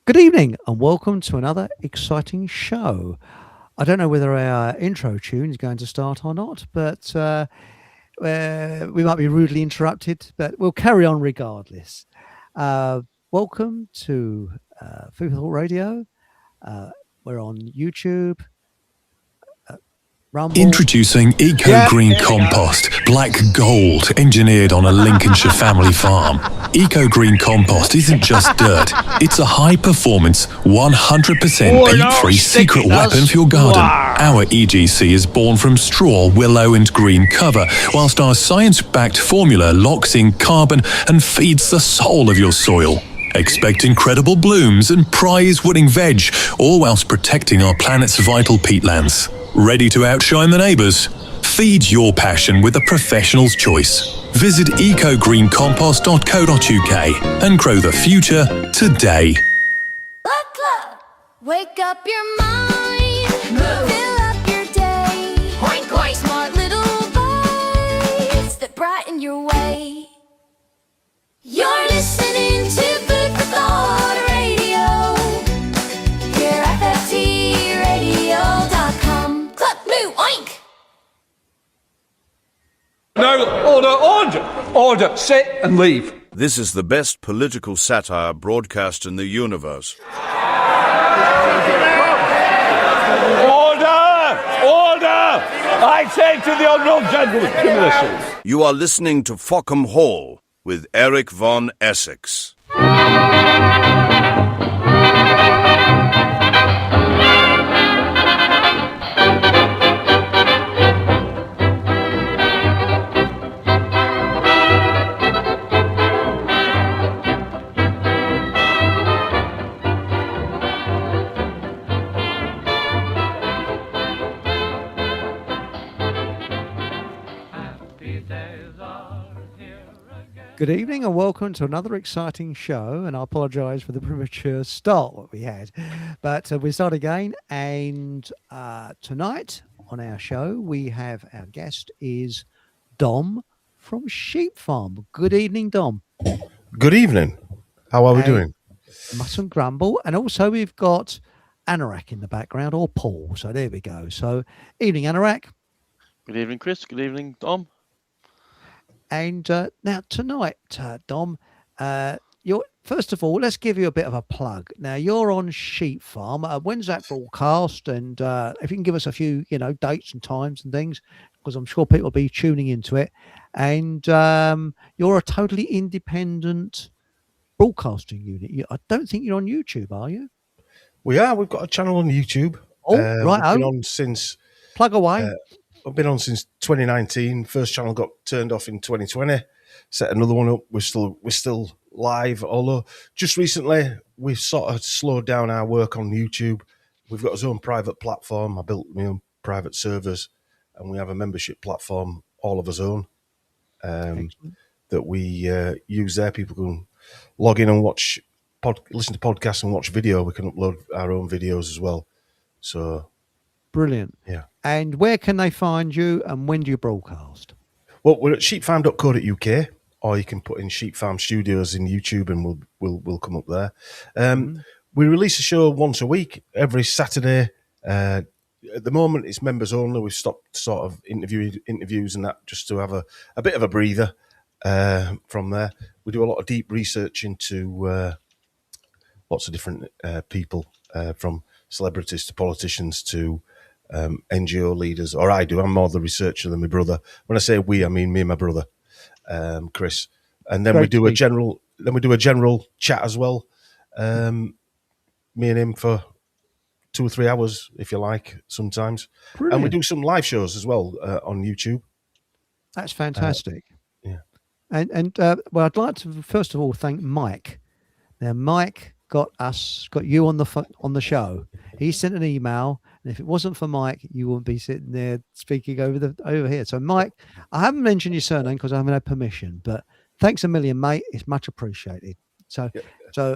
Good evening and welcome to another exciting show. I don't know whether our intro tune is going to start or not, but we might be rudely interrupted, but we'll carry on regardless. Welcome to Food for Thought Radio. Uh, we're on YouTube, Rumble. Introducing Eco Green Compost, black gold, engineered on a Lincolnshire family farm. Eco Green Compost isn't just dirt, it's a high performance, 100% peat-free secret weapon for your garden. Our EGC is born from straw, willow and green cover, whilst our science-backed formula locks in carbon and feeds the soul of your soil. Expect incredible blooms and prize-winning veg, all whilst protecting our planet's vital peatlands. Ready to outshine the neighbours? Feed your passion with a professional's choice. Visit ecogreencompost.co.uk and grow the future today. Wake up your mind, fill up your day. Oink, oink. Smart little bites that brighten your way. You're listening to Food for Thought Radio. Here at FFTradio.com. Club Blue, oink! No, order, sit and leave. This is the best political satire broadcast in the universe. Order! I say to the honourable gentleman, give me this. You are listening to Fockham Hall with Eric von Essex. Good evening and welcome to another exciting show. And I apologise for the premature start what we had, but we start again. And tonight on our show, we have our guest is Dom from Sheep Farm. Good evening, Dom. Good evening. How are we doing? Mustn't grumble. And also we've got Anorak in the background, or Paul. So there we go. So evening, Anorak. Good evening, Chris. Good evening, Dom. And now tonight, Dom, you're first of all, let's give you a bit of a plug. Now you're on Sheep Farm. When's that broadcast? And if you can give us a few, dates and times and things, because I'm sure people will be tuning into it. And you're a totally independent broadcasting unit. I don't think you're on YouTube, are you? We are. We've got a channel on YouTube. Oh, right. We've been on since plug away. I've been on since 2019. First channel got turned off in 2020. Set another one up. We're still live. Although just recently we've sort of slowed down our work on YouTube. We've got our own private platform. I built my own private servers, and we have a membership platform, all of our own, that we use there. People can log in and watch, listen to podcasts and watch video. We can upload our own videos as well. So brilliant. Yeah. And where can they find you and when do you broadcast? Well, we're at sheepfarm.co.uk, or you can put in Sheep Farm Studios in YouTube and we'll come up there. We release a show once a week, every Saturday. At the moment, it's members only. We've stopped sort of interviews and that, just to have a bit of a breather from there. We do a lot of deep research into lots of different people, from celebrities to politicians to NGO leaders, or I do. I'm more the researcher than my brother. When I say we, I mean me and my brother, Chris. And then we do a general chat as well. Me and him for 2 or 3 hours, if you like, sometimes. Brilliant. And we do some live shows as well on YouTube. That's fantastic. Yeah. And well, I'd like to first of all thank Mike. Now, Mike got you on the show. He sent an email, and if it wasn't for Mike, you wouldn't be sitting there speaking over here. So, Mike, I haven't mentioned your surname because I haven't had permission, but thanks a million, mate. It's much appreciated. So,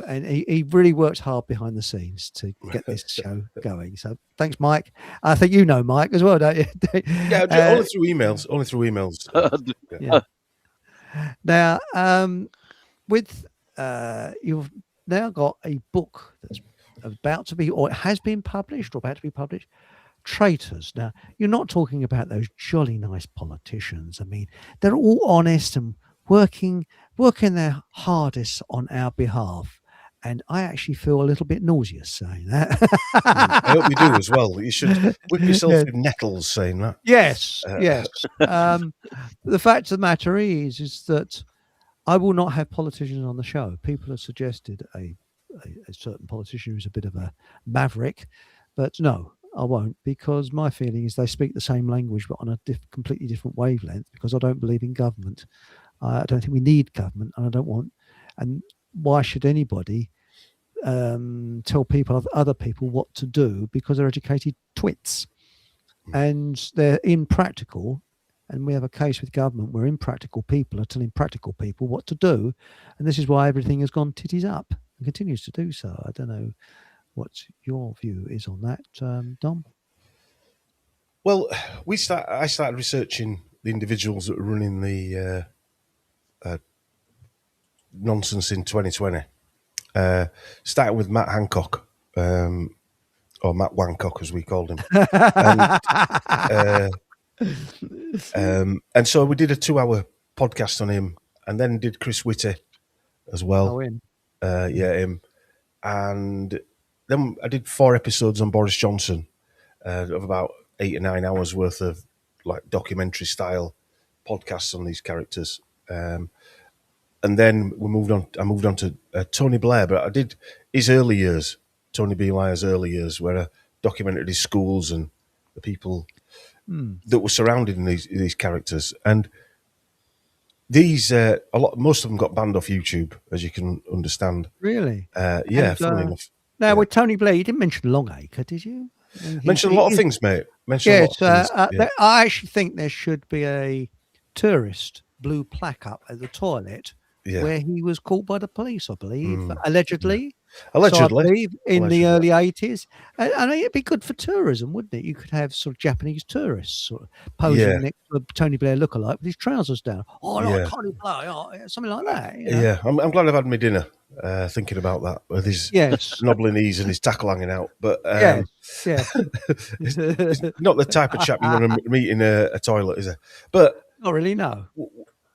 and he really worked hard behind the scenes to get this show going. So, thanks, Mike. I think you know Mike as well, don't you? Yeah, only through emails. Yeah. Now, with you've now got a book that's about to be, or it has been published, or about to be published. Traitors. Now, you're not talking about those jolly nice politicians. I mean, they're all honest and working their hardest on our behalf. And I actually feel a little bit nauseous saying that. I hope you do as well. You should whip yourself Yeah. with nettles saying that. Yes, yes. The fact of the matter is that I will not have politicians on the show. People have suggested a certain politician who's a bit of a maverick, but no, I won't, because my feeling is they speak the same language but on a completely different wavelength, because I don't believe in government. I don't think we need government, and I don't want. And why should anybody tell other people what to do because they're educated twits and they're impractical? And we have a case with government where impractical people are telling practical people what to do, and this is why everything has gone titties up and continues to do so. I don't know what your view is on that, Dom. Well, I started researching the individuals that were running the nonsense in 2020. Started with Matt Hancock, or Matt Wancock as we called him, and so we did a 2-hour podcast on him, and then did Chris Whitty as well. Oh, in. Him, and then I did 4 episodes on Boris Johnson, of about 8 or 9 hours worth of like documentary style podcasts on these characters. And then I moved on to Tony Blair, but I did his early years, Tony B. Lyre's early years, where I documented his schools and the people that were surrounded in these characters. And these, most of them got banned off YouTube, as you can understand. Really? Funnily enough. Now, with Tony Blair, you didn't mention Longacre, did you? Mentioned a lot of things, mate. Yes, I actually think there should be a tourist blue plaque up at the toilet where he was caught by the police, I believe, allegedly. Allegedly. So I believe in the early 80s. I mean, it'd be good for tourism, wouldn't it? You could have sort of Japanese tourists sort of posing next to a Tony Blair lookalike with his trousers down. Oh, like Tony Blair, something like that. You know? Yeah, I'm glad I've had my dinner thinking about that, with his knobbly knees and his tackle hanging out. But it's not the type of chap you want to meet in a toilet, is it? But not really, no.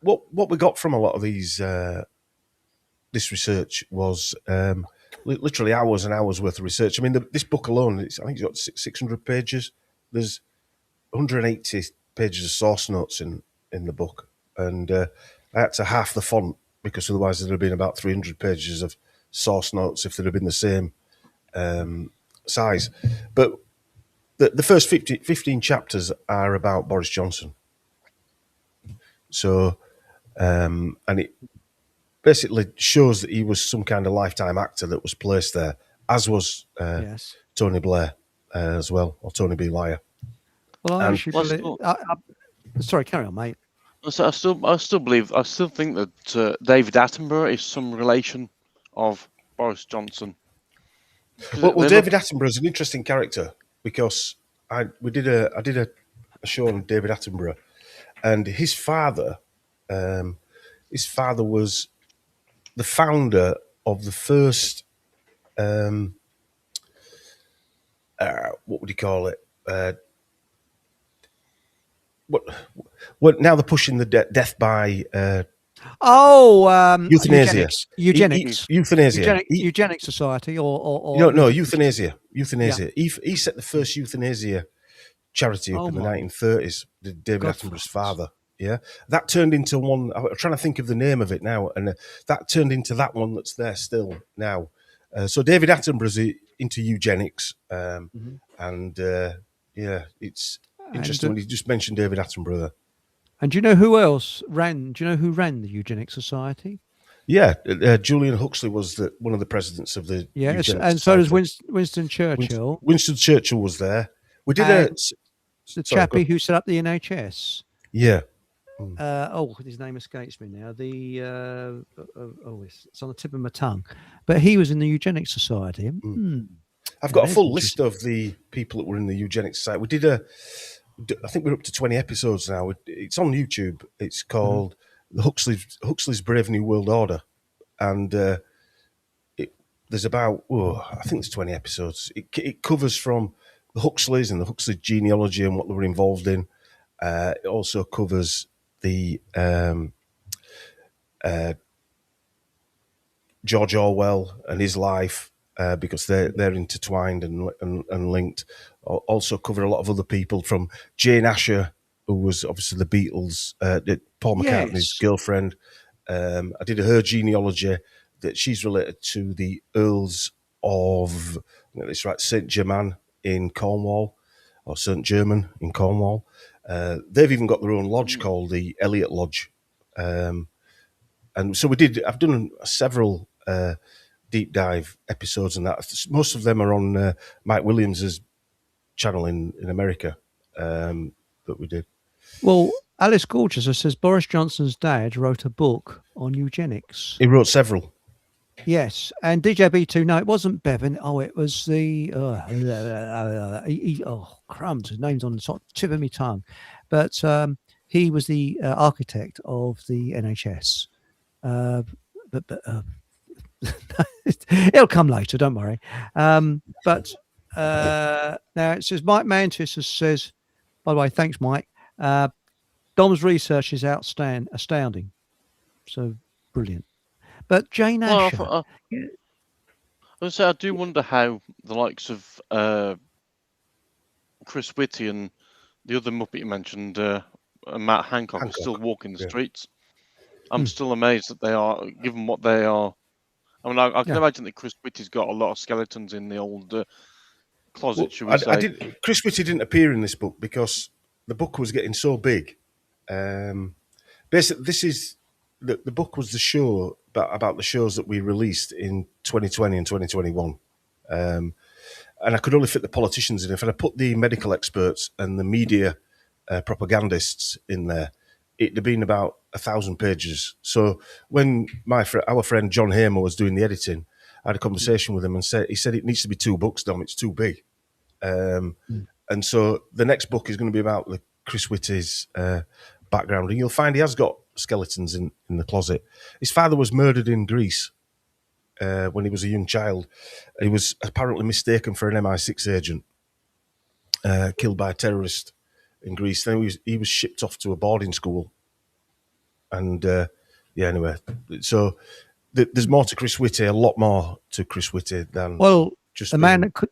What we got from a lot of these this research was literally hours and hours worth of research. I mean, this book alone, I think it's got 600 pages. There's 180 pages of source notes in the book, and I had to half the font because otherwise there'd have been about 300 pages of source notes if they'd have been the same size. But the first 15 chapters are about Boris Johnson. So, and it basically shows that he was some kind of lifetime actor that was placed there, as was Tony Blair as well, or Tony B. Lyre. Well, sorry, carry on, mate. So I still think that David Attenborough is some relation of Boris Johnson. Well, David Attenborough is an interesting character because I did a show on David Attenborough, and his father was the founder of the first, what would you call it? What now they're pushing the death by euthanasia. Eugenics Society, or no, euthanasia. Yeah. He set the first euthanasia charity up in the 1930s. David Attenborough's father. Yeah, that turned into one. I'm trying to think of the name of it now, and that turned into that one that's there still now. So David Attenborough's into eugenics, and it's interesting when you just mentioned David Attenborough there. And do you know who else ran? Do you know who ran the Eugenics Society? Yeah, Julian Huxley was one of the presidents of the Eugenics Society. So does Winston Churchill. Winston Churchill was there. We did the chappie who set up the NHS. Yeah. His name escapes me now. It's on the tip of my tongue. But he was in the Eugenics Society. I've got a full list of the people that were in the Eugenics Society. We did I think we're up to 20 episodes now. It's on YouTube. It's called the Huxley's Brave New World Order, and there's about, I think there's 20 episodes. It covers from the Huxleys and the Huxley genealogy and what they were involved in. It also covers the George Orwell and his life, because they're intertwined and linked. Also cover a lot of other people, from Jane Asher, who was obviously the Beatles, Paul McCartney's Yes. girlfriend. I did her genealogy, that she's related to the Earls of, I think it's right, Saint Germain in Cornwall, or Saint Germain in Cornwall. They've even got their own lodge called the Elliot Lodge. And so I've done several deep dive episodes on that. Most of them are on Mike Williams's channel in America, that we did. Well, Alice Gorgeous says Boris Johnson's dad wrote a book on eugenics. He wrote several. Yes, and DJB2. No, it wasn't Bevan. Oh, it was the. Crumbs. His name's on the tip of my tongue, but he was the architect of the NHS. But it'll come later. Don't worry. But now it says Mike Mantis says. By the way, thanks, Mike. Dom's research is astounding. So brilliant. But Jane Asher. I do wonder how the likes of Chris Whitty and the other Muppet you mentioned, Matt Hancock, are still walking the streets. I'm still amazed that they are, given what they are. I mean, I can imagine that Chris Whitty's got a lot of skeletons in the old closet, should we say. Chris Whitty didn't appear in this book because the book was getting so big. Basically, the book was the show about the shows that we released in 2020 and 2021. And I could only fit the politicians in. If I put the medical experts and the media propagandists in there, it'd have been about 1,000 pages. So when our friend John Hamer was doing the editing, I had a conversation with him and he said it needs to be 2 books, Dom. It's too big. And so the next book is going to be about the Chris Whitty's background, and you'll find he has got skeletons in the closet. His father was murdered in Greece when he was a young child. He was apparently mistaken for an MI6 agent, killed by a terrorist in Greece. Then he was shipped off to a boarding school. And anyway, so there's more to Chris Whitty, a lot more to Chris Whitty than just a man that could.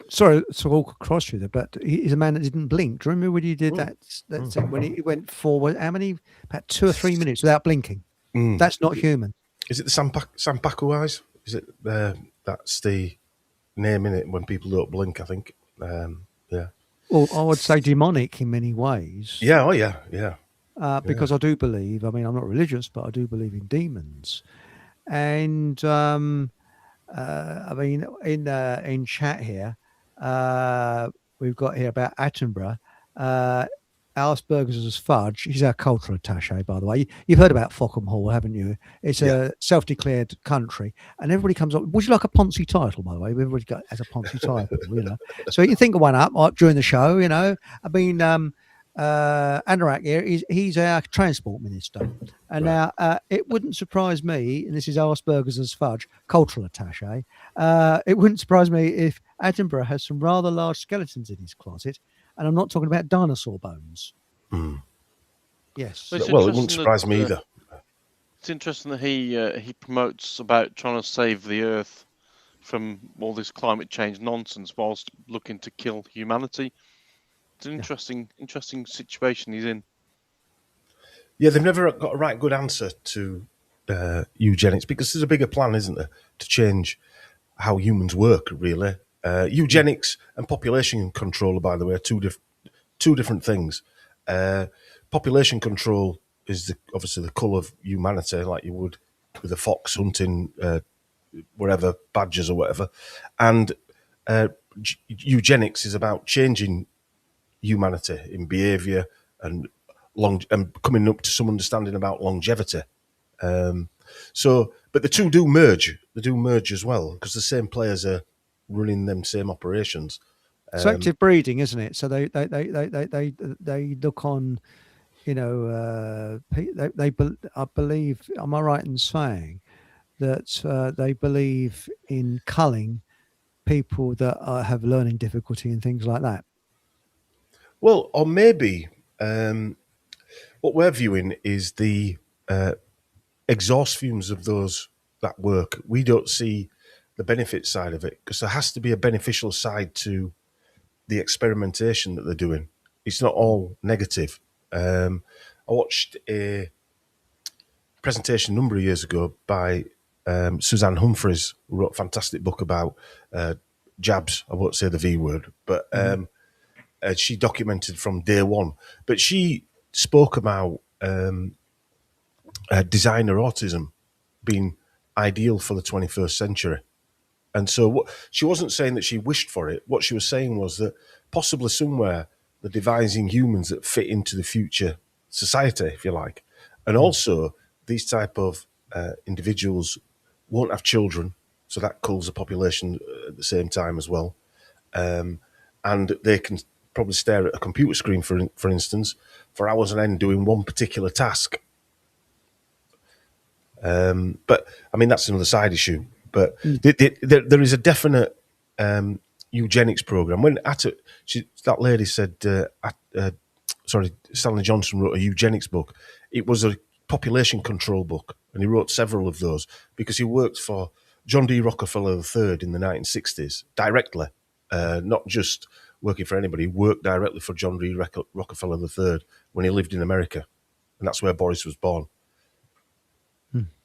Sorry to walk across you there, but he's a man that didn't blink. Do you remember when he did that thing, when he went forward? How many? About 2 or 3 minutes without blinking. That's not human. Is it the Sampaku eyes? Is it that's the name in it when people don't blink? I think. Yeah. Well, I would say demonic in many ways. Yeah. Oh, yeah. Because I do believe. I mean, I'm not religious, but I do believe in demons. And I mean, in chat here. We've got here about Attenborough. Alice Burgers as Fudge. He's our cultural attaché, by the way. You've heard about Fockham Hall, haven't you? It's a self-declared country, and everybody comes up. Would you like a Ponzi title, by the way? Everybody has a Ponzi title, you know. So you can think of one up during the show, you know. I mean, Anorak here, he's our transport minister, and now it wouldn't surprise me, and this is Alice Burgers as Fudge, cultural attaché. It wouldn't surprise me if Attenborough has some rather large skeletons in his closet, and I'm not talking about dinosaur bones. Yes. Well, it wouldn't surprise me either. It's interesting that he promotes about trying to save the Earth from all this climate change nonsense whilst looking to kill humanity. It's an interesting situation he's in. Yeah, they've never got a right good answer to eugenics, because there's a bigger plan, isn't there, to change how humans work, really. Eugenics and population control, by the way, are two different things. Population control is obviously the cull of humanity, like you would with a fox hunting wherever, badgers or whatever. And eugenics is about changing humanity in behaviour and coming up to some understanding about longevity. But the two do merge. They do merge as well, because the same players are running them same operations. Selective breeding, isn't it? So they look on, you know, I believe. Am I right in saying that they believe in culling people that have learning difficulty and things like that. Well, or maybe what we're viewing is the exhaust fumes of those that work. We don't see the benefit side of it because there has to be a beneficial side to the experimentation that they're doing. It's not all negative. I watched a presentation a number of years ago by Suzanne Humphreys, who wrote a fantastic book about jabs. I won't say the V word, but she documented from day one. But she spoke about designer autism being ideal for the 21st century. And so she wasn't saying that she wished for it. What she was saying was that possibly somewhere they're devising humans that fit into the future society, if you like. And also these type of individuals won't have children, so that culls the population at the same time as well. And they can probably stare at a computer screen, for instance, for hours on end doing one particular task. But I mean, that's another side issue. But there is a definite eugenics program. When that lady said, Stanley Johnson wrote a eugenics book. It was a population control book, and he wrote several of those because he worked for John D. Rockefeller III in the 1960s directly, not just working for anybody. He worked directly for John D. Rockefeller III when he lived in America, and that's where Boris was born.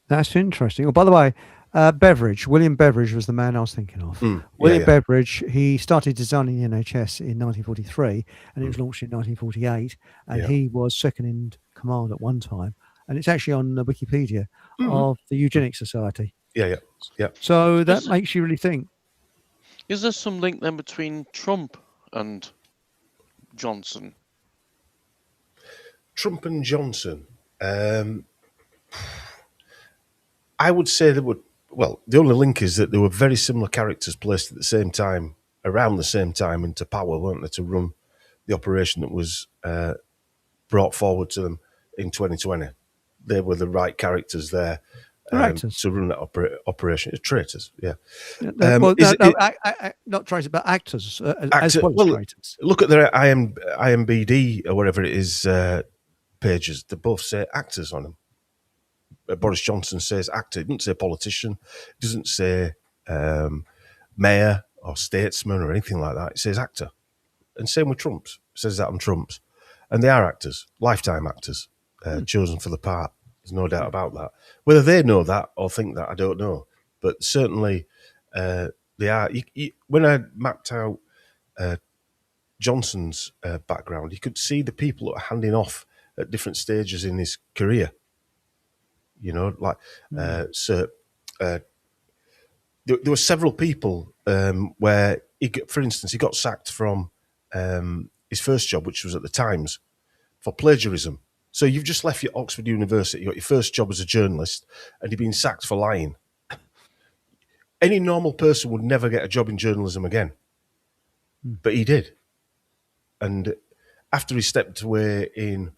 That's interesting. Oh, by the way, William Beveridge was the man I was thinking of. William Beveridge, he started designing the NHS in 1943 and it was launched in 1948. And he was second in command at one time. And it's actually on the Wikipedia of the Eugenics Society. Yeah. So that makes you really think. Is there some link then between Trump and Johnson? Trump and Johnson. I would say there would. Well, the only link is that there were very similar characters placed at the same time, around the same time, into power, weren't they, to run the operation that was brought forward to them in 2020. They were the right characters there to run that operation. It's traitors, yeah. Not traitors, but actors as well as traitors. Look at their IMBD or whatever it is pages. They both say actors on them. Boris Johnson says actor. It doesn't say politician. It doesn't say mayor or statesman or anything like that. It says actor. And same with Trump's. It says that on Trump's. And they are actors, lifetime actors, chosen for the part. There's no doubt about that. Whether they know that or think that, I don't know. But certainly they are. When I mapped out Johnson's background, you could see the people that are handing off at different stages in his career. You know, like there were several people where, for instance, he got sacked from his first job, which was at the Times, for plagiarism. So you've just left your Oxford University, you got your first job as a journalist, and you've been sacked for lying. Any normal person would never get a job in journalism again, but he did. And after he stepped away in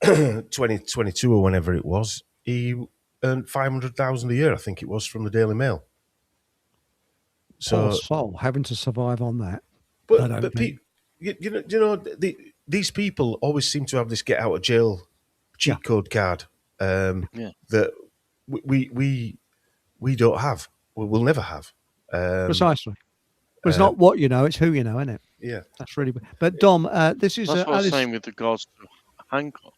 2022 or whenever it was, he earned $500,000 a year, I think it was, from the Daily Mail. So, having to survive on that. But these people always seem to have this get out of jail cheat code card that we don't have. We'll never have. Precisely. But it's not what you know; it's who you know, isn't it? Yeah, that's really. But Dom, this is. That's what I was saying with regards to Hancock.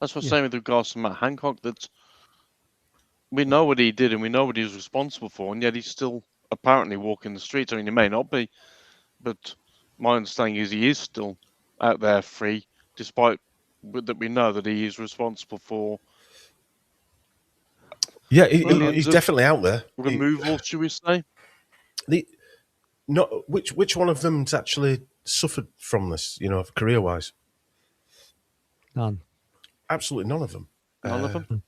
That's what I'm saying with regards to Matt Hancock, that we know what he did and we know what he was responsible for, and yet he's still apparently walking the streets. I mean, he may not be, but my understanding is he is still out there free, despite that we know that he is responsible for. Yeah, he's definitely out there. Removal, should we say? Which one of them's actually suffered from this, career-wise? None. Absolutely none of them. None of them?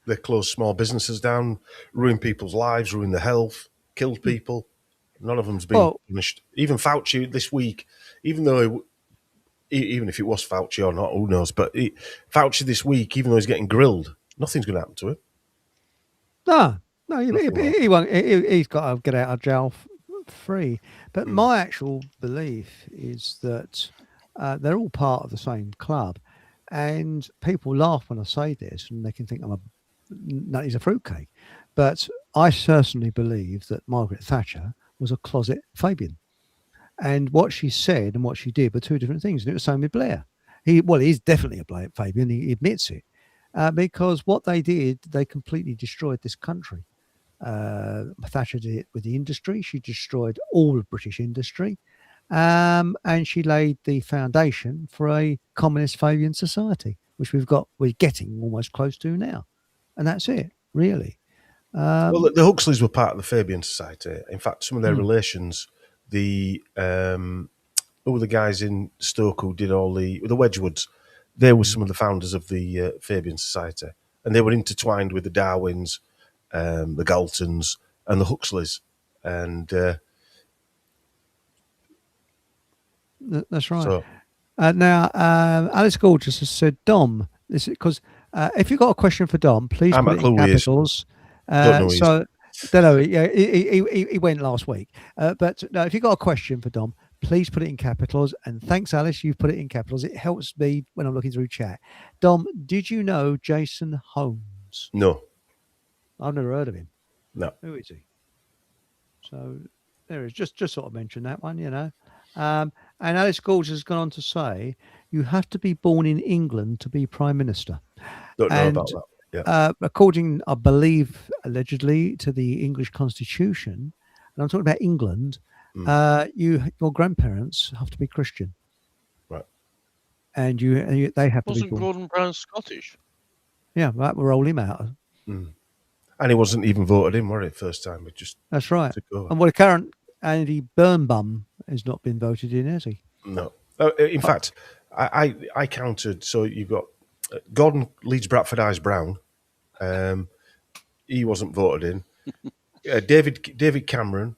They closed small businesses down, ruined people's lives, ruined their health, killed people. None of them's been punished. Even Fauci this week, even if it was Fauci or not, who knows? But Fauci this week, even though he's getting grilled, nothing's going to happen to him. No, No, Nothing more. he won't. He's got to get out of jail free. But Hmm. my actual belief is that they're all part of the same club, and people laugh when I say this, and they can think he's a fruitcake. But I certainly believe that Margaret Thatcher was a closet Fabian, and what she said and what she did were two different things. And it was the same with Blair. He's definitely a Fabian. He admits it. Because what they did, they completely destroyed this country. Thatcher did it with the industry. She destroyed all of British industry. And she laid the foundation for a communist Fabian society, which we're getting almost close to now. And that's it, really. Well, the Huxleys were part of the Fabian Society. In fact, some of their relations, who were the guys in Stoke who did all the Wedgwoods, they were some of the founders of the Fabian Society. And they were intertwined with the Darwins, the Galtons, and the Huxleys. And that's right. so, Now, Alice Gorgeous has said, Dom, this is because if you've got a question for Dom, please I'm put at it in clue he is. capitals. Don't know who he is. So, don't know. Yeah, he went last week. But no, if you've got a question for Dom, please put it in capitals. And thanks, Alice, you've put it in capitals. It helps me when I'm looking through chat. Dom, did you know Jason Holmes? no, I've never heard of him. no. Who is he? So there is just sort of mention that one, And Alice Gorge has gone on to say, you have to be born in England to be Prime Minister. Don't know And, about that. Yeah. According, I believe, allegedly to the English Constitution, and I'm talking about England, your grandparents have to be Christian. Right. And they have to be Wasn't born. Gordon Brown Scottish? Yeah, that will roll him out. And he wasn't even voted in, was it, first time? It just That's right. took over. And what a current Andy Birnbaum has not been voted in, has he? No. In fact, I counted. So you've got Gordon Leeds Bradford Eyes Brown. He wasn't voted in. David Cameron,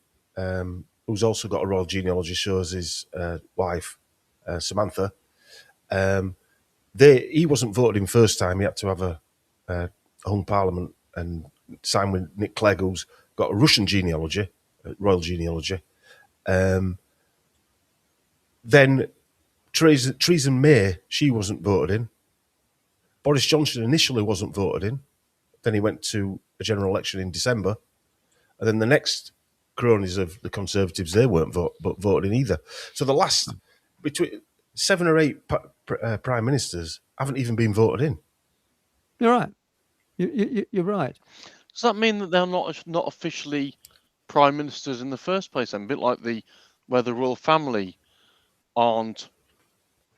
who's also got a royal genealogy, shows his wife, Samantha. He wasn't voted in first time. He had to have a hung parliament and sign with Nick Clegg, who's got a Russian genealogy, royal genealogy. Then Theresa May, she wasn't voted in. Boris Johnson initially wasn't voted in. Then he went to a general election in December. And then the next cronies of the Conservatives, they weren't voted in either. So the last, between 7 or 8 prime ministers haven't even been voted in. You're right. You're right. Does that mean that they're not officially prime ministers in the first place? A bit like where the royal family aren't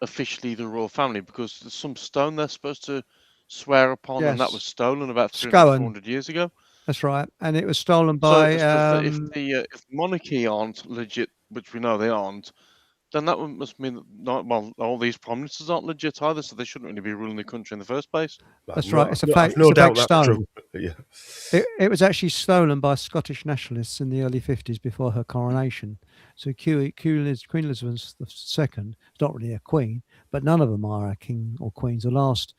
officially the royal family because there's some stone they're supposed to swear upon, and that Yes. was stolen about 300, Scone. 400 years ago. That's right. And it was stolen So by... it's just that if the monarchy aren't legit, which we know they aren't, then that must mean that all these prime ministers aren't legit either, so they shouldn't really be ruling the country in the first place. That's right. It's a I've fake. no It's a doubt fake that's stone. true. Yeah. It was actually stolen by Scottish nationalists in the early 50s before her coronation. So Queen Elizabeth II is not really a queen, but none of them are a king or queens. The last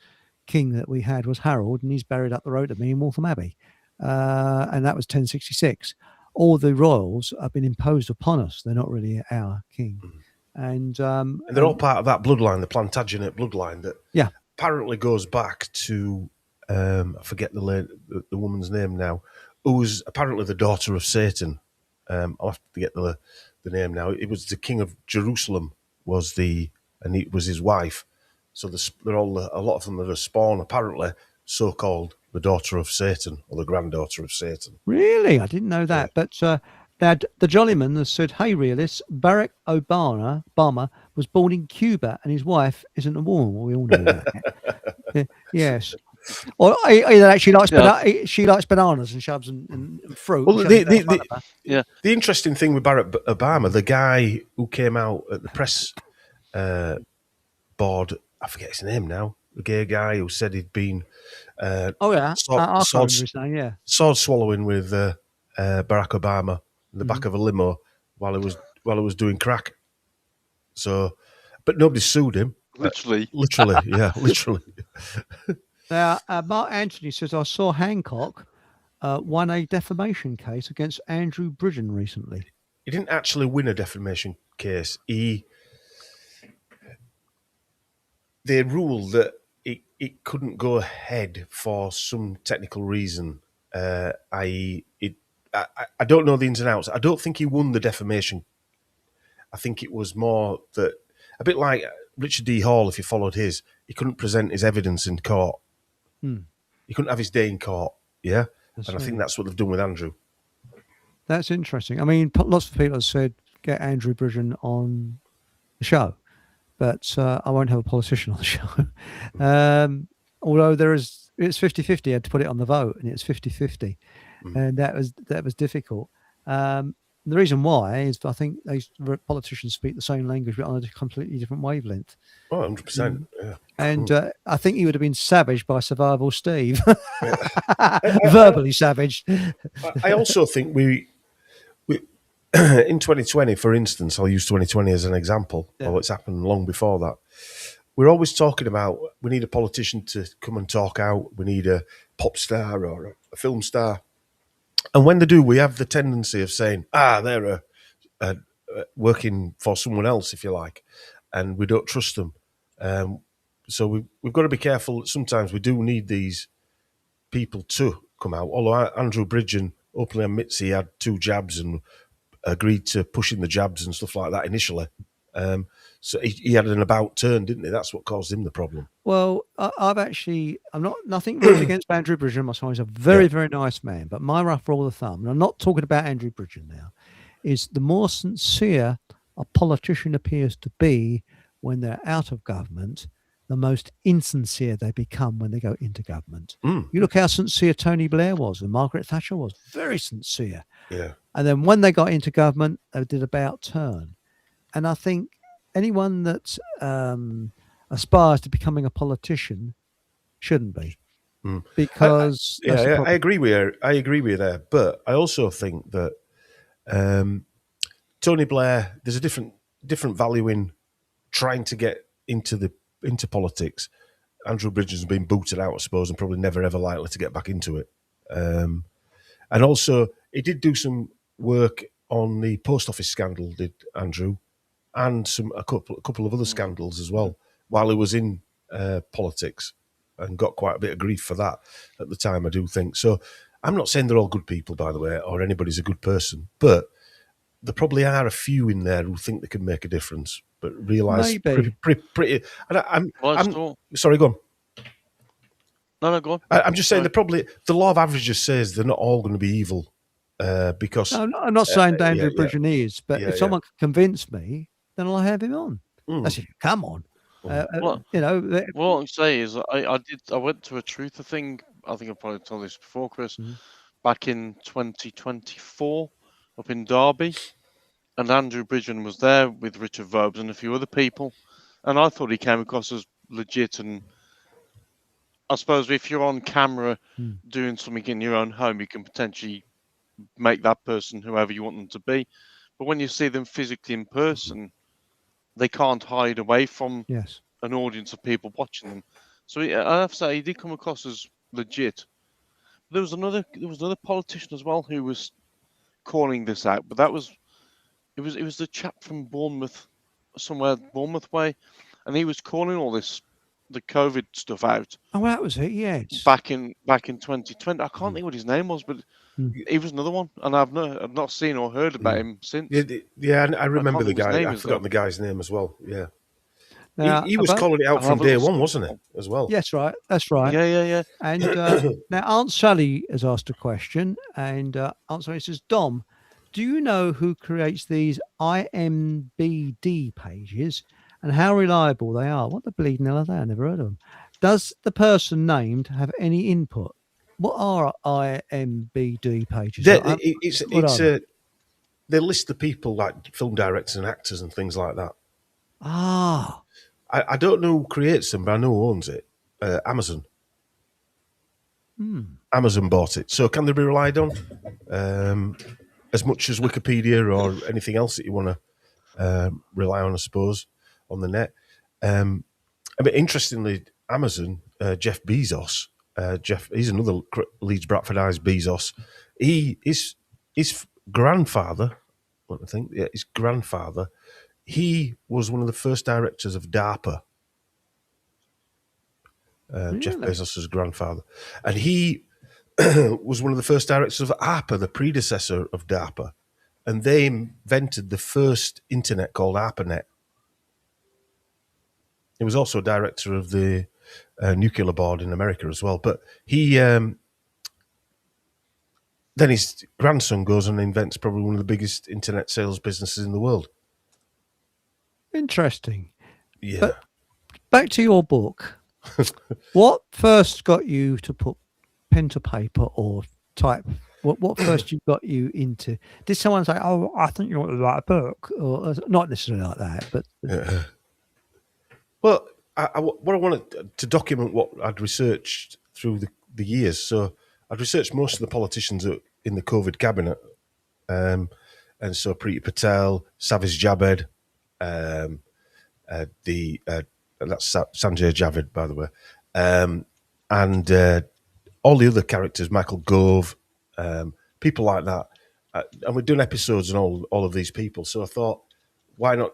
king that we had was Harold, and he's buried up the road to me in Waltham Abbey. And that was 1066. All the royals have been imposed upon us. They're not really our king. And they're all part of that bloodline, the Plantagenet bloodline, that yeah, apparently goes back to, I forget the woman's name now, who was apparently the daughter of Satan. I'll have to get the name now. It was the king of Jerusalem, and it was his wife. So they're all, a lot of them are a spawn, apparently, so-called the daughter of Satan or the granddaughter of Satan. Really? I didn't know that. Yeah. But now, the Jollyman has said, hey, realists, Barack Obama was born in Cuba and his wife isn't a woman. Well, we all know that. Yes. Or either she likes bananas and shoves and fruit. Well, the interesting thing with Barack Obama, the guy who came out at the press board, I forget his name now, the gay guy who said he'd been sword swallowing with Barack Obama in the back of a limo while he was doing crack. So, but nobody sued him. Literally, yeah, literally. Now, Mark Anthony says, I saw Hancock won a defamation case against Andrew Bridgen recently. He didn't actually win a defamation case. They ruled that it couldn't go ahead for some technical reason, i.e., I don't know the ins and outs. I don't think he won the defamation. I think it was more that, a bit like Richard D. Hall, if you followed his, he couldn't present his evidence in court. He couldn't have his day in court, yeah? That's and I right. think that's what they've done with Andrew. That's interesting. I mean, lots of people have said, get Andrew Bridgen on the show, but I won't have a politician on the show. Although it's 50-50, I had to put it on the vote, and it's 50-50. And that was difficult. The reason why is I think these politicians speak the same language, but on a completely different wavelength. Oh, 100%. Yeah. And I think he would have been savaged by Survival Steve. Verbally savaged. I also think we in 2020, for instance, I'll use 2020 as an example, although it's happened long before that. We're always talking about we need a politician to come and talk out. We need a pop star or a film star. And when they do, we have the tendency of saying, they're working for someone else, if you like, and we don't trust them. So we've got to be careful. Sometimes we do need these people to come out. Although Andrew Bridgen openly admits he had 2 jabs and agreed to pushing the jabs and stuff like that initially. So he had an about turn, didn't he? That's what caused him the problem. Well, I'm not nothing rude against Andrew Bridgen. He's a very, very nice man. But my rough rule of thumb, and I'm not talking about Andrew Bridgen now, is the more sincere a politician appears to be when they're out of government, the most insincere they become when they go into government. You look how sincere Tony Blair was and Margaret Thatcher was, very sincere. Yeah. And then when they got into government, they did about turn. And I think anyone that aspires to becoming a politician shouldn't be, because I agree with you. I agree with you there, but I also think that Tony Blair, there's a different value in trying to get into politics. Andrew Bridgen's been booted out, I suppose, and probably never ever likely to get back into it. And also, he did do some work on the post office scandal, did Andrew, and a couple of other scandals as well while he was in politics, and got quite a bit of grief for that at the time, I do think. So I'm not saying they're all good people, by the way, or anybody's a good person, but there probably are a few in there who think they can make a difference, but realise pretty. And I'm sorry, go on. No, go on. I'm just saying the law of averages says they're not all going to be evil, because I'm not saying Andrew Bridgen is, but if someone can convince me, then I'll have him on. I said, come on. What I'm saying is, I went to a truther thing. I think I've probably told this before, Chris. Back in 2024, up in Derby, and Andrew Bridgen was there with Richard Verbs and a few other people, and I thought he came across as legit. And I suppose if you're on camera doing something in your own home, you can potentially make that person whoever you want them to be. But when you see them physically in person, they can't hide away from an audience of people watching them. So I have to say, he did come across as legit. There was another politician as well who was calling this out, but it was the chap from Bournemouth, somewhere Bournemouth way, and he was calling all the COVID stuff out. Oh, that was it. Yes. Back in 2020, I can't think what his name was, but he was another one, and I've not seen or heard about him since. Yeah, I remember the guy. I've forgotten the guy's name as well. Yeah. Now, he was calling it out from day one, wasn't it, as well? Yes, right. That's right. Yeah. And now Aunt Sally has asked a question, and Aunt Sally says, Dom, do you know who creates these IMBD pages and how reliable they are? What the bleeding hell are they? I never heard of them. Does the person named have any input? What are IMBD pages? They list the people like film directors and actors and things like that. Ah. I don't know who creates them, but I know who owns it. Amazon. Amazon bought it. So can they be relied on? As much as Wikipedia or anything else that you want to rely on, I suppose, on the net. I mean, interestingly, Amazon, Jeff Bezos, Jeff, he's another Leeds Bradfordized Bezos. His grandfather, let me think, yeah, his grandfather, he was one of the first directors of DARPA. Jeff Bezos' grandfather. And he was one of the first directors of ARPA, the predecessor of DARPA. And they invented the first internet called ARPANET. He was also director of the nuclear board in America as well. But he, then his grandson goes and invents probably one of the biggest internet sales businesses in the world. Interesting. Yeah. But back to your book. What first got you to put pen to paper or type? What first you got you into? Did someone say, "Oh, I think you want to write a book," or not necessarily like that? But Yeah. Well, what I wanted to document what I'd researched through the years. So I'd researched most of the politicians in the COVID cabinet, and so Priti Patel, Saviz Javed, that's Sanjay Javid, by the way, and all the other characters, Michael Gove, people like that, and we're doing episodes on all of these people. So I thought, why not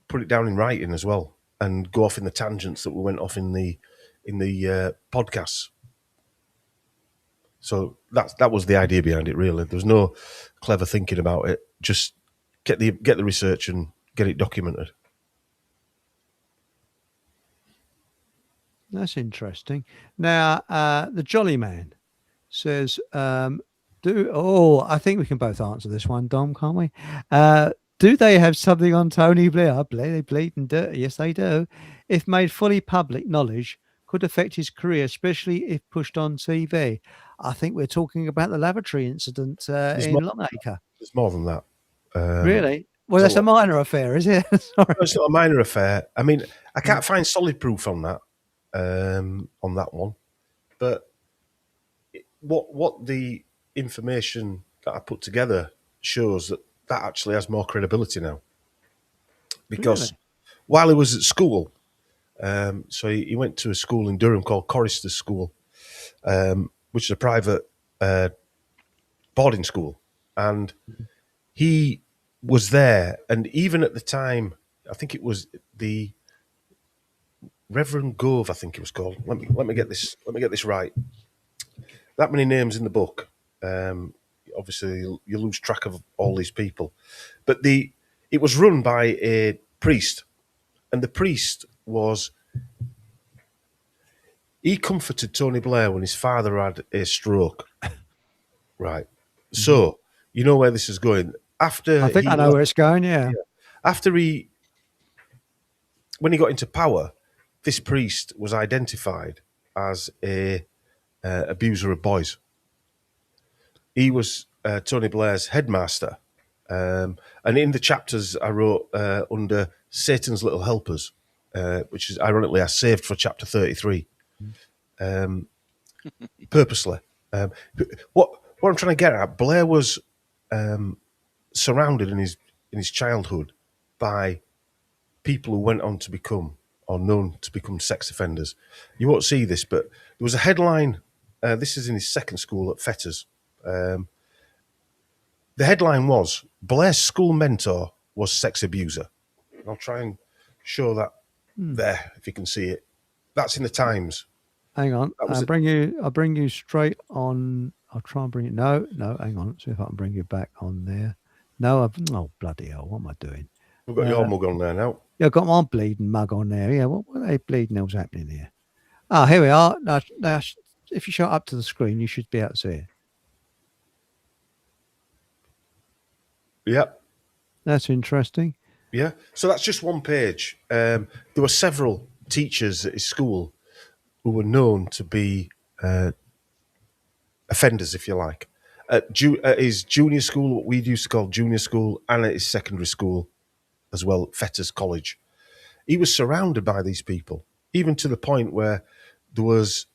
put it down in writing as well, and go off in the tangents that we went off in the podcasts. So that was the idea behind it. Really, there was no clever thinking about it. Just get the research and get it documented. that's interesting. Now, the Jolly Man says, I think we can both answer this one, Dom, can't we? Do they have something on Tony Blair? They bleeding dirty. Yes, they do. If made fully public, knowledge could affect his career, especially if pushed on TV. I think we're talking about the lavatory incident in Longacre. There's more than that. Really? Well, that's a minor affair, is it? Sorry. No, it's not a minor affair. I mean, I can't find solid proof on that one. But what the information that I put together shows that actually has more credibility now. Because while he was at school, so he went to a school in Durham called Chorister School, which is a private boarding school. And he was there, and even at the time, I think it was the Reverend Gove, I think it was called. Let me get this right. That many names in the book. Obviously, you lose track of all these people. But it was run by a priest, and the priest he comforted Tony Blair when his father had a stroke. Right. So, you know where this is going. I think I know where it's going, yeah. After when he got into power, this priest was identified as a abuser of boys. He was Tony Blair's headmaster. And in the chapters I wrote under Satan's Little Helpers, which is ironically I saved for chapter 33, purposely. What I'm trying to get at, Blair was surrounded in his childhood by people who went on to become, or known to become, sex offenders. You won't see this, but there was a headline. This is in his second school at Fetters. The headline was, Blair's school mentor was sex abuser. And I'll try and show that there, if you can see it. That's in the Times. Hang on. I'll bring you straight on. I'll try and bring it. No, hang on. See if I can bring you back on there. No, oh, bloody hell. What am I doing? We've got your mug on there now. Yeah, I've got my bleeding mug on there. Yeah, what are they bleeding hell's happening here? Ah, here we are. Now, if you show up to the screen, you should be able to see it. Yep. That's interesting. Yeah. So that's just one page. There were several teachers at his school who were known to be offenders, if you like. At his junior school, what we used to call junior school, and at his secondary school as well, Fetters College. He was surrounded by these people, even to the point where there was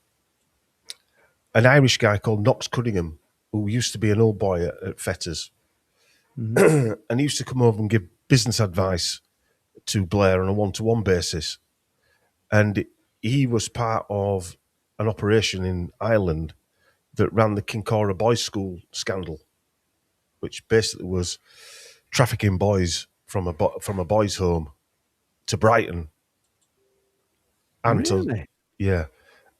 an Irish guy called Knox Cunningham, who used to be an old boy at Fetters. Mm-hmm. And he used to come over and give business advice to Blair on a one-to-one basis. And he was part of an operation in Ireland that ran the Kincora Boys School scandal, which basically was trafficking boys from a boys' home to Brighton, and Really?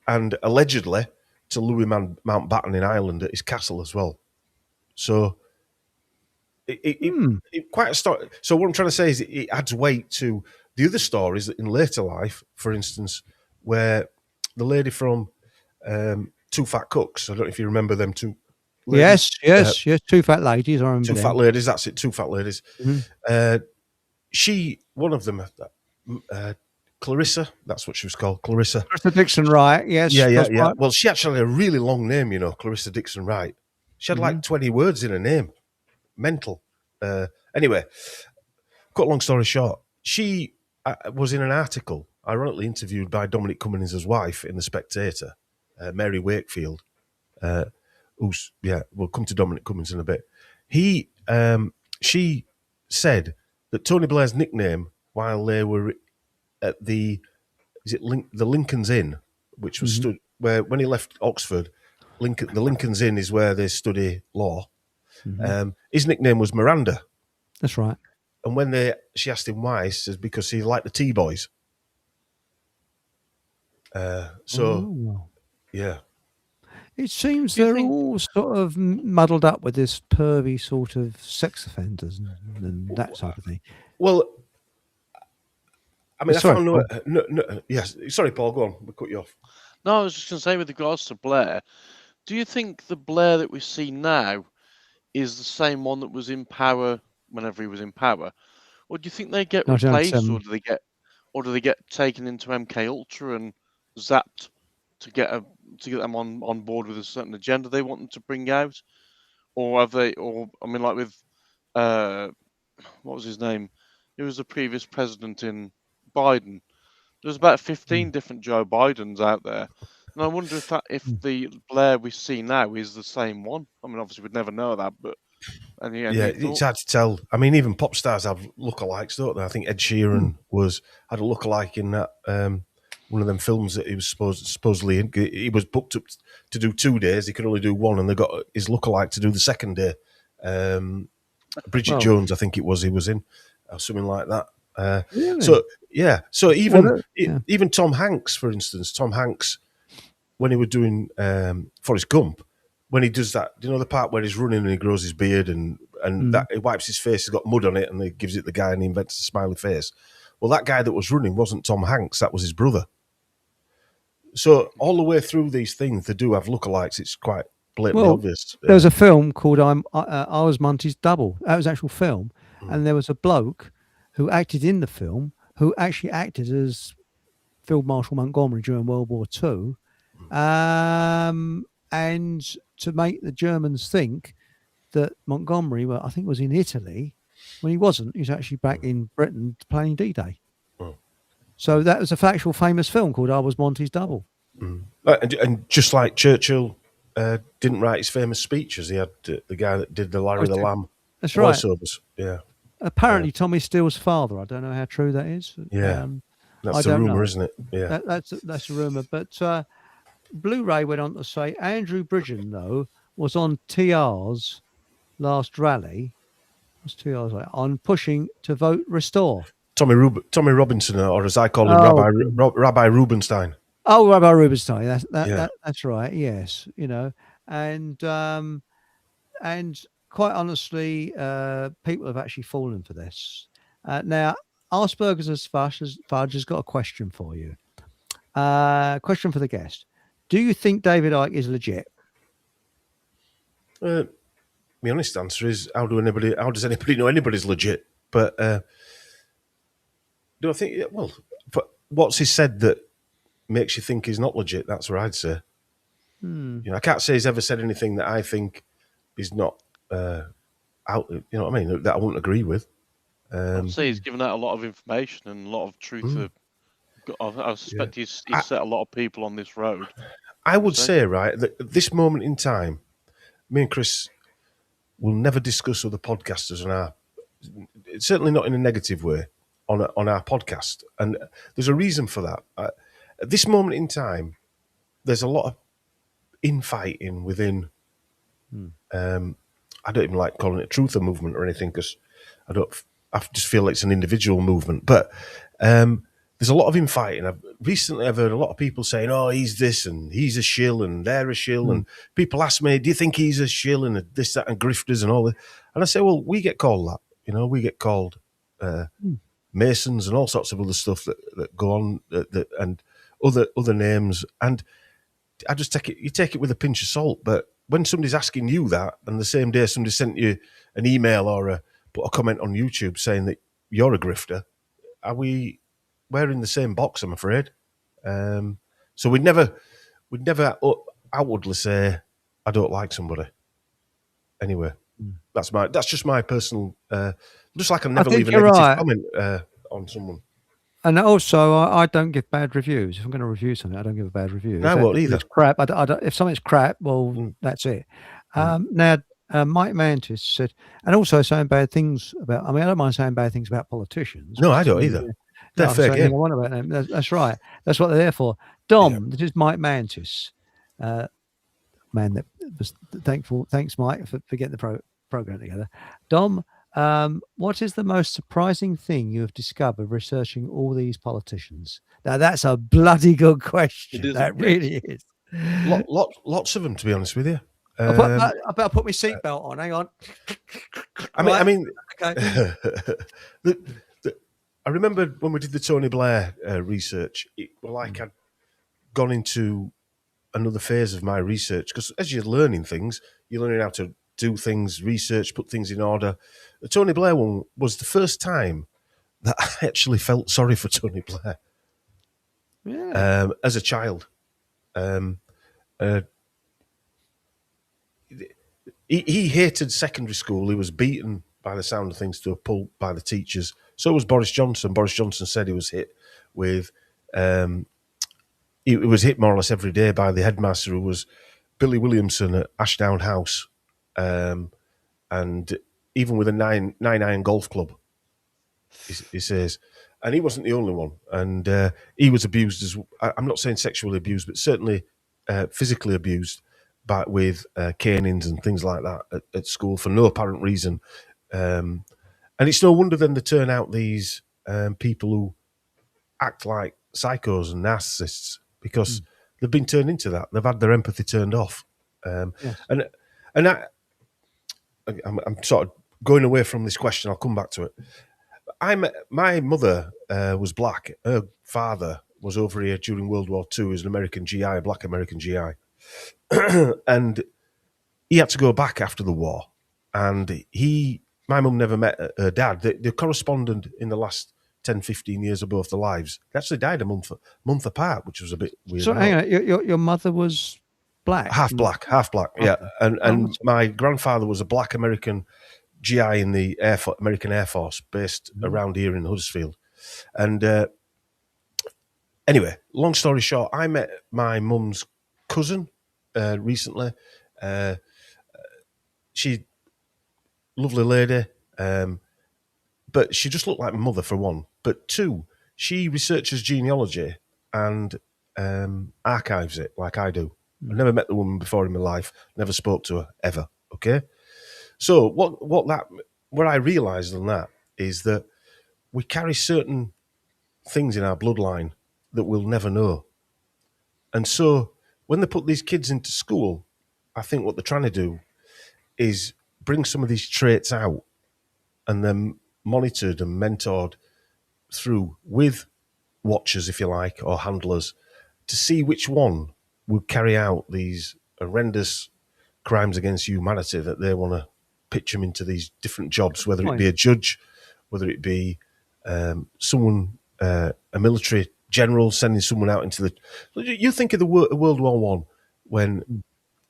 and allegedly to Louis Mountbatten in Ireland at his castle as well. So it quite a story. So what I'm trying to say is it adds weight to the other stories that in later life, for instance, where the lady from Two Fat Cooks, I don't know if you remember them two ladies. Yes. Two fat ladies. I remember Two them. Fat Ladies, that's it, Two Fat Ladies. One of them, Clarissa, that's what she was called, Clarissa. Clarissa Dixon Wright, yes. Yeah. Right. Well, she actually had a really long name, Clarissa Dixon Wright. She had like 20 words in her name. Mental. Anyway, cut a long story short, she was in an article, ironically interviewed by Dominic Cummings' wife in The Spectator, Mary Wakefield, we'll come to Dominic Cummings in a bit. She said that Tony Blair's nickname while they were at the Lincoln's Inn, which was stood where when he left Oxford, the Lincoln's Inn is where they study law. His nickname was Miranda. That's right. And when she asked him why, he says because he liked the T-boys. Yeah. It seems they're all sort of muddled up with this pervy sort of sex offenders and that sort of thing. Well, I mean, sorry, I found no. Yes, sorry, Paul. Go on. We cut you off. No, I was just going to say, with regards to Blair, do you think the Blair that we see now is the same one that was in power whenever he was in power, or do you think they get replaced, or do they get taken into MK Ultra and zapped to get them on board with a certain agenda they want them to bring out, or have they? Or I mean, like with what was his name? He was the previous president in Biden. There's about 15 different Joe Bidens out there. And I wonder if the Blair we see now is the same one. I mean, obviously we'd never know that, but it's hard to tell. I mean, even pop stars have lookalikes, don't they? I think Ed Sheeran had a lookalike in that one of them films that he was supposedly in. He was booked up to do 2 days. He could only do one, and they got his lookalike to do the second day. Bridget Jones, I think it was. He was in or something like that. Really? So even Tom Hanks, for instance, when he was doing Forrest Gump, when he does that, do you know the part where he's running and he grows his beard and that he wipes his face, he's got mud on it, and he gives it the guy and he invents a smiley face. Well, that guy that was running wasn't Tom Hanks, that was his brother. So all the way through these things, they do have lookalikes. It's quite blatantly obvious. There was a film called I Was Monty's Double. That was an actual film, and there was a bloke who acted in the film who actually acted as Field Marshal Montgomery during World War II. And to make the Germans think that Montgomery, I think, was in Italy, when he wasn't. He was actually back in Britain playing D-Day. So that was a factual, famous film called I Was Monty's Double. And just like Churchill didn't write his famous speeches, he had the guy that did the Larry the Lamb voiceovers. Yeah. Apparently, Tommy Steele's father. I don't know how true that is. Yeah. That's a rumour, isn't it? Yeah. That's a rumour. But Blu-ray went on to say Andrew Bridgen, though, was on TR's last rally. What's TR's like? On pushing to vote Restore. Tommy Robinson, or as I call him, Rabbi Rubenstein. Oh, Rabbi Rubenstein. That's right. Yes, and quite honestly, people have actually fallen for this. Now, Asperger's Fudge has got a question for you. Question for the guest: do you think David Icke is legit? My honest answer is, how does anybody know anybody's legit? But do I think? Well, what's he said that makes you think he's not legit? That's what I'd say. I can't say he's ever said anything that I think is not out. You know what I mean? That I wouldn't agree with. I'd say he's given out a lot of information and a lot of truth. I suspect he's set a lot of people on this road. I would say, right, that at this moment in time, me and Chris will never discuss other podcasters certainly not in a negative way, on our podcast. And there's a reason for that. At this moment in time, there's a lot of infighting within. I don't even like calling it a truther movement or anything because I just feel like it's an individual movement. But there's a lot of infighting. I've heard a lot of people saying, "Oh, he's this and he's a shill and they're a shill." And people ask me, "Do you think he's a shill and this, that, and grifters and all that?" And I say, "Well, we get called that. You know, we get called Masons and all sorts of other stuff that go on and other names." And I just take it with a pinch of salt. But when somebody's asking you that, and the same day somebody sent you an email or put a comment on YouTube saying that you're a grifter, we're in the same box, I'm afraid. So we'd never outwardly say I don't like somebody. Anyway, that's just my personal. Just like I never leave a negative comment on someone. And also, I don't give bad reviews. If I'm going to review something, I don't give a bad review. No, I won't either. If it's crap, I don't, if something's crap, well, that's it. Now, Mike Mantis said, and also saying bad things about, I mean, I don't mind saying bad things about politicians. No, I don't either. They're fair game. I want about them. That's right. That's what they're there for. Dom, this is Mike Mantis. Man, that was thankful. Thanks, Mike, for getting the program together. Dom, what is the most surprising thing you have discovered researching all these politicians? Now, that's a bloody good question. That really is. Lots of them, to be honest with you. I better put my seatbelt on. Hang on. I mean, okay. I remember when we did the Tony Blair research, I'd gone into another phase of my research because as you're learning things, you're learning how to do things, research, put things in order. The Tony Blair one was the first time that I actually felt sorry for Tony Blair. Yeah. As a child. He hated secondary school. He was beaten, by the sound of things, to a pulp by the teachers. So was Boris Johnson. Boris Johnson said he was hit with... he was hit more or less every day by the headmaster, who was Billy Williamson at Ashdown House. And even with a 9-iron golf club, he says. And he wasn't the only one. And he was abused I'm not saying sexually abused, but certainly physically abused with canings and things like that at school for no apparent reason. And it's no wonder then they turn out these people who act like psychos and narcissists because they've been turned into that. They've had their empathy turned off. Yes. And I'm sort of going away from this question. I'll come back to it. My mother was black. Her father was over here during World War II. He was an American GI, a black American GI. And he had to go back after the war. And my mum never met her dad. They corresponded in the last 10, 15 years of both their lives. They actually died a month apart, which was a bit weird. So hang on, your mother was black? Half black, yeah. Okay. And my grandfather was a black American GI in the American Air Force, based around here in Huddersfield. And anyway, long story short, I met my mum's cousin recently. She, lovely lady, but she just looked like my mother, for one. But two, she researches genealogy and archives it like I do. I've never met the woman before in my life, never spoke to her ever. Okay, so what I realised on that is that we carry certain things in our bloodline that we'll never know, and so when they put these kids into school, I think what they're trying to do is bring some of these traits out and then monitored and mentored through with watchers, if you like, or handlers, to see which one will carry out these horrendous crimes against humanity that they want to pitch them into these different jobs, whether it be a judge, whether it be someone, a military general sending someone out into the... You think of the World War I, when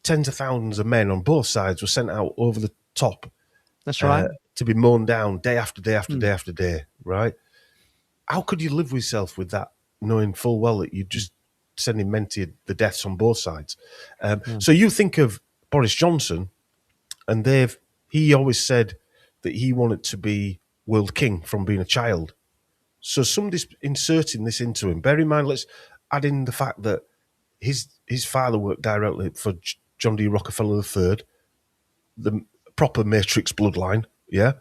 tens of thousands of men on both sides were sent out over the top. That's right. To be mown down day after day after day after day, right? How could you live with yourself with that, knowing full well that you're just sending men to the deaths on both sides? So you think of Boris Johnson, and he always said that he wanted to be world king from being a child. So somebody's inserting this into him. Bear in mind, let's add in the fact that his his father worked directly for John D. Rockefeller III, the proper Matrix bloodline. Yeah,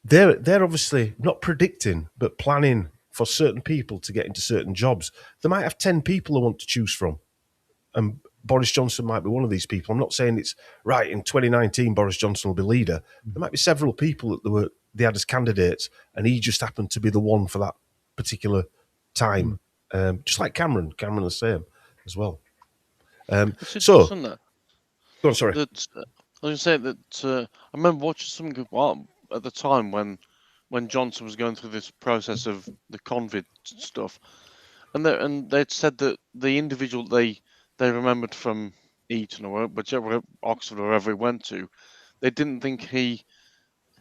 they're obviously not predicting, but planning for certain people to get into certain jobs. They might have 10 people they want to choose from, and Boris Johnson might be one of these people. I'm not saying it's right in 2019 Boris Johnson will be leader. There might be several people that they had as candidates, and he just happened to be the one for that particular time. Just like Cameron the same as well. It's So, interesting that. go on, sorry. That I was going to say that I remember watching something at the time when Johnson was going through this process of the COVID stuff, and they'd said that the individual they remembered from Eton or whichever Oxford or wherever he went to, they didn't think he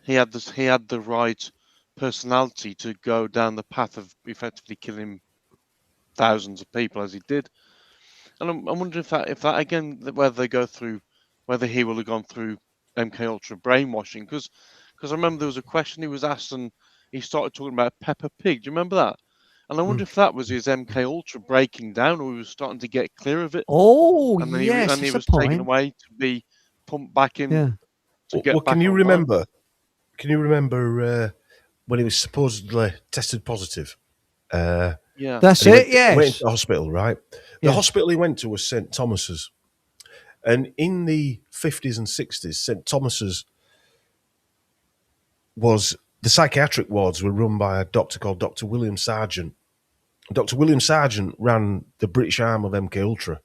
had the right personality to go down the path of effectively killing thousands of people as he did. And I'm wondering if that again, whether he will have gone through MK Ultra brainwashing, because I remember there was a question he was asked and he started talking about Peppa Pig. Do you remember that? And I wonder if that was his MK Ultra breaking down, or he was starting to get clear of it, Oh, and then yes, he that's a was taken point. away to be pumped back in Yeah. to get Well, back can you online. remember? Can you remember when he was supposedly tested positive? Yeah, That's And it, he went yes. into hospital, right? The Yeah. hospital he went to was St. Thomas's. And in the 50s and 60s, St. Thomas's the psychiatric wards were run by a doctor called Dr. William Sargent. Dr. William Sargent ran the British arm of MK Ultra.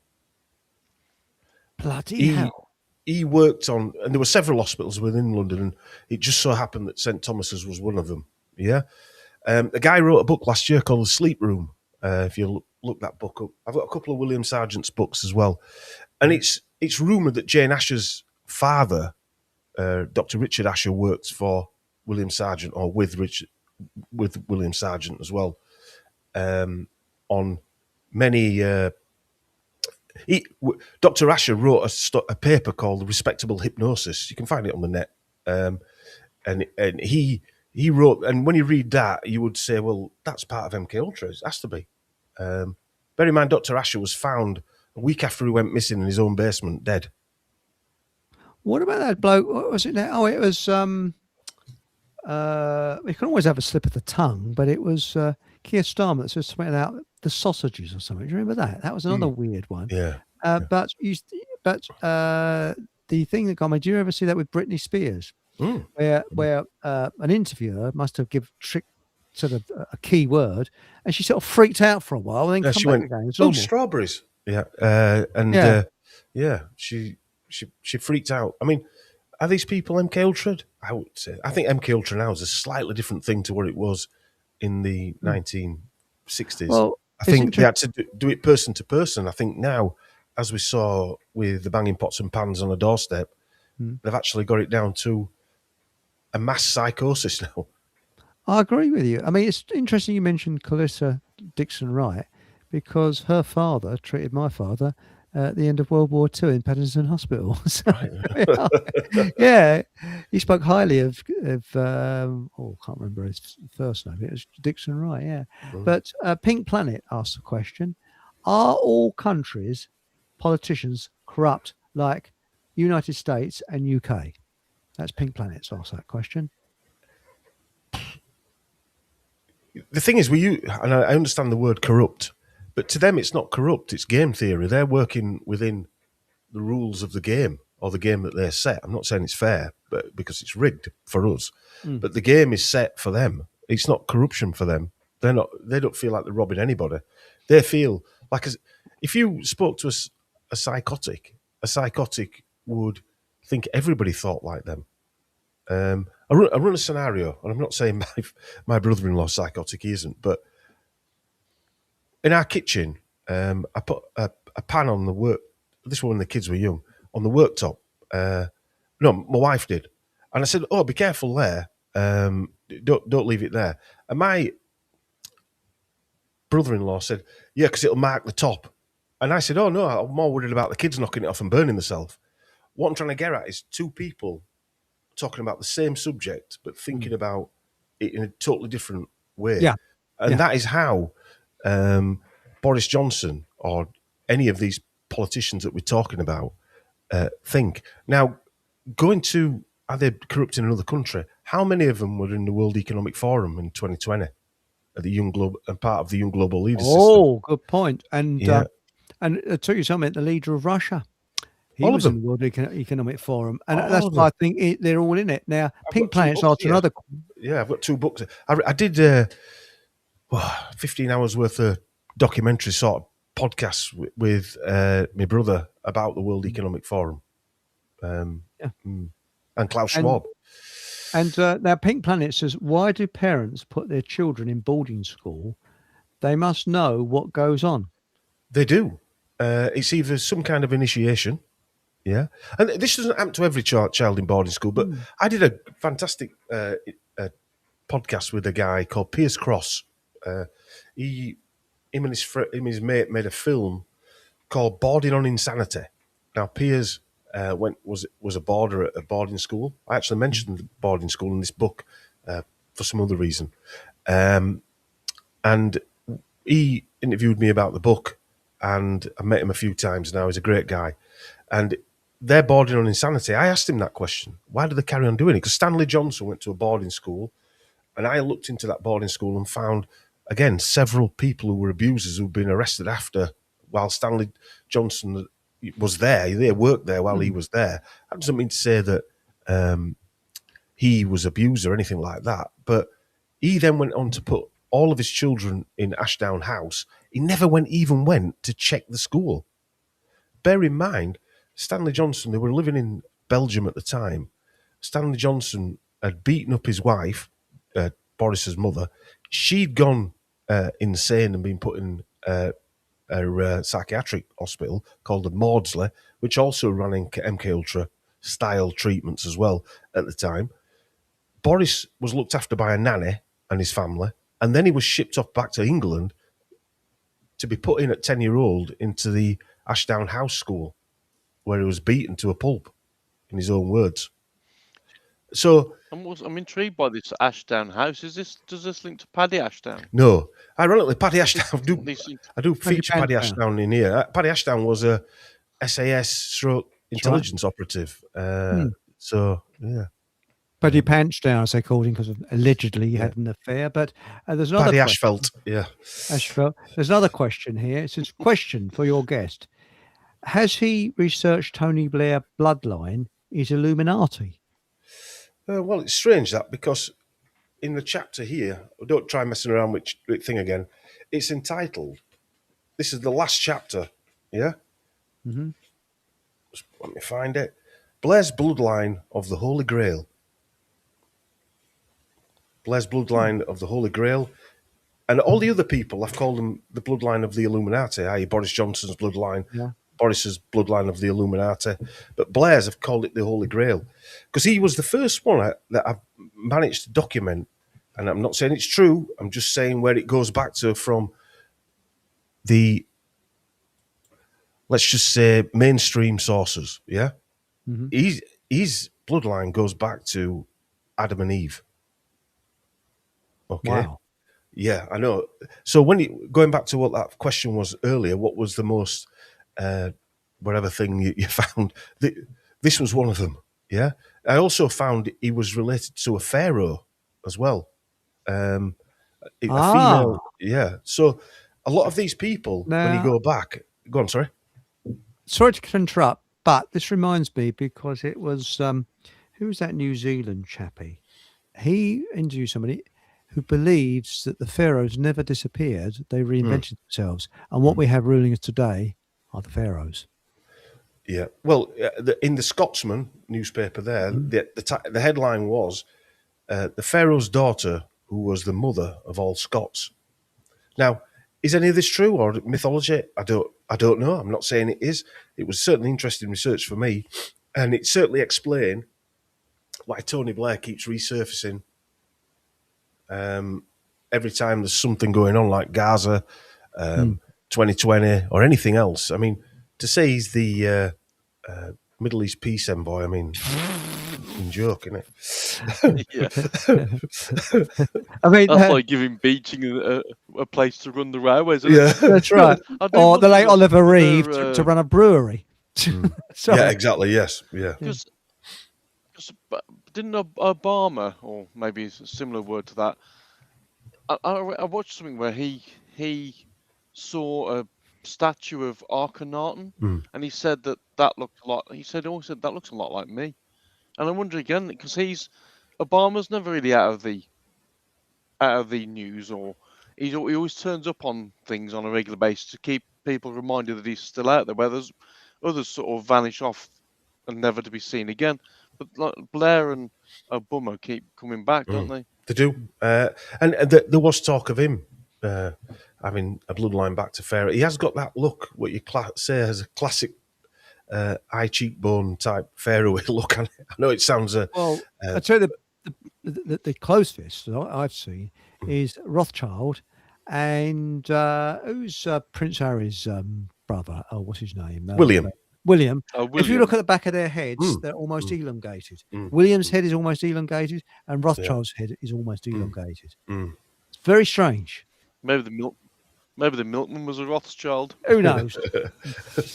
Bloody hell. He worked on, and there were several hospitals within London, and it just so happened that St. Thomas's was one of them. Yeah. The guy wrote a book last year called The Sleep Room. If you look that book up, I've got a couple of William Sargent's books as well, and it's rumoured that Jane Asher's father, Dr. Richard Asher, worked for William Sargent or with William Sargent as well, on many. Dr. Asher wrote a paper called Respectable Hypnosis. You can find it on the net, and he wrote. And when you read that, you would say, "Well, that's part of MK Ultra. It has to be." Bear in mind, Dr. Asher was found a week after he went missing in his own basement, dead. What about that bloke? What was it now? Oh, it was you can always have a slip of the tongue, but it was Keir Starmer that said something about the sausages or something. Do you remember that? That was another weird one. Yeah. But the thing that got me, do you ever see that with Britney Spears? Where an interviewer must have tricked sort of a key word, and she sort of freaked out for a while, and then she come back went, again. It's "Oh, normal. strawberries!" Yeah, she freaked out. I mean, are these people MK Ultra? I would say. I think MK Ultra now is a slightly different thing to what it was in the 1960s. Well, I think they had to do it person to person. I think now, as we saw with the banging pots and pans on a doorstep, they've actually got it down to a mass psychosis now. I agree with you. I mean, it's interesting you mentioned Clarissa Dixon Wright, because her father treated my father at the end of World War II in Paddington Hospital. So, yeah, he spoke highly of I can't remember his first name. It was Dixon Wright, yeah. But Pink Planet asked the question, are all countries, politicians corrupt like United States and UK? That's Pink Planet's asked that question. The thing is, and I understand the word corrupt, but to them it's not corrupt, it's game theory. They're working within the rules of the game, or the game that they're set. I'm not saying it's fair, but because it's rigged for us. But the game is set for them. It's not corruption for them. They don't feel like they're robbing anybody. They feel like, if you spoke to a psychotic would think everybody thought like them. I run a scenario, and I'm not saying my brother-in-law's psychotic, he isn't, but in our kitchen, I put a pan on the work. This was when the kids were young, on the worktop. No, my wife did, and I said, "Oh, be careful there. Don't leave it there." And my brother-in-law said, "Yeah, because it'll mark the top." And I said, "Oh no, I'm more worried about the kids knocking it off and burning themselves." What I'm trying to get at is two people talking about the same subject, but thinking about it in a totally different way. Yeah. And that is how Boris Johnson or any of these politicians that we're talking about think. Now, are they corrupt in another country? How many of them were in the World Economic Forum in 2020 at the Young Global and part of the Young Global Leaders System? Oh, good point. And Yeah. and I took you something. The leader of Russia, he All of was in them. the World Economic Forum, and All that's of why I them. think they're all in it now. I've Pink got 2 Planets books are here. another. Yeah, I've got 2 books. I did 15 hours worth of documentary sort of podcasts with my brother about the World Economic Forum, and Klaus Schwab. And now Pink Planet says, why do parents put their children in boarding school? They must know what goes on. They do. It's either some kind of initiation, yeah. And this doesn't happen to every child in boarding school, but I did a fantastic podcast with a guy called Piers Cross. Him and his mate made a film called Boarding on Insanity. Now, Piers was a boarder at a boarding school. I actually mentioned the boarding school in this book for some other reason. And he interviewed me about the book, and I met him a few times now. He's a great guy. And they're boarding on insanity. I asked him that question. Why do they carry on doing it? Because Stanley Johnson went to a boarding school, and I looked into that boarding school and found, again, several people who were abusers who'd been arrested after, while Stanley Johnson was there. They worked there while he was there. That doesn't mean to say that he was abused or anything like that. But he then went on to put all of his children in Ashdown House. He never even went to check the school. Bear in mind, Stanley Johnson, they were living in Belgium at the time. Stanley Johnson had beaten up his wife, Boris's mother. She'd gone insane and been put in a psychiatric hospital called the Maudsley, which also ran in MK Ultra style treatments as well at the time. Boris was looked after by a nanny and his family, and then he was shipped off back to England to be put in at 10-year-old into the Ashdown House School, where he was beaten to a pulp, in his own words. So I'm intrigued by this Ashdown House. Does this link to Paddy Ashdown? No, ironically, Paddy Ashdown. I do feature Paddy Ashdown. Ashdown in here. Paddy Ashdown was a SAS/stroke intelligence operative. So yeah, Paddy Panchdown, as they called him, because allegedly he had an affair. But there's another Paddy question. Ashfelt. Yeah, Ashfelt. There's another question here. It says, question for your guest. Has he researched Tony Blair bloodline is Illuminati? Well, it's strange that, because in the chapter here, don't try messing around with thing again. It's entitled. This is the last chapter. Yeah. Mm-hmm. Let me find it. Blair's bloodline of the Holy Grail. Blair's bloodline of the Holy Grail. And all the other people, I've called them the bloodline of the Illuminati, i.e. Boris Johnson's bloodline, Boris's bloodline of the Illuminati. But Blair's have called it the Holy Grail. Because he was the first one that I've managed to document. And I'm not saying it's true. I'm just saying where it goes back to from the, let's just say, mainstream sources, yeah? Mm-hmm. His bloodline goes back to Adam and Eve. Okay. Wow. Yeah, I know. So going back to what that question was earlier, what was the most whatever thing you found? This was one of them. Yeah. I also found he was related to a pharaoh as well. A female. Yeah. So a lot of these people, when you go back, go on. Sorry to interrupt, but this reminds me, because it was who was that New Zealand chappie? He interviewed somebody who believes that the pharaohs never disappeared; they reinvented themselves, and what we have ruling us today are the pharaohs. Yeah. Well, in the Scotsman newspaper, there, the headline was "The Pharaoh's daughter, who was the mother of all Scots." Now, is any of this true or mythology? I don't know. I'm not saying it is. It was certainly interesting research for me, and it certainly explained why Tony Blair keeps resurfacing every time there's something going on, like Gaza, 2020, or anything else. I mean, to say he's the Middle East peace envoy, I mean, fucking joke, isn't it? Yeah, I mean, that's like giving Beeching a place to run the railways. Isn't Yeah. it? that's right. I do Or the wonder late that Oliver whether, Reeve to run a brewery. Sorry. Yeah, exactly. Yes. Yeah. Because didn't Obama, or maybe it's a similar word to that, I watched something where he saw a statue of Akhenaten, and he said that looked a lot. He said that looks a lot like me, and I wonder again because Obama's never really out of the news, or he always turns up on things on a regular basis to keep people reminded that he's still out there. Where there's others sort of vanish off and never to be seen again. But like Blair and Obama keep coming back, don't they? They do. And there was talk of him having a bloodline back to Pharaoh. He has got that look, what you say as a classic eye cheekbone type Pharaoh look. I know it sounds. Well, I'd say the closest that I've seen is Rothschild, and who's Prince Harry's brother? Oh, what's his name? William. William. Oh, If you William. look at the back of their heads, they're almost elongated. William's head is almost elongated, and Rothschild's head is almost elongated. It's very strange. Maybe the milkman was a Rothschild. Who knows?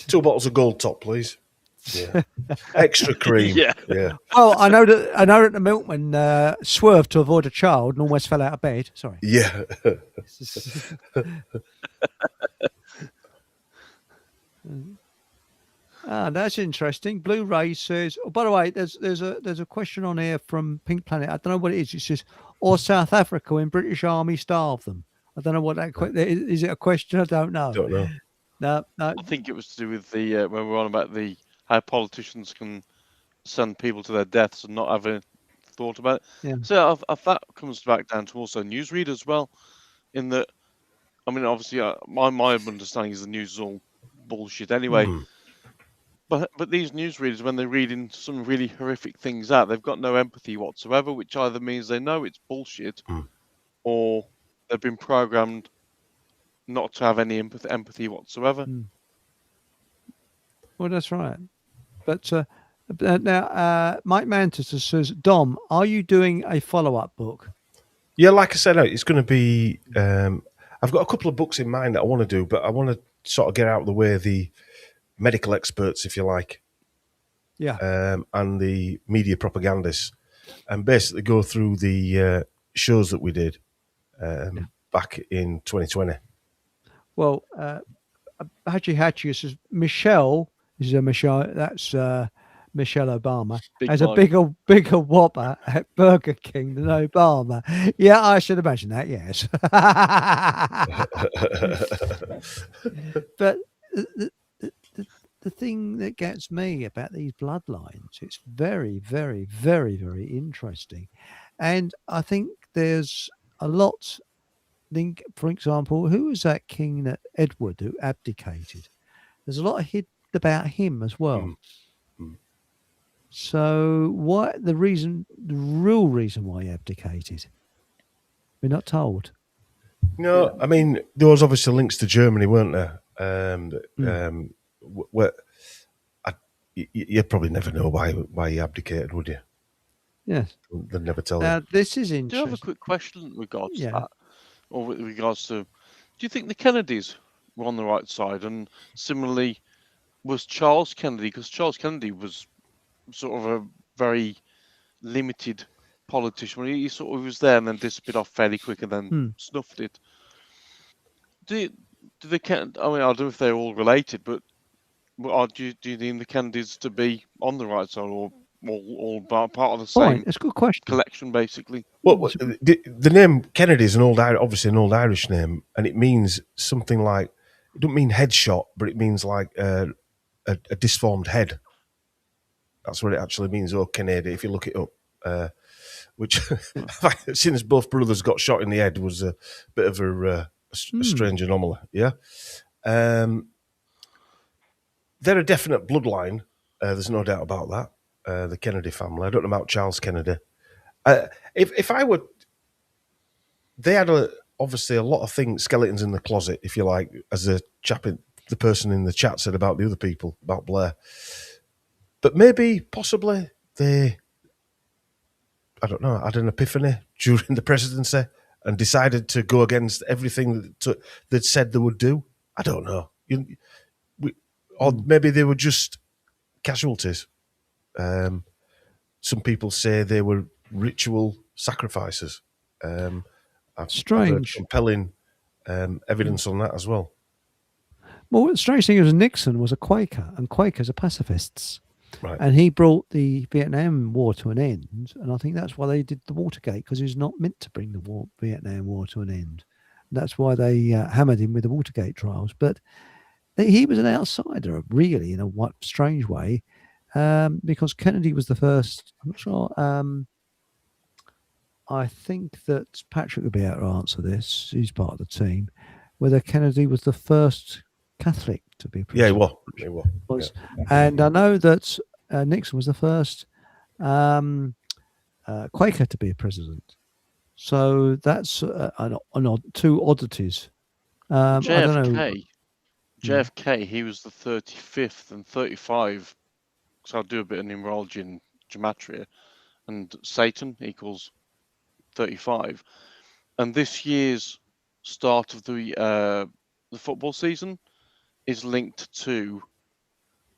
2 bottles of gold top, please. Yeah. Extra cream. Yeah. Yeah. Well, I know that the milkman swerved to avoid a child and almost fell out of bed. Sorry. Yeah. That's interesting. Blue Ray says. Oh, by the way, there's a question on here from Pink Planet. I don't know what it is. It says, "Or South Africa when British Army starved them." I don't know what that is. It a question? I don't know. Don't know. No. I think it was to do with the when we're on about how politicians can send people to their deaths and not have a thought about it. Yeah. So that comes back down to also newsreaders as well. In that, I mean, obviously, my understanding is the news is all bullshit anyway. But these newsreaders, when they're reading some really horrific things out, they've got no empathy whatsoever, which either means they know it's bullshit, or they've been programmed not to have any empathy whatsoever. Well, that's right. But now, Mike Mantis says, Dom, are you doing a follow-up book? Yeah, like I said, it's going to be. I've got a couple of books in mind that I want to do, but I want to sort of get out of the way the medical experts, if you like, and the media propagandists, and basically go through the shows that we did back in 2020. Well, Hachi says Michelle is a Michelle. That's Michelle Obama has a bigger Whopper at Burger King than Obama. Yeah, I should imagine that. Yes, but the thing that gets me about these bloodlines, it's very, very, very, very interesting, and I think there's a lot. For example, who was that king that Edward who abdicated? There's a lot of hidden about him as well. So what the real reason why he abdicated? We're not told. No, I mean there was obviously links to Germany, weren't there? You'd probably never know why he abdicated, would you? Yes. They'd never tell you. This is interesting. Do you have a quick question in regards to that? Or with regards to, do you think the Kennedys were on the right side? And similarly, was Charles Kennedy, because Charles Kennedy was sort of a very limited politician. He sort of was there and then disappeared off fairly quick and then snuffed it. Do they? I mean, I don't know if they're all related, but do you think the Kennedys to be on the right side or all part of the same? That's a good question. Collection, basically. Well, the name Kennedy is obviously an old Irish name, and it means something like, it doesn't mean headshot, but it means like a disformed head. That's what it actually means. Oh, Kennedy, if you look it up, which seeing as both brothers got shot in the head was a bit of a strange anomaly. Yeah, they're a definite bloodline. There's no doubt about that. The Kennedy family. I don't know about Charles Kennedy. If I were, they had obviously a lot of skeletons in the closet, if you like, as the person in the chat said about the other people, about Blair. But maybe, possibly, they I don't know, had an epiphany during the presidency and decided to go against everything that they'd said they would do. I don't know. Or maybe they were just casualties. Some people say they were ritual sacrifices. I've heard Strange. compelling evidence on that as well. Well, the strange thing is Nixon was a Quaker, and Quakers are pacifists. Right. And he brought the Vietnam War to an end. And I think that's why they did the Watergate, because he was not meant to bring the Vietnam War to an end. And that's why they hammered him with the Watergate trials. But he was an outsider, really, in a strange way, because Kennedy was the first. I'm not sure. I think that Patrick would be able to answer this. He's part of the team. Whether Kennedy was the first Catholic to be president. Yeah, he was. Yeah. And I know that Nixon was the first Quaker to be a president. So that's two oddities. I don't know. JFK, he was the 35th and 35. So I'll do a bit of numerology and gematria. And Satan equals 35. And this year's start of the football season is linked to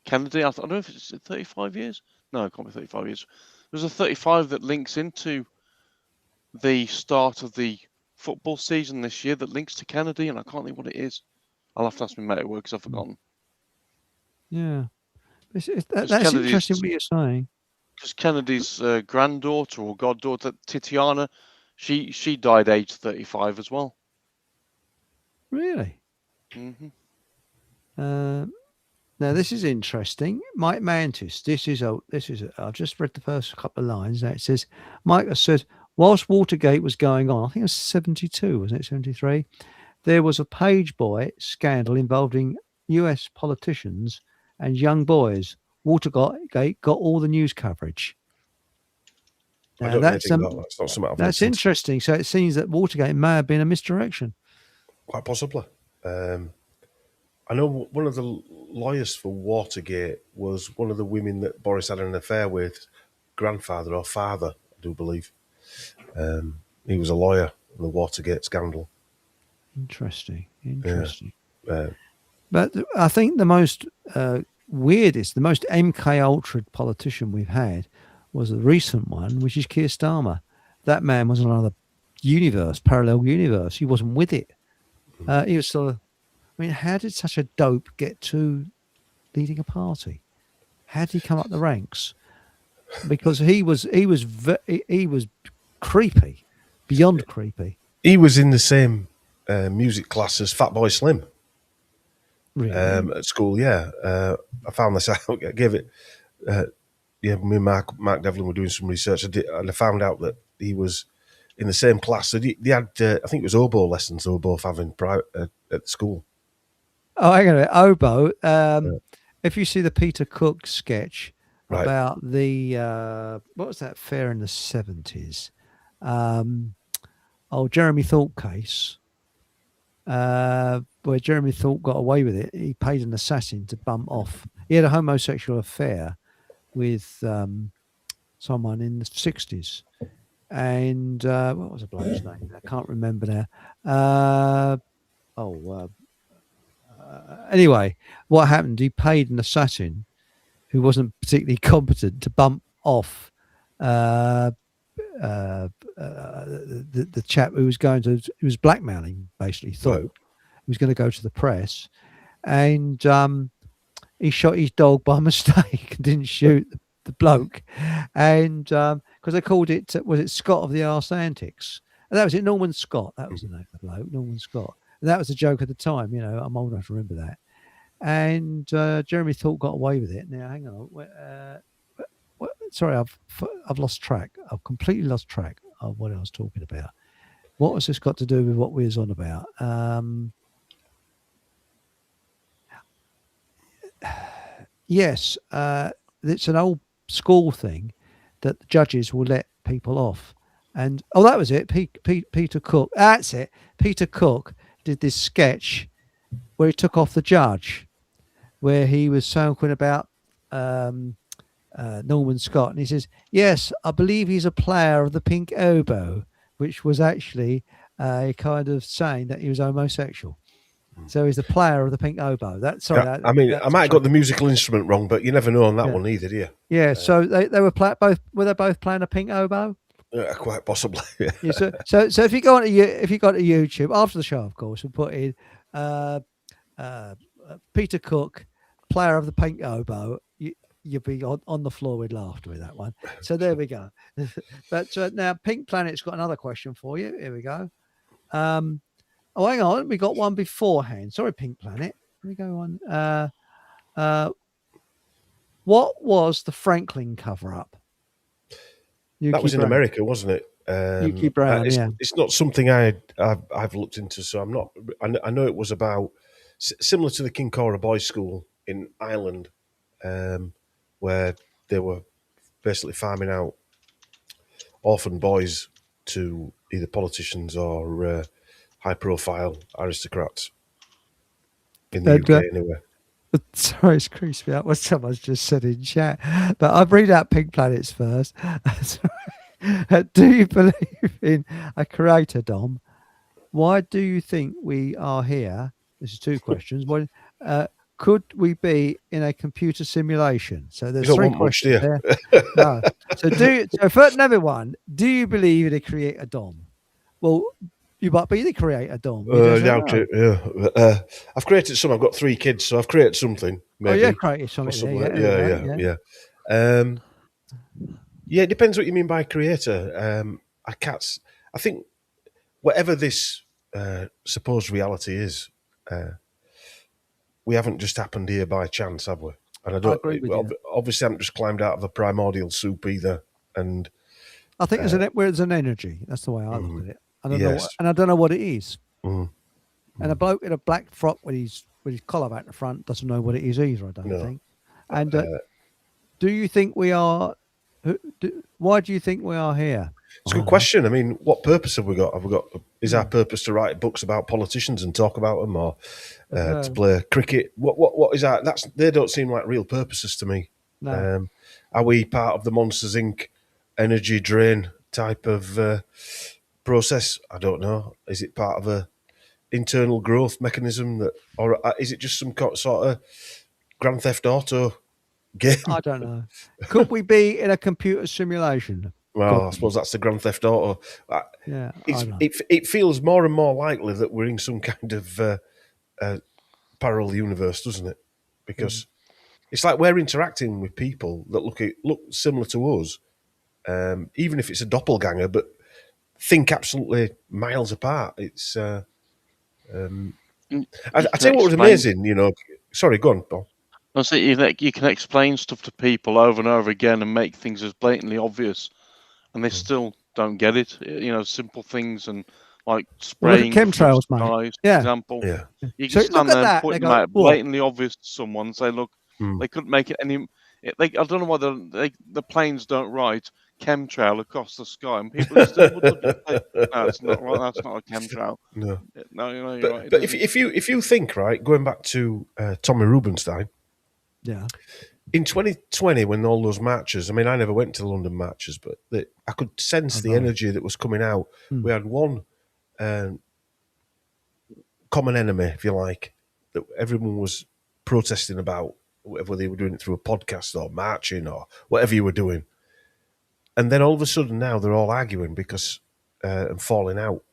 Kennedy. I don't know if it's 35 years. No, it can't be 35 years. There's a 35 that links into the start of the football season this year that links to Kennedy, and I can't think what it is. I'll have to ask my mate at work because I've forgotten. Yeah. That's interesting what you're saying. Because Kennedy's granddaughter or goddaughter, Titiana, she died age 35 as well. Really? Mm-hmm. Now this is interesting. Mike Mantis. This is I've just read the first couple of lines. Now it says Mike has said, whilst Watergate was going on, I think it was 72, wasn't it 73? There was a page boy scandal involving US politicians and young boys. Watergate got all the news coverage. Now, that's not something I've that's interesting. So it seems that Watergate may have been a misdirection. Quite possibly. I know one of the lawyers for Watergate was one of the women that Boris had an affair with, grandfather or father, I do believe. He was a lawyer in the Watergate scandal. Interesting. Yeah. But I think the most weirdest, the most MK Ultra politician we've had was a recent one, which is Keir Starmer. That man was in another universe, parallel universe. He wasn't with it. He was sort of, I mean, how did such a dope get to leading a party? How did he come up the ranks? Because he was creepy, beyond creepy. He was in the same music class as Fatboy Slim. Really? At school, yeah. I found this out. I gave it. Me and Mark Devlin were doing some research. And I found out that he was in the same class. So they had, I think it was oboe lessons they were both having at school. Oh, hang on a minute. Oboe. If you see the Peter Cook sketch about the what was that fair in the 70s? Jeremy Thorpe case. Where Jeremy Thorpe got away with it. He paid an assassin to bump off. He had a homosexual affair with someone in the 60s. And what was the bloke's name? I can't remember now. Anyway, what happened? He paid an assassin who wasn't particularly competent to bump off the chap who was blackmailing, basically. Thorpe. He was going to go to the press, and he shot his dog by mistake and didn't shoot the bloke, and because they called it, was it Scott of the Arse Antics? And that was it, Norman Scott. That was the name of the bloke, Norman Scott. And that was a joke at the time. You know, I'm old enough to remember that. And Jeremy Thorpe got away with it. Now, hang on. Sorry, I've lost track. I've completely lost track of what I was talking about. What has this got to do with what we was on about? Yes, it's an old school thing that the judges will let people off. And that was it. Peter Cook. That's it. Peter Cook did this sketch where he took off the judge, where he was talking about Norman Scott, and he says, "Yes, I believe he's a player of the Pink Oboe," which was actually a kind of saying that he was homosexual. So he's the player of the Pink Oboe. I might have got the musical instrument wrong, but you never know on that one either, do you? Yeah. So they were were they both playing a Pink Oboe? Quite possibly. Yeah, so if you go to YouTube after the show, of course, and put in Peter Cook, player of the Pink Oboe, you'll be on the floor with laughter with that one. So there we go. But now Pink Planet's got another question for you. Here we go. Oh, hang on, we got one beforehand. Sorry, Pink Planet. Let me go on. What was the Franklin cover-up? That was in America, wasn't it? Yuki Brown, it's not something I've looked into, so I'm not. I know it was about similar to the Kincora Boys School in Ireland, where they were basically farming out orphan boys to either politicians or high-profile aristocrats in the UK, anyway. Sorry, it's creased me out what someone's just said in chat, but I'll read out Pink Planets first. Do you believe in a creator, Dom? Why do you think we are here? This is two questions. One, could we be in a computer simulation? So there's three questions there. No. So for number one, do you believe in a creator, Dom? Well, you might be the creator, Dom. I've created some. I've got 3 kids, so I've created something. Maybe. Oh, yeah, created something. Yeah. It depends what you mean by creator. I think whatever this supposed reality is, we haven't just happened here by chance, have we? And I agree with you. Obviously, I haven't just climbed out of a primordial soup either. And I think there's an energy. That's the way I look at it. I don't know what it is. And a bloke in a black frock with his collar back to front doesn't know what it is either, I don't think. And do you think we are? Why do you think we are here? It's a good question. I mean, what purpose have we got? Is our purpose to write books about politicians and talk about them, or to play cricket? What is that? They don't seem like real purposes to me. No. Are we part of the Monsters Inc. energy drain type of process? I don't know. Is it part of a internal growth mechanism or is it just some sort of Grand Theft Auto game? I don't know. Could we be in a computer simulation? Well, I suppose that's the Grand Theft Auto. It feels more and more likely that we're in some kind of parallel universe, doesn't it? Because it's like we're interacting with people that look similar to us, even if it's a doppelganger, but think absolutely miles apart. It's. I tell you what was amazing. Sorry, go on, Paul. I say you can explain stuff to people over and over again and make things as blatantly obvious, and they still don't get it. Simple things and like spraying chemtrails, mate. For example. Yeah. You can stand there and point them out blatantly obvious to someone and say, look, they couldn't make it any. I don't know why the planes don't write chemtrail across the sky, and people still would say, no, that's not right. That's not a chemtrail. No, you're right. But if you think right, going back to Tommy Rubenstein, in 2020 when all those marches, I mean, I never went to the London marches, but I could sense the energy that was coming out. We had one common enemy, if you like, that everyone was protesting about, whether they were doing it through a podcast or marching or whatever you were doing. And then all of a sudden now they're all arguing because and falling out.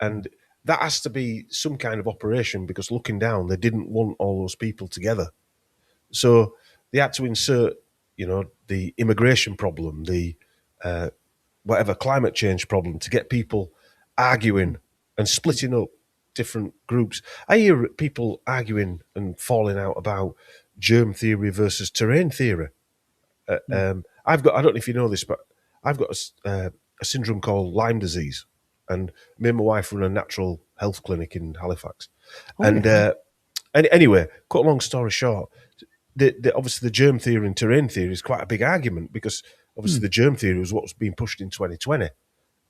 And that has to be some kind of operation, because looking down, they didn't want all those people together. So they had to insert, the immigration problem, the whatever climate change problem, to get people arguing and splitting up different groups. I hear people arguing and falling out about germ theory versus terrain theory. I don't know if you know this, but I've got a syndrome called Lyme disease, and me and my wife run a natural health clinic in Halifax. Anyway, cut a long story short, obviously the germ theory and terrain theory is quite a big argument, because obviously the germ theory was what was being pushed in 2020.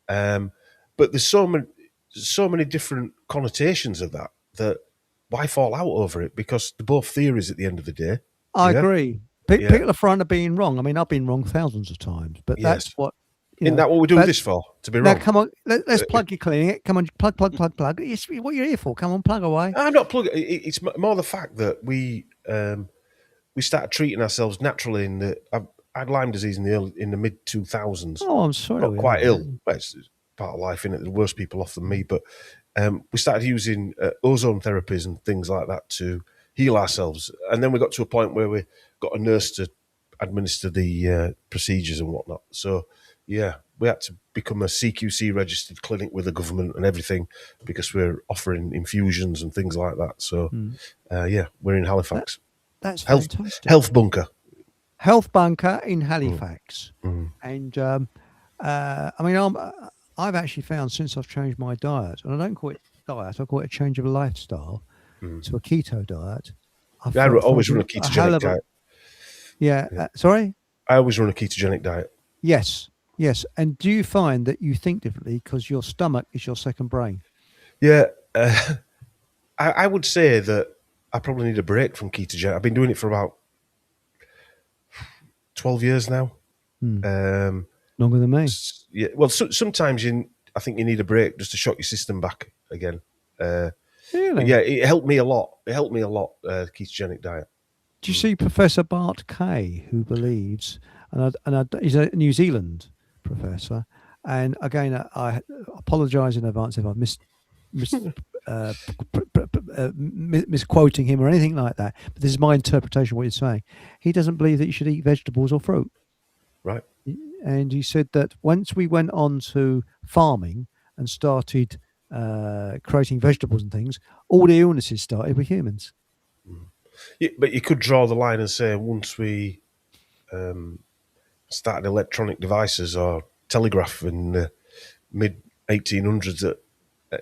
But there's so many different connotations of that why fall out over it? Because they're both theories at the end of the day. I agree. Pick at the front of being wrong. I mean, I've been wrong thousands of times, but that's what. Isn't that what we're doing this for? To be wrong? Now, come on, let's plug your clinic. Come on, plug. It's what you're here for. Come on, plug away. I'm not plugging. It's more the fact that we started treating ourselves naturally. I had Lyme disease in the mid 2000s. Oh, I'm sorry. Not quite ill. Well, it's part of life, innit? There's worse people off than me. But we started using ozone therapies and things like that to heal ourselves. And then we got to a point where we got a nurse to administer the procedures and whatnot. So, yeah, we had to become a CQC registered clinic with the government and everything because we're offering infusions and things like that. So, we're in Halifax. That's fantastic. Health Bunker. Health Bunker in Halifax. And, I mean, I've actually found since I've changed my diet, and I don't call it diet, I call it a change of lifestyle to a keto diet. I always run a ketogenic diet. Sorry? I always run a ketogenic diet. Yes. And do you find that you think differently because your stomach is your second brain? Yeah. I would say that I probably need a break from ketogenic. I've been doing it for about 12 years now. Longer than me. Yeah. Well, sometimes I think you need a break just to shock your system back again. Really? Yeah, it helped me a lot. Ketogenic diet. Do you see Professor Bart Kay, who believes, and he's a New Zealand professor, and again, I apologise in advance if I've misquoting him or anything like that, but this is my interpretation of what he's saying. He doesn't believe that you should eat vegetables or fruit. Right. And he said that once we went on to farming and started creating vegetables and things, all the illnesses started with humans. Yeah, but you could draw the line and say once we started electronic devices or telegraph in the mid 1800s, that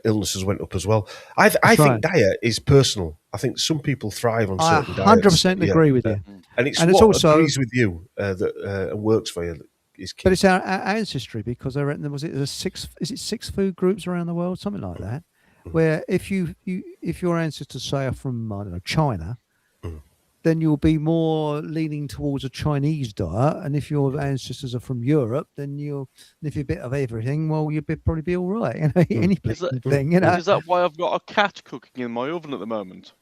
illnesses went up as well. I think diet is personal. I think some people thrive on certain diets. I 100% agree with you. And it's also agrees with you that works for you. Is key. But it's our ancestry, because I reckon six food groups around the world, something like that, where if your ancestors say are from, I don't know, China, then you'll be more leaning towards a Chinese diet, and if your ancestors are from Europe, then if you're a bit of everything, well, you'll probably be all right. Any thing, Is that why I've got a cat cooking in my oven at the moment?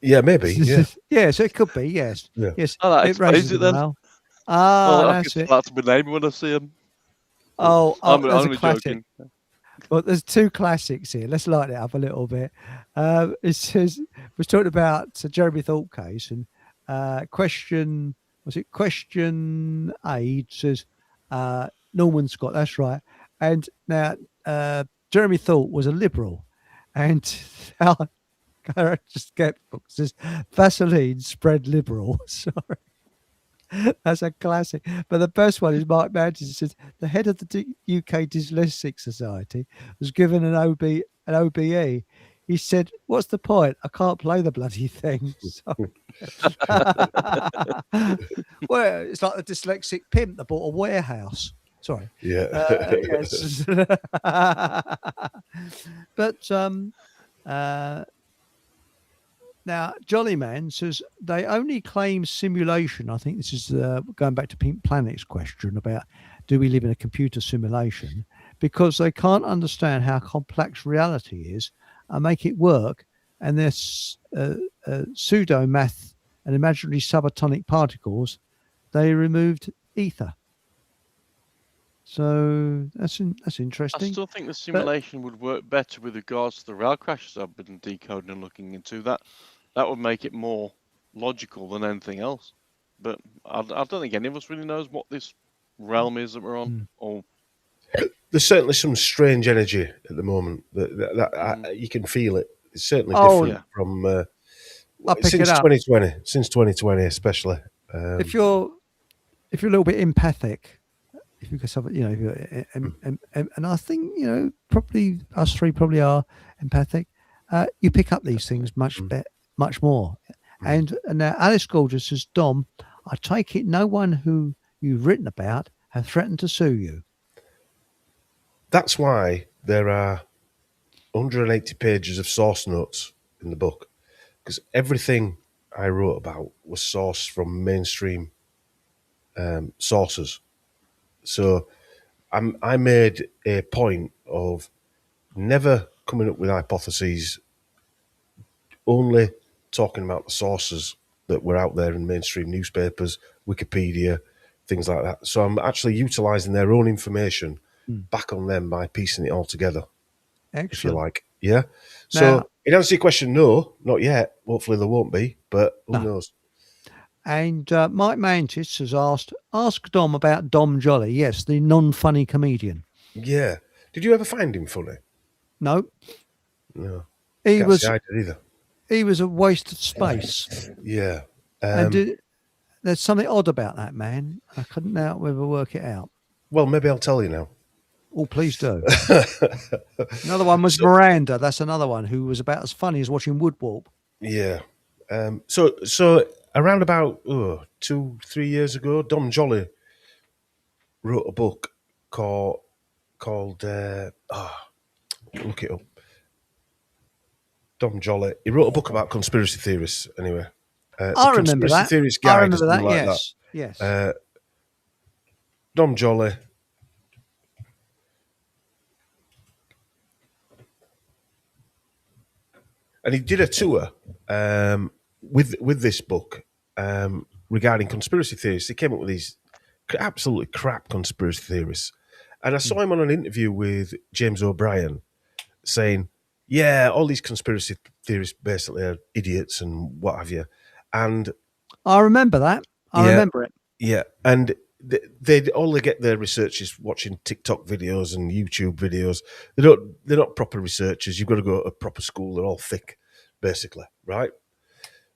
Yeah, maybe. Yeah. Yeah, so it could be. Yes. Yeah. Yes. Oh, that explains it then. Well. That's it. That's my name when I see him. I'm only a classic. joking. Well, there's two classics here. Let's lighten it up a little bit. It says we're talking about Jeremy Thorpe case, and question A says Norman Scott. That's right. And now Jeremy Thorpe was a liberal, and just get says Vaseline spread liberal. Sorry. That's a classic. But the best one is Mark Manchester says the head of the UK Dyslexic Society was given an OBE. He said, "What's the point? I can't play the bloody thing." Well, it's like the dyslexic pimp that bought a warehouse. Sorry. Yeah. Yes. But now, Jolly Man says they only claim simulation. I think this is going back to Pink Planet's question about do we live in a computer simulation, because they can't understand how complex reality is and make it work. And their pseudo math and imaginary subatomic particles, they removed ether. So that's interesting. I still think the simulation would work better with regards to the rail crashes I've been decoding and looking into. That would make it more logical than anything else. But I don't think any of us really knows what this realm is that we're on. Or there's certainly some strange energy at the moment that you can feel it. It's certainly different from since 2020. Since 2020, especially. If you're a little bit empathic, if you could have, and I think probably us three probably are empathic. You pick up these things much more. And now Alice Gorgeous says, Dom, I take it no one who you've written about have threatened to sue you. That's why there are 180 pages of source notes in the book, because everything I wrote about was sourced from mainstream sources. So I made a point of never coming up with hypotheses, only talking about the sources that were out there in mainstream newspapers, Wikipedia, things like that. So I'm actually utilising their own information back on them by piecing it all together, if you Excellent. like. Yeah. So Now, in answer to your question, no, not yet. Hopefully there won't be, but who knows? and Mike Mantis has ask Dom about Dom Jolly. Yes, the non-funny comedian. Yeah. Did you ever find him funny? No, No. he Can't was say I did either. he was a waste of space. Yeah. And there's something odd about that man. I couldn't ever work it out. Well, maybe I'll tell you now. Oh, please do. Another one was Miranda. That's another one who was about as funny as watching Woodwarp. Yeah. So around about 2-3 years ago, Dom Jolly wrote a book called look it up. Dom Jolly. He wrote a book about conspiracy theorists. Anyway, I remember Conspiracy that. Theorist I Guide. remember that. Like Yes. Yes. Dom Jolly. And he did a tour with this book regarding conspiracy theories. He came up with these absolutely crap conspiracy theories. And I saw him on an interview with James O'Brien saying, yeah, all these conspiracy theories basically are idiots and what have you. And I remember that. I remember it. Yeah. And they only get their researchers watching TikTok videos and YouTube videos. They're not proper researchers. You've got to go to a proper school. They're all thick, basically, right?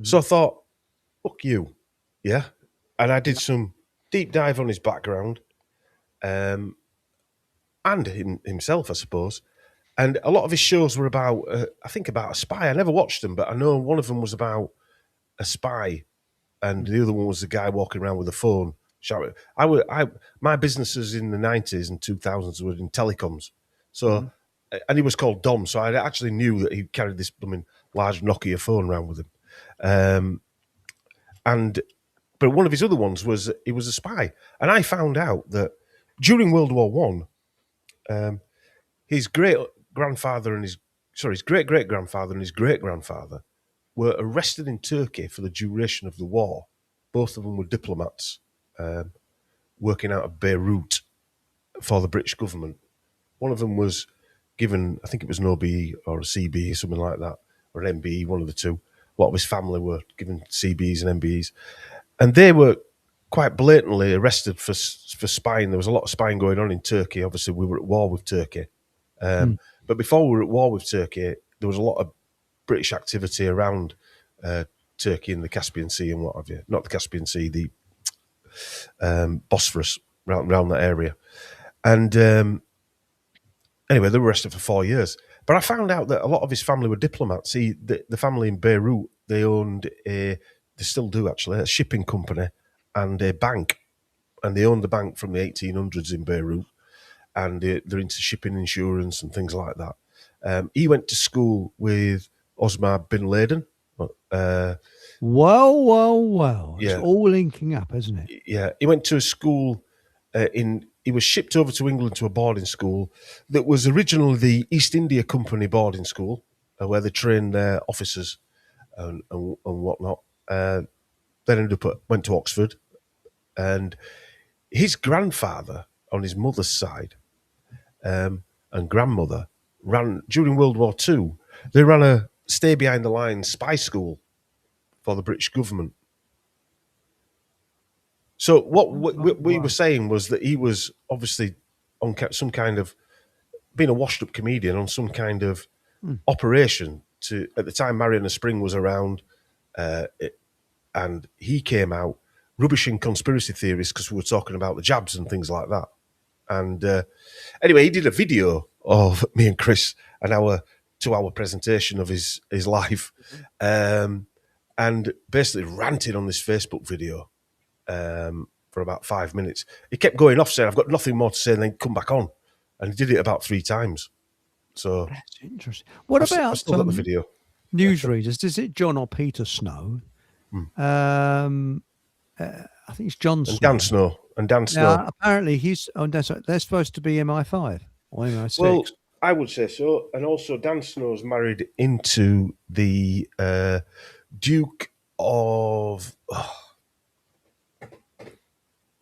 So I thought, fuck you, yeah. And I did some deep dive on his background, and himself, I suppose. And a lot of his shows were about, I think, about a spy. I never watched them, but I know one of them was about a spy, and the other one was a guy walking around with a phone shouting. My businesses in the 90s and 2000s were in telecoms, so and he was called Dom, so I actually knew that he carried this blooming large Nokia phone around with him, but one of his other ones was he was a spy, and I found out that during World War One, his great grandfather and his great great grandfather and his great grandfather were arrested in Turkey for the duration of the war. Both of them were diplomats working out of Beirut for the British government. One of them was given, I think it was an OBE or a CBE, something like that, or an MBE, one of the two. A lot of his family were given CBEs and MBEs. And they were quite blatantly arrested for spying. There was a lot of spying going on in Turkey. Obviously, we were at war with Turkey. But before we were at war with Turkey, there was a lot of British activity around Turkey and the Caspian Sea and what have you. Not the Caspian Sea, the Bosphorus, around that area. And anyway, they were arrested for 4 years. But I found out that a lot of his family were diplomats. The family in Beirut, they owned they still do actually, a shipping company and a bank. And they owned the bank from the 1800s in Beirut. And they're into shipping insurance and things like that. He went to school with Osama bin Laden. Well. Yeah. It's all linking up, isn't it? Yeah, he went to a school he was shipped over to England to a boarding school that was originally the East India Company boarding school, where they trained their officers and whatnot. Then went to Oxford, and his grandfather on his mother's side and grandmother ran during World War II. They ran a stay behind the lines spy school for the British government. So what we were saying was that he was obviously on some kind of being a washed-up comedian on some kind of operation to. At the time, Mariana Spring was around, and he came out rubbishing conspiracy theories because we were talking about the jabs and things like that. And anyway, he did a video of me and Chris and our 2-hour presentation of his life, and basically ranted on this Facebook video. For about 5 minutes. He kept going off saying, I've got nothing more to say, and then come back on. And he did it about 3 times. So that's interesting. What I've about still got the video. Newsreaders? Is it John or Peter Snow? I think it's Jon And Snow. Dan Snow. And Dan Snow. Now, apparently they're supposed to be MI5 or MI6. Well, I would say so. And also, Dan Snow's married into the Duke of... I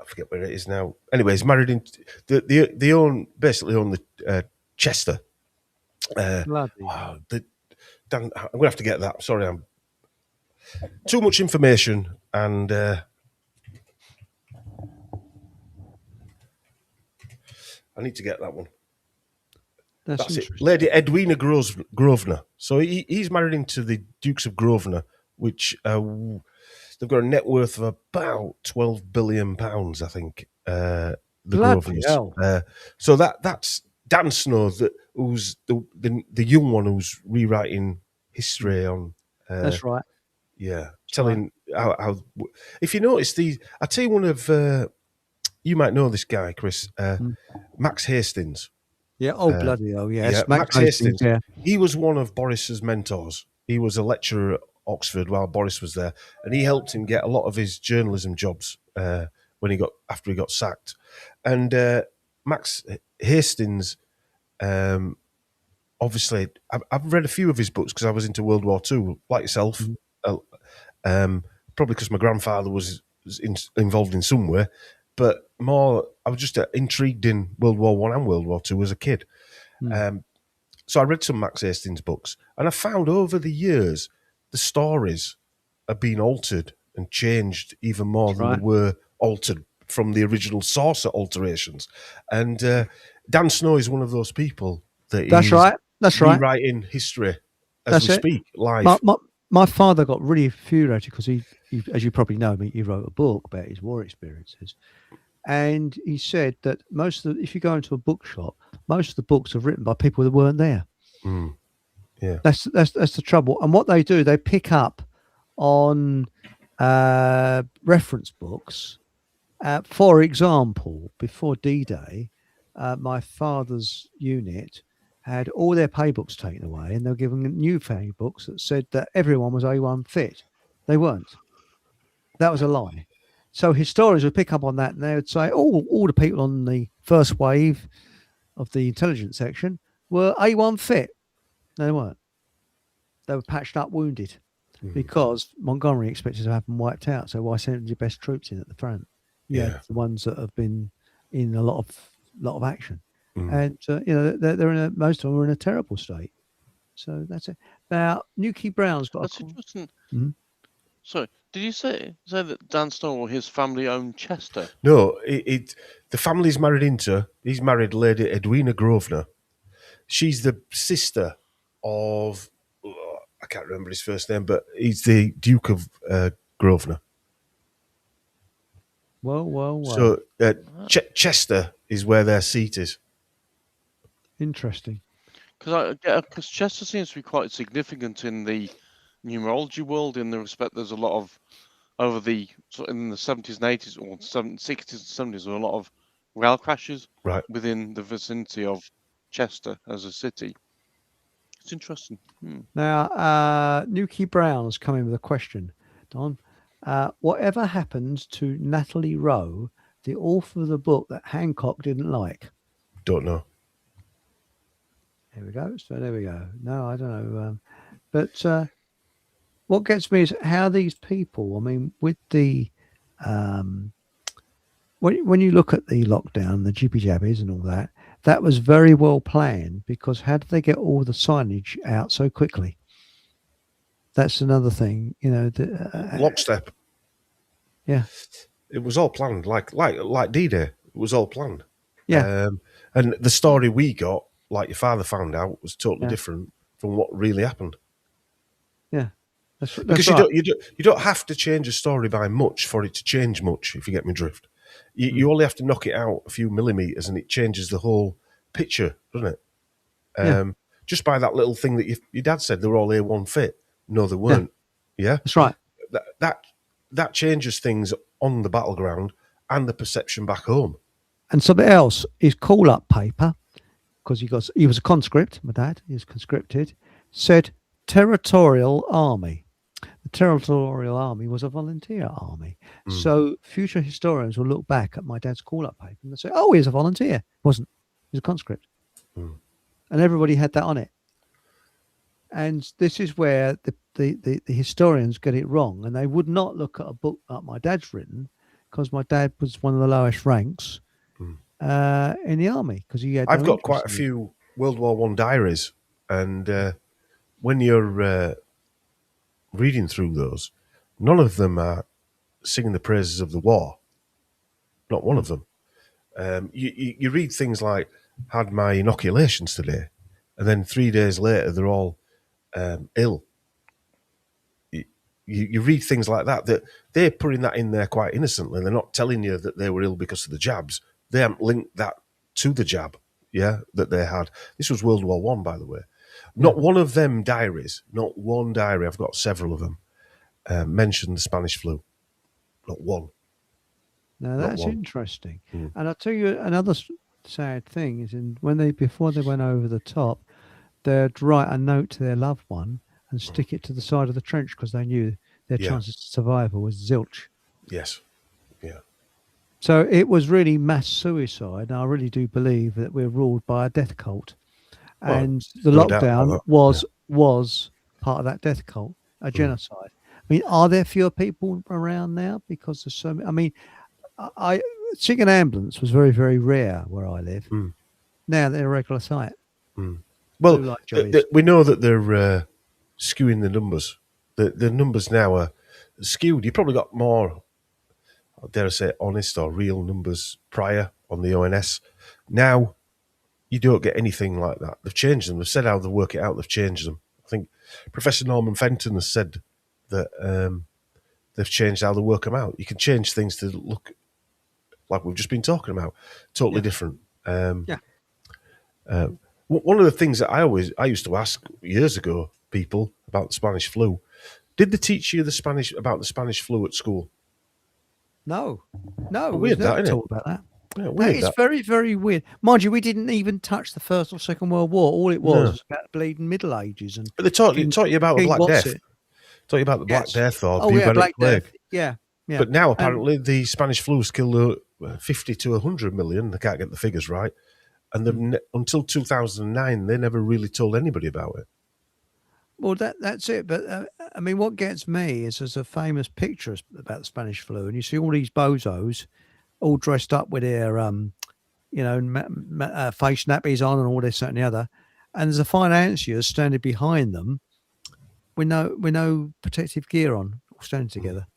forget where it is now. Anyway, he's married into... They basically own the Chester. Bloody I'm going to have to get that. Sorry, I'm... Too much information and... I need to get that one. That's it. Lady Edwina Grosvenor. So he's married into the Dukes of Grosvenor, which they've got a net worth of about £12 billion, I think. The Grosvenors. So that's Dan Snow, who's the young one who's rewriting history on. That's right. Yeah, that's telling right. how. If you notice I tell you one of. You might know this guy, Chris. Max Hastings. Yeah. Oh, bloody hell. Yes. Yeah, Max Hastings. Yeah. He was one of Boris's mentors. He was a lecturer at Oxford while Boris was there, and he helped him get a lot of his journalism jobs after he got sacked. And Max Hastings, obviously, I've read a few of his books because I was into World War II, like yourself. Probably because my grandfather was involved in some way. But more, I was just intrigued in World War I and World War II as a kid. So I read some Max Hastings books, and I found over the years the stories have been altered and changed even more than they were altered from the original source of alterations. And Dan Snow is one of those people that That's right. rewriting history as we speak live. My father got really infuriated because he, as you probably know, he wrote a book about his war experiences. And he said that if you go into a bookshop, most of the books are written by people that weren't there. Yeah, that's the trouble. And what they do, they pick up on reference books. For example, before D-Day, my father's unit had all their pay books taken away, and they were given new pay books that said that everyone was A1 fit. They weren't. That was a lie. So historians would pick up on that, and they would say, all the people on the first wave of the intelligence section were A1 fit. No, they weren't. They were patched up, wounded, because Montgomery expected to have them wiped out. So why send your best troops in at the front? The ones that have been in a lot of action, and they're most of them are in a terrible state. So that's it. Now, Nuki Brown's got. That's interesting. Sorry, did you say that Dan Snow or his family owned Chester? No, the family's married into. He's married Lady Edwina Grosvenor. She's the sister of. I can't remember his first name, but he's the Duke of Grosvenor. Well. So Chester is where their seat is. Interesting. Because Chester seems to be quite significant in the numerology world, in the respect there's a lot of in the 70s and 80s or 60s and 70s, there were a lot of rail crashes within the vicinity of Chester as a city. It's interesting. Now, Nuki Brown's come in with a question, Don. Whatever happened to Natalie Rowe, the author of the book that Hancock didn't like? Don't know. There we go. So there we go. No, I don't know. But what gets me is how these people, I mean, with the, when you look at the lockdown, the jibby jabbies and all that, that was very well planned, because how did they get all the signage out so quickly? That's another thing, Lockstep. Yeah. It was all planned, like D-Day. It was all planned. Yeah. And the story we got, like your father found out, was totally different from what really happened. Yeah. Because you don't have to change a story by much for it to change much, if you get me drift. You only have to knock it out a few millimeters and it changes the whole picture, doesn't it? Just by that little thing that your dad said they were all A1 fit. No, they weren't. Yeah? That's right. That changes things on the battleground and the perception back home. And something else is call-up paper, because he was a conscript, my dad, he was conscripted, said Territorial Army. the Territorial Army was a volunteer army. So future historians will look back at my dad's call-up paper and they'll say, "Oh, he was a volunteer." Wasn't. He was a conscript, and everybody had that on it. And this is where the historians get it wrong, and they would not look at a book like my dad's written, because my dad was one of the lowest ranks in the army, because he had. I've no got quite a interest in it. few World War One diaries, and when you're reading through those, none of them are singing the praises of the war. Not one of them. You read things like, "Had my inoculations today," and then 3 days later they're all ill. You read things like that they're putting that in there quite innocently. They're not telling you that they were ill because of the jabs. They haven't linked that to the jab, that they had. This was World War One, by the way. Not one of them diaries, not one diary, I've got several of them, mentioned the Spanish flu. Not one. Now Not that's one. interesting. And I'll tell you another sad thing is before they went over the top, they'd write a note to their loved one and stick it to the side of the trench because they knew their chances of survival was zilch. Yes. Yeah. So it was really mass suicide. And I really do believe that we're ruled by a death cult. Well, And the no doubt about lockdown that. was part of that death cult, a genocide. I mean, are there fewer people around now because there's so many? I mean, seeing an ambulance was very, very rare where I live. Now they're a regular sight. Well, Blue light joys. we know that they're skewing the numbers. The numbers now are skewed. You probably got more, dare I say, honest or real numbers prior on the ONS. Now, you don't get anything like that. They've changed them. They've said how they work it out. They've changed them. I think Professor Norman Fenton has said that they've changed how they work them out. You can change things to look like we've just been talking about, totally different. One of the things that I used to ask years ago people about the Spanish flu, did they teach you about the Spanish flu at school? No, we weird that, never isn't it? talked about that. Yeah, That weird is that. very, very weird. Mind you, we didn't even touch the First or Second World War. All it was about the bleeding Middle Ages. And But they taught you about the King Black what's Death. it? Taught you about the Black Yes. Death or Oh, yeah, bubonic Black plague. Death. Yeah. But now apparently the Spanish flu's killed 50 to 100 million. They can't get the figures right. And until 2009, they never really told anybody about it. Well, that's it. But I mean, what gets me is there's a famous picture about the Spanish flu, and you see all these bozos all dressed up with their, face nappies on and all this, that, and the other. And there's a financier standing behind them with no protective gear on, all standing together.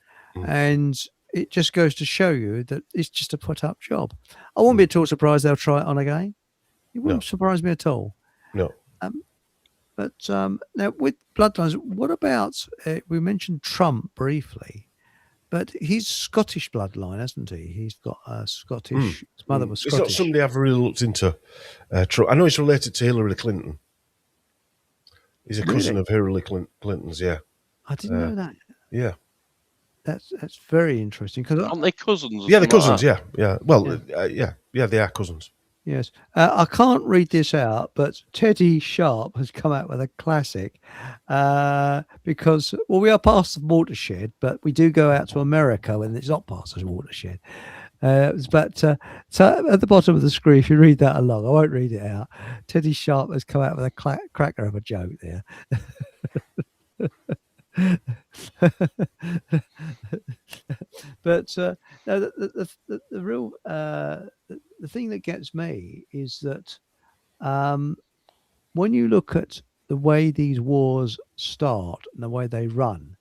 And it just goes to show you that it's just a put-up job. I wouldn't be at all surprised they'll try it on again. It wouldn't surprise me at all. No. But now with bloodlines, what about, we mentioned Trump briefly, but he's Scottish bloodline, hasn't he? He's got a Scottish, his mother was It's Scottish. not somebody I've really looked into. Trump. I know he's related to Hillary Clinton. He's a cousin of Hillary Clinton's, yeah. I didn't know that. Yeah. That's very interesting. Aren't they cousins? or Yeah, they're something like cousins, that? yeah. Well, yeah, they are cousins. Yes. I can't read this out, but Teddy Sharp has come out with a classic because, well, we are past the watershed, but we do go out to America when it's not past the watershed. So at the bottom of the screen, if you read that along, I won't read it out. Teddy Sharp has come out with a cracker of a joke there. But no, the real the thing that gets me is that when you look at the way these wars start and the way they run,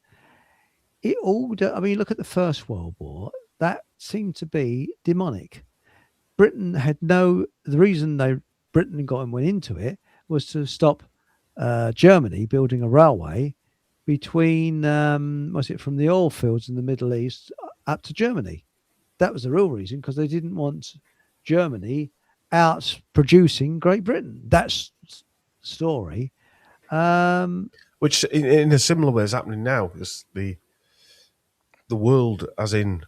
it all. I mean, look at the First World War. That seemed to be demonic. Britain had the reason Britain went into it was to stop Germany building a railway between from the oil fields in the Middle East up to Germany. That was the real reason, because they didn't want Germany out producing Great Britain. That's the story. Which in a similar way is happening now, because the world, as in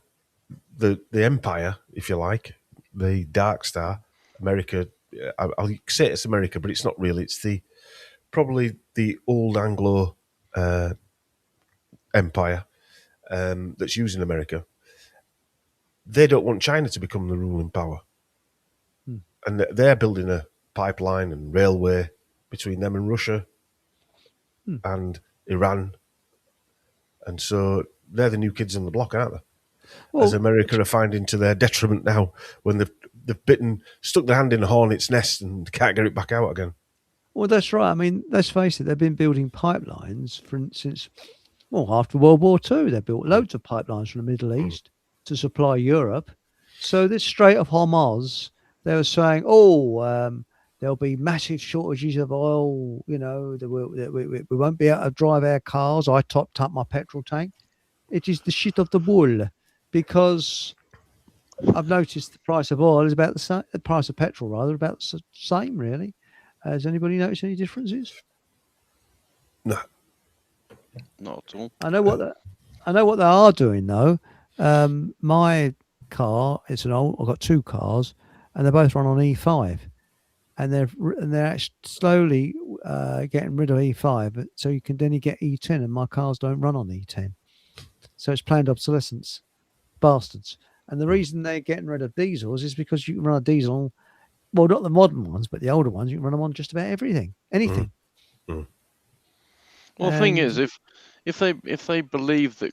the empire, if you like, the Dark Star, America. I'll say it's America, but it's not really. It's probably the old Anglo empire that's using America, they don't want China to become the ruling power. And they're building a pipeline and railway between them and Russia and Iran. And so they're the new kids on the block, aren't they? As America are finding to their detriment now when they've stuck their hand in a hornet's nest and can't get it back out again. Well, that's right. I mean, let's face it, they've been building pipelines since, after World War II. They built loads of pipelines from the Middle East to supply Europe. So this Strait of Hormuz, they were saying, there'll be massive shortages of oil. We won't be able to drive our cars. I topped up my petrol tank. It is the shit of the wool, because I've noticed the price of oil is about the same. The price of petrol, rather, about the same, really. Has anybody noticed any differences? No, not at all. I know what they are doing though. My car, it's an old. I've got two cars, and they both run on E5, and they're actually slowly getting rid of E5, so you can then get E10, and my cars don't run on E10, so it's planned obsolescence, bastards. And the reason they're getting rid of diesels is because you can run a diesel. Well, not the modern ones, but the older ones, you can run them on just about anything. Well, the thing is, if they believe that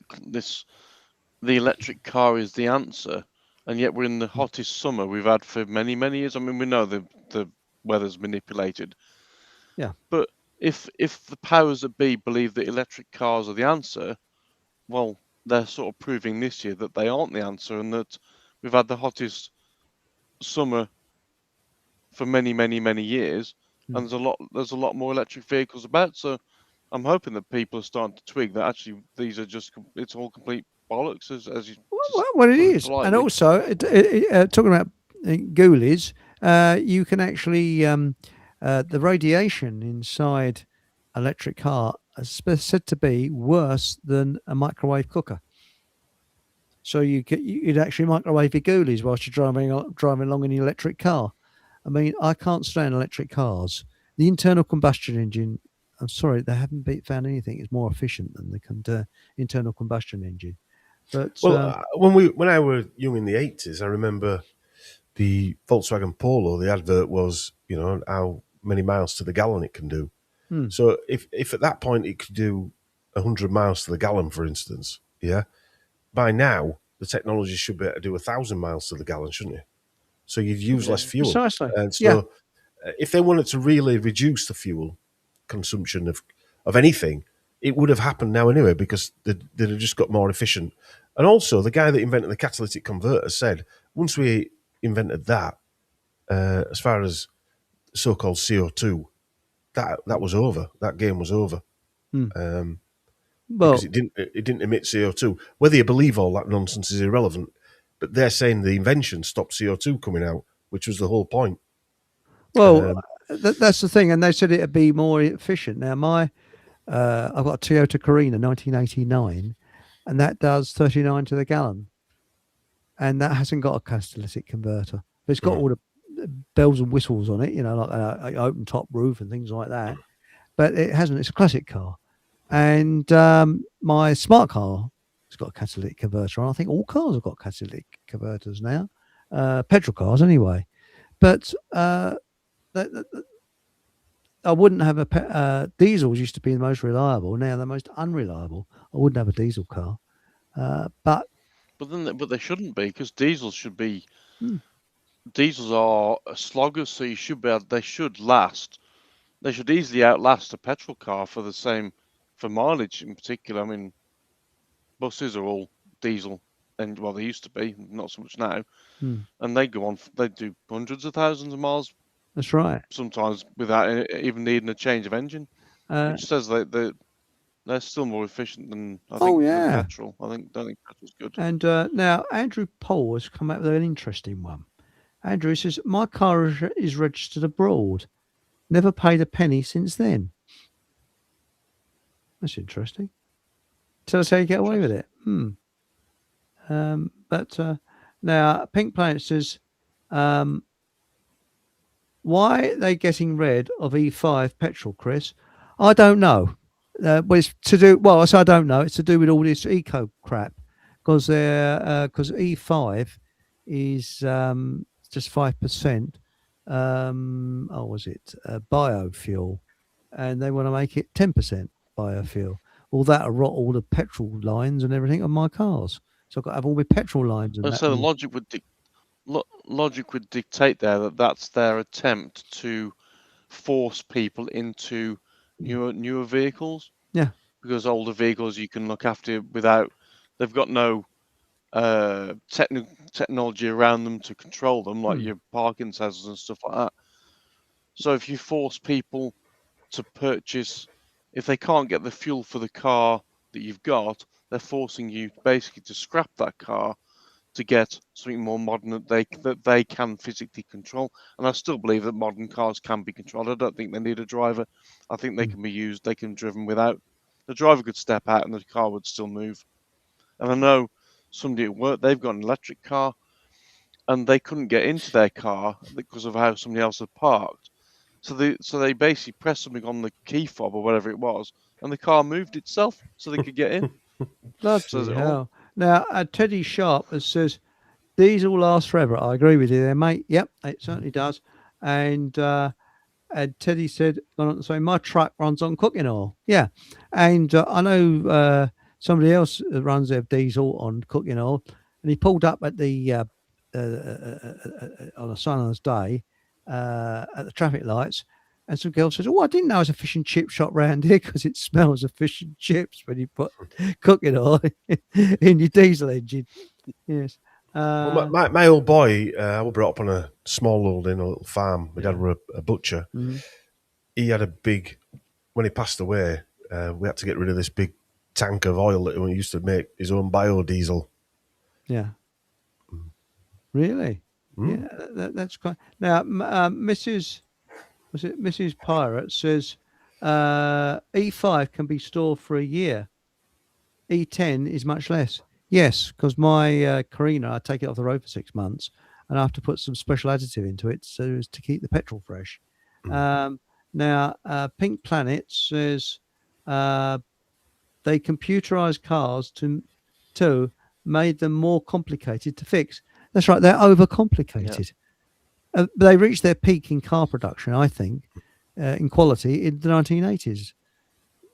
the electric car is the answer, and yet we're in the hottest summer we've had for many, many years. I mean, we know the weather's manipulated. Yeah. But if the powers that be believe that electric cars are the answer, well, they're sort of proving this year that they aren't the answer, and that we've had the hottest summer for many, many, many years, and there's a lot more electric vehicles about. So I'm hoping that people are starting to twig that actually these are it's all complete bollocks, as you. Well, it is, and also talking about ghoulies, you can actually the radiation inside electric car is said to be worse than a microwave cooker. So you'd actually microwave your ghoulies whilst you're driving along in your electric car. I mean, I can't stand electric cars. The internal combustion engine, I'm sorry, they haven't found anything is more efficient than the internal combustion engine. But when I was young in the 80s, I remember the Volkswagen Polo. The advert was, how many miles to the gallon it can do. So if at that point it could do 100 miles to the gallon, for instance, by now the technology should be able to do 1,000 miles to the gallon, shouldn't it? So you'd use less fuel. Precisely. And so if they wanted to really reduce the fuel consumption of anything, it would have happened now anyway, because they'd have just got more efficient. And also, the guy that invented the catalytic converter said, once we invented that, as far as so-called CO2, that was over. That game was over. Because it didn't emit CO2. Whether you believe all that nonsense is irrelevant. But they're saying the invention stopped CO2 coming out, which was the whole point. Well, that's the thing, and they said it'd be more efficient. Now, I've got a Toyota Carina 1989, and that does 39 to the gallon, and that hasn't got a catalytic converter. But it's got all the bells and whistles on it, like an open top roof and things like that. But it hasn't. It's a classic car, and my smart car. It's got a catalytic converter on. I think all cars have got catalytic converters now, petrol cars anyway. But I wouldn't have diesels used to be the most reliable. Now they're most unreliable. I wouldn't have a diesel car. But they shouldn't be, because diesels should be. Diesels are sloggers, so they should last. They should easily outlast a petrol car for mileage in particular. I mean, buses are all diesel, and they used to be, not so much now. And they go on, they do hundreds of thousands of miles. That's right. Sometimes without even needing a change of engine, which says they're still more efficient than than petrol. Don't think petrol's good. And now Andrew Paul has come up with an interesting one. Andrew says, my car is registered abroad. Never paid a penny since then. That's interesting. Tell us how you get away with it. But now Pink Planet says, why are they getting rid of E5 petrol, Chris? I don't know. But it's to do well. So I don't know. It's to do with all this eco crap because E5 is just 5%. Was it biofuel, and they want to make it 10% biofuel. Well, that'll rot all the petrol lines and everything on my cars. So I've got to have all my petrol lines and that. So the logic would dictate there that that's their attempt to force people into newer vehicles. Yeah. Because older vehicles you can look after without, they've got no technology around them to control them, like your parking sensors and stuff like that. So if you force people to purchase, if they can't get the fuel for the car that you've got, they're forcing you basically to scrap that car to get something more modern that they can physically control. And I still believe that modern cars can be controlled. I don't think they need a driver. I think they can be used. They can be driven without. The driver could step out and the car would still move. And I know somebody at work, they've got an electric car, and they couldn't get into their car because of how somebody else had parked. So they basically pressed something on the key fob or whatever it was, and the car moved itself so they could get in. Bloody hell. Now, Teddy Sharp says, these all last forever. I agree with you there, mate. Yep, it certainly does. And Teddy said, gone on to say, my truck runs on cooking oil. Yeah. And I know somebody else runs their diesel on cooking oil. And he pulled up at the on a sunless day at the traffic lights. And some girl says, I didn't know it was a fish and chip shop round here because it smells of fish and chips when you put cooking oil in your diesel engine. Yes. Well, my old boy, I was brought up on a small old inn, a little farm. My dad were a butcher. Mm-hmm. He had a big, when he passed away, we had to get rid of this big tank of oil that he used to make his own biodiesel. Yeah. Really? Yeah, that's quite. Now, Mrs. Pirate says E5 can be stored for a year. E10 is much less. Yes, because my Carina, I take it off the road for 6 months, and I have to put some special additive into it so as to keep the petrol fresh. Now, Pink Planet says they computerized cars to made them more complicated to fix. That's right, they're overcomplicated. Yeah. They reached their peak in car production, I think, in quality in the 1980s.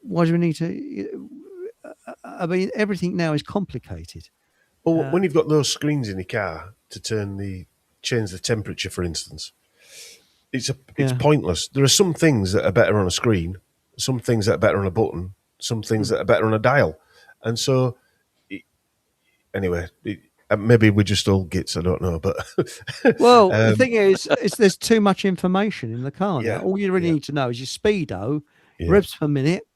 Why do we need to? I mean, everything now is complicated. Well, when you've got those screens in your car to change the temperature, for instance, it's pointless. There are some things that are better on a screen, some things that are better on a button, some things that are better on a dial, and so anyway. Maybe we're just all gits, I don't know. But well, the thing is there's too much information in the car now. Yeah, all you really need to know is your speedo, revs per minute,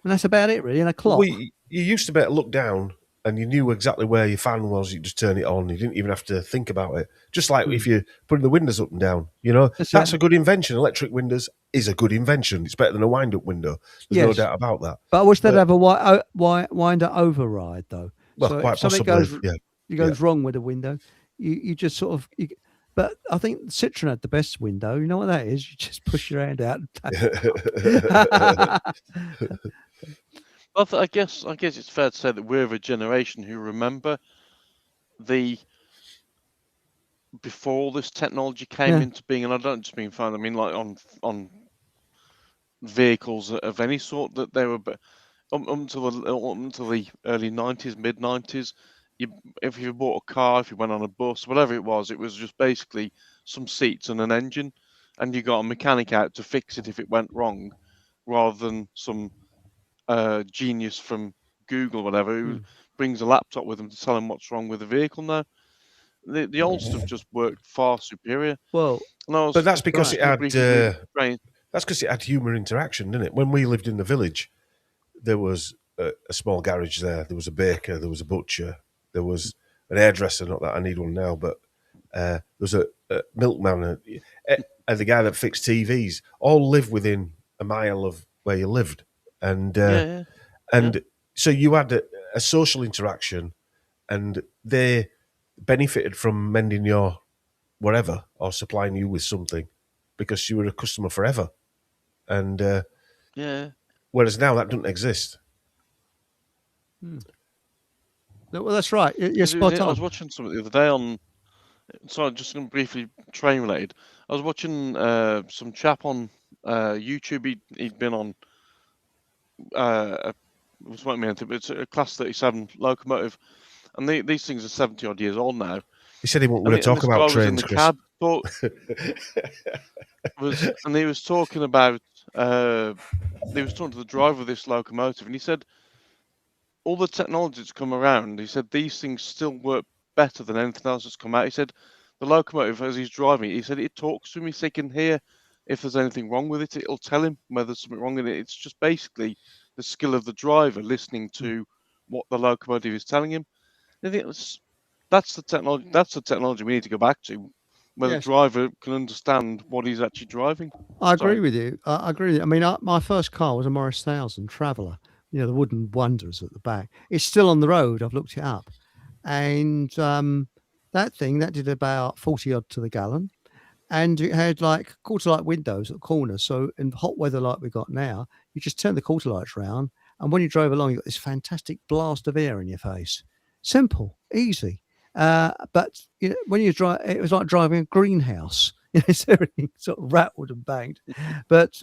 and that's about it, really, and a clock. Well, you used to be able to look down and you knew exactly where your fan was. You just turn it on. You didn't even have to think about it. Just like if you're putting the windows up and down, that's a good invention. Electric windows is a good invention. It's better than a wind-up window. There's no doubt about that. But I wish they'd have a winder override, though. Well, so quite possibly, goes wrong with a window, you just sort of but I think Citroen had the best window. You know what that is? You just push your hand out and Well, I guess it's fair to say that we're of a generation who remember before all this technology came into being, and I don't just mean phone, I mean like on vehicles of any sort, that they were up until the early 90s, mid 90s. If you bought a car, if you went on a bus, whatever it was just basically some seats and an engine, and you got a mechanic out to fix it if it went wrong, rather than some genius from Google or whatever who brings a laptop with them to tell him what's wrong with the vehicle. Now, the old stuff just worked far superior. Well, but that's because it had that's because it had human interaction, didn't it? When we lived in the village, there was a small garage there. There was a baker. There was a butcher. There was an hairdresser. Not that I need one now, but there was a milkman and the guy that fixed TVs. All lived within a mile of where you lived, and so you had a social interaction, and they benefited from mending your whatever or supplying you with something because you were a customer forever. And Whereas now that doesn't exist. Well, that's right. You're 'Cause spot I was on. watching something the other day on. Sorry, just going to briefly train related. I was watching some chap on YouTube. He'd been on it was what I meant. It's a Class 37 locomotive, and these things are 70 odd years old now. He said he won't want to talk This about guy was in trains, the Chris. cab, and he was talking about he was talking to the driver of this locomotive, and he said all the technology that's come around. He said these things still work better than anything else that's come out. He said the locomotive, as he's driving, he said it talks to him, so he can hear if there's anything wrong with it. It'll tell him whether there's something wrong with it. It's just basically the skill of the driver listening to what the locomotive is telling him. I think that's the technology. That's the technology we need to go back to, where the Yes. driver can understand what he's actually driving. I agree Sorry. with you. I agree with you. I mean, my first car was a Morris 1000 Traveller, the wooden wonders at the back. It's still on the road. I've looked it up. And that thing, that did about 40 odd to the gallon. And it had like quarter light windows at the corner. So in hot weather like we got now, you just turn the quarter lights round. And when you drove along, you got this fantastic blast of air in your face. Simple, easy. But when you drive, it was like driving a greenhouse. Everything sort of rattled and banged. But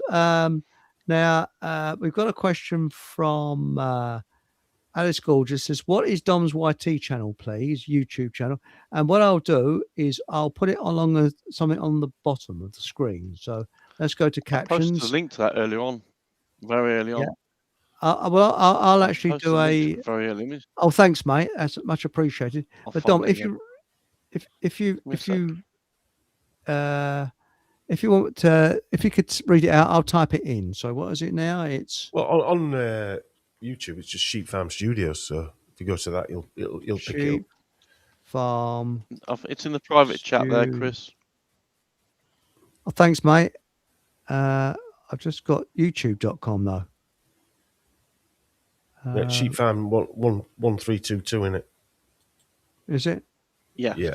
now we've got a question from Alice Gorgeous. Says, "What is Dom's YT channel, please? YouTube channel." And what I'll do is I'll put it along something on the bottom of the screen. So let's go to I posted captions. a link to that earlier on, very early on. Yeah. I'll actually Posted do a link to a. it very early. Let me- Oh, thanks, mate. That's much appreciated. I'll But find Dom, it again. if you Give me a sec. if you want to, if you could read it out, I'll type it in. So what is it now? It's Well, on YouTube, it's just Sheep Farm Studios. So if you go to that, you'll pick it up. Sheep Farm. It's in the private chat there, Chris. Oh, thanks, mate. I've just got youtube.com though. Sheep Farm 1322 in it. Is it? Yes. Yeah.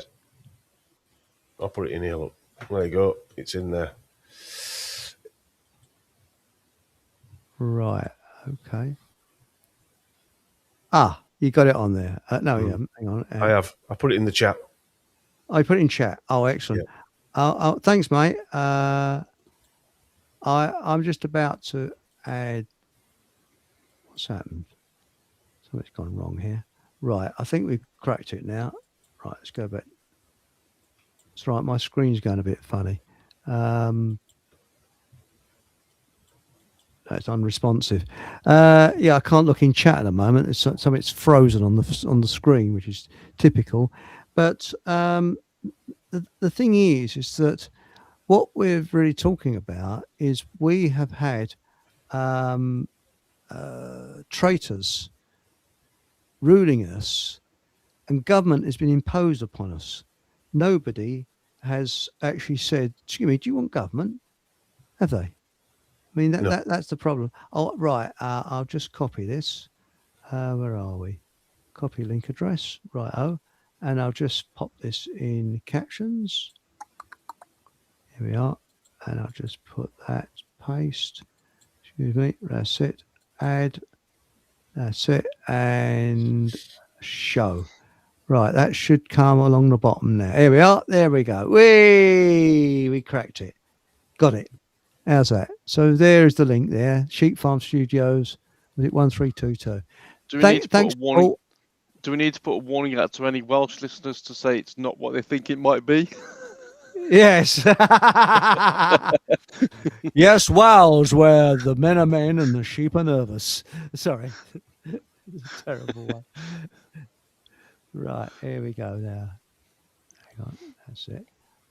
I'll put it in here. Look, there you go. It's in there. Right. Okay. Ah, you got it on there. No, you haven't. Hang on. I have. I put it in the chat. I put it in chat. Oh, excellent. Thanks, mate. I'm just about to add. What's happened? Something's gone wrong here. Right. I think we've cracked it now. Right. Let's go back. That's right. My screen's going a bit funny. That's unresponsive. Yeah, I can't look in chat at the moment. It's frozen on the screen, which is typical. But the thing is that what we're really talking about is we have had traitors ruling us, and government has been imposed upon us. Nobody has actually said, "Excuse me, do you want government?" Have they? I mean, that's the problem. Oh, right. I'll just copy this. Where are we? Copy link address. Right. Oh, and I'll just pop this in captions. Here we are. And I'll just put that, paste. Excuse me. That's it. Add. That's it. And show. Right. That should come along the bottom now. Here we are. There we go. We cracked it. Got it. How's that? So there's the link there. Sheep Farm Studios. Was it 1322? Do we need to put a warning out to any Welsh listeners to say it's not what they think it might be? Yes. Yes, Wales, where the men are men and the sheep are nervous. Sorry. It's a terrible one. Right, here we go now. Hang on, that's it.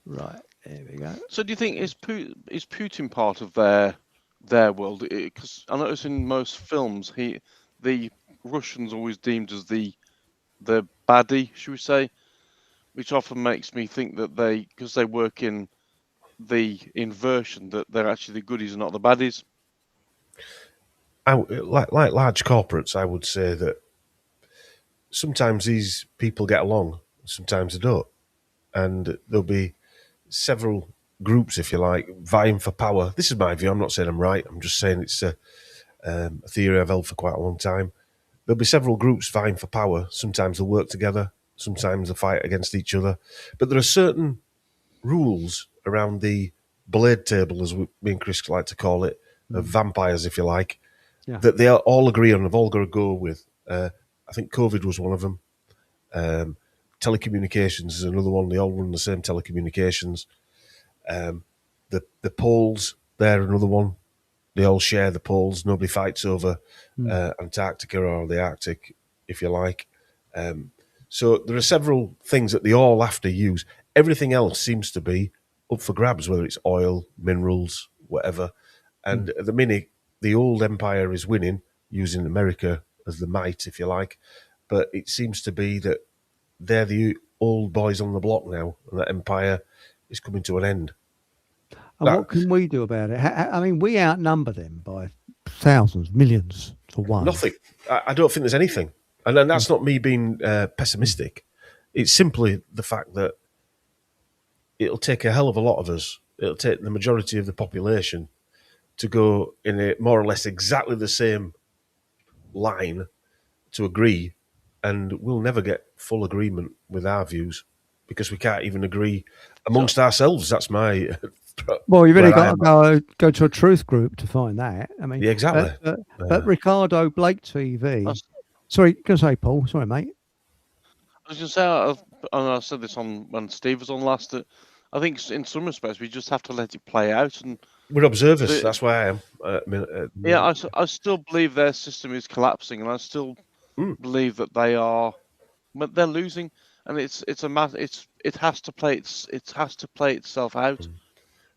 Right, here we go. So do you think is Putin part of their world? Because I notice in most films, the Russians always deemed as the baddie, should we say, which often makes me think that because they work in the inversion, that they're actually the goodies and not the baddies. Like large corporates, I would say that sometimes these people get along, sometimes they don't, and there'll be several groups, if you like, vying for power. This is my view. I'm not saying I'm right. I'm just saying it's a theory I've held for quite a long time. There'll be several groups vying for power. Sometimes they'll work together, sometimes they'll fight against each other. But there are certain rules around the blade table, as me and Chris like to call it, of vampires, if you like, that they all agree on, have all got to go with. I think COVID was one of them. Telecommunications is another one. They all run the same telecommunications. The poles, they're another one. They all share the poles. Nobody fights over Antarctica or the Arctic, if you like. So there are several things that they all have to use. Everything else seems to be up for grabs, whether it's oil, minerals, whatever. And at the minute, the old empire is winning, using America as the might, if you like. But it seems to be that they're the old boys on the block now, and that empire is coming to an end. And what can we do about it? I mean, we outnumber them by thousands, millions for one. Nothing. I don't think there's anything. And then that's not me being pessimistic. It's simply the fact that it'll take a hell of a lot of us. It'll take the majority of the population to go in a more or less exactly the same line to agree, and we'll never get full agreement with our views because we can't even agree amongst ourselves. That's my... Well, you've really got to go to a truth group to find that. I mean, yeah, exactly. But Ricardo Blake TV... Sorry, can I say, Paul? Sorry, mate. I was going to say, and I said this on when Steve was on last, that I think in some respects we just have to let it play out. And we're observers. That's why I am. Yeah, I still believe their system is collapsing, and I still believe that but they're losing, and it's a matter. It has to play itself out.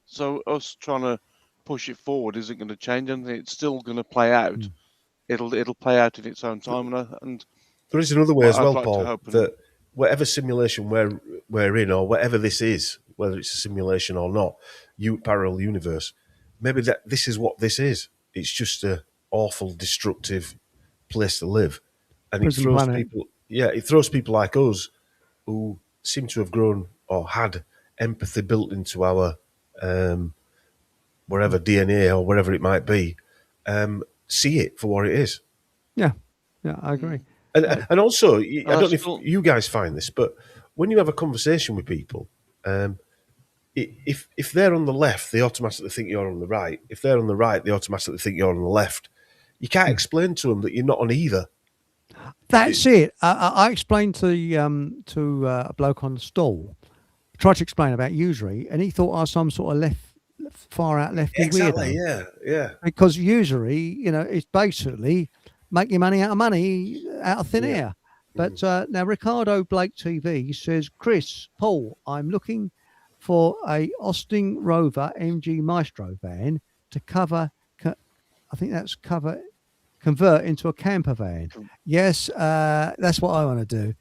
So us trying to push it forward isn't going to change anything. It's still going to play out. It'll play out in its own time, and there is another way as well, Paul, that whatever simulation we're in, or whatever this is, whether it's a simulation or not, parallel universe, maybe that this is what this is. It's just an awful, destructive place to live, and it throws people like us who seem to have grown or had empathy built into our wherever DNA or wherever it might be, see it for what it is. Yeah, I agree. And also, I don't know if you guys find this, but when you have a conversation with people, if they're on the left, they automatically think you're on the right. If they're on the right, they automatically think you're on the left. You can't explain to them that you're not on either. That's it. I explained to a bloke on the stall, tried to explain about usury, and he thought I was some sort of far out lefty exactly, weirdo. Yeah. Because usury, it's basically make your money out of thin air. But now Ricardo Blake TV says, Chris, Paul, I'm looking for a Austin Rover MG Maestro van to convert into a camper van. Yes, that's what I want to do.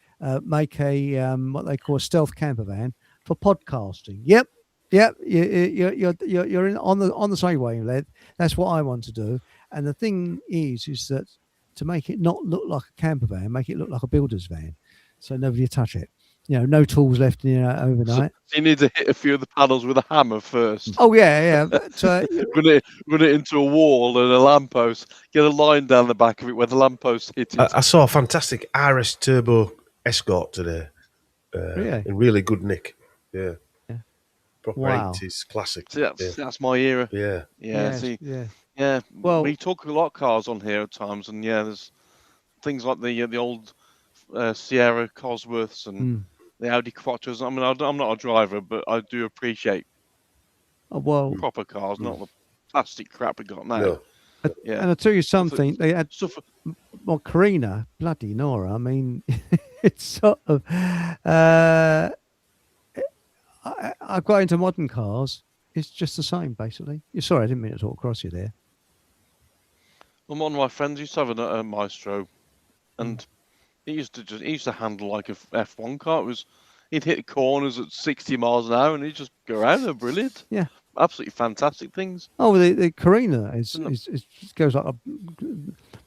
Make a what they call a stealth camper van for podcasting. Yep. You're on the same wavelength. That's what I want to do. And the thing is that to make it not look like a camper van, make it look like a builder's van, so nobody will touch it. No tools left in it overnight. So you need to hit a few of the panels with a hammer first. Oh yeah. But, run it into a wall and a lamppost. Get a line down the back of it where the lamppost hit it. I saw a fantastic RS Turbo Escort today. In really good nick. Yeah. Proper 80s classic. See, that's my era. Yeah. Well, we talk a lot of cars on here at times, and there's things like the old Sierra Cosworths and the Audi Quattros. I mean, I'm not a driver, but I do appreciate proper cars, not the plastic crap we got now. No. And I'll tell you something, they had Carina, bloody Nora. I mean, it's sort of. I got into modern cars. It's just the same, basically. Sorry, I didn't mean to talk across you there. Well, one of my friends used to have a Maestro, and he used to handle like a F1 car. He'd hit corners at 60 miles an hour, and he'd just go around. They're brilliant. Yeah, absolutely fantastic things. Oh, the Carina goes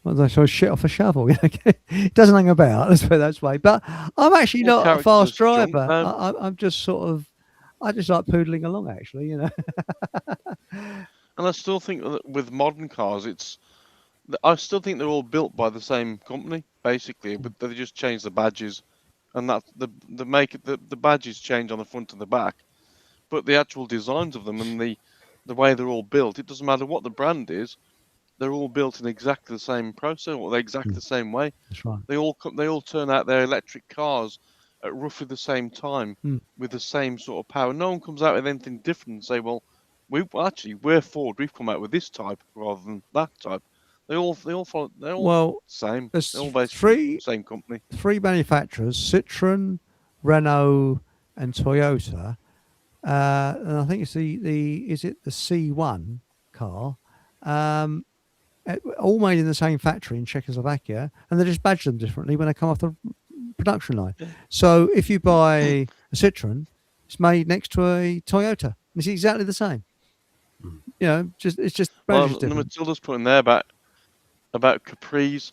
like a shit off a shovel. It doesn't hang about. Let's put it that way. But I'm actually not a fast driver. I'm just sort of. I just like poodling along, actually. And I still think that with modern cars, I still think they're all built by the same company, basically, but they just changed the badges, and that's the badges change on the front and the back, but the actual designs of them and the way they're all built, it doesn't matter what the brand is, they're all built in exactly the same process or exactly the same way. That's right. They all turn out their electric cars at roughly the same time with the same sort of power. No one comes out with anything different and say, well, we're Ford. We've come out with this type rather than that type. They're all Well, same. there's They're all basically same company. three manufacturers: Citroen, Renault, and Toyota. And I think it's the C1 car. All made in the same factory in Czechoslovakia, and they just badge them differently when they come off the production line. So if you buy a Citroen, it's made next to a Toyota. It's exactly the same. You know, it's just Well, different. Matilda's putting there about Capris.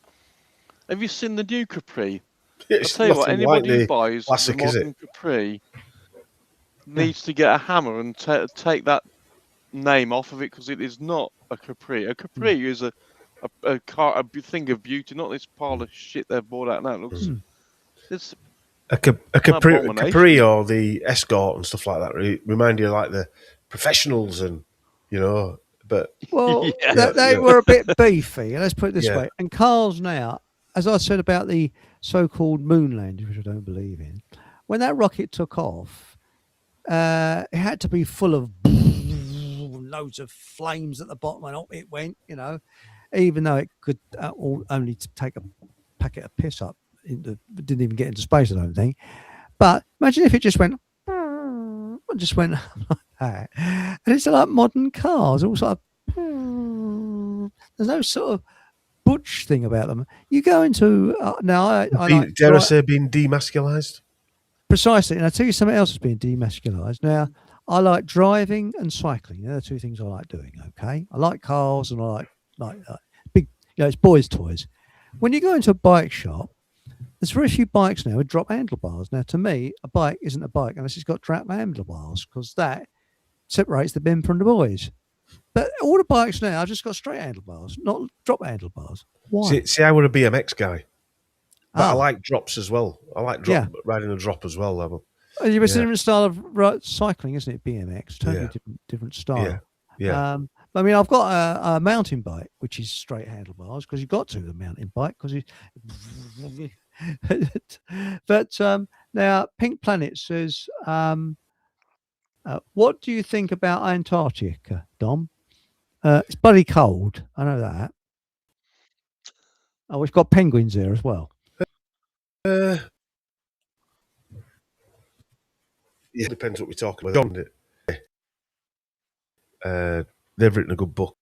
Have you seen the new Capri? I'll tell you what, anybody who buys the modern Capri needs to get a hammer and take that name off of it, because it is not a Capri. A Capri is a thing of beauty, not this pile of shit they've bought out now. It looks it's a Capri or the Escort and stuff like that remind you of like the professionals, and but well, they were a bit beefy. Let's put it this way. And cars now, as I said about the so-called moon landing, which I don't believe in, when that rocket took off, it had to be full of loads of flames at the bottom, and up it went. Even though it could only take a packet of piss up, didn't even get into space, I don't think. But imagine if it just went like that. And it's like modern cars, all sort of. There's no sort of butch thing about them. You go into now. Dare I say, being demasculised? Precisely, and I'll tell you something else that's being demasculised. Now, I like driving and cycling. They're the two things I like doing. Okay, I like cars and I like big. It's boys' toys. When you go into a bike shop, there's very few bikes now with drop handlebars. Now, to me, a bike isn't a bike unless it's got drop handlebars, because that separates the men from the boys. But all the bikes now have just got straight handlebars, not drop handlebars. Why? See, I were a BMX guy. But I like drops as well. I like riding a drop as well. It's a different style of cycling, isn't it? BMX, totally different style. Yeah. I mean, I've got a mountain bike, which is straight handlebars, because you've got to the mountain bike, because But now, Pink Planet says, what do you think about Antarctica, Dom? It's bloody cold. I know that. Oh, we've got penguins there as well. Yeah, depends what we're talking about. They've written a good book,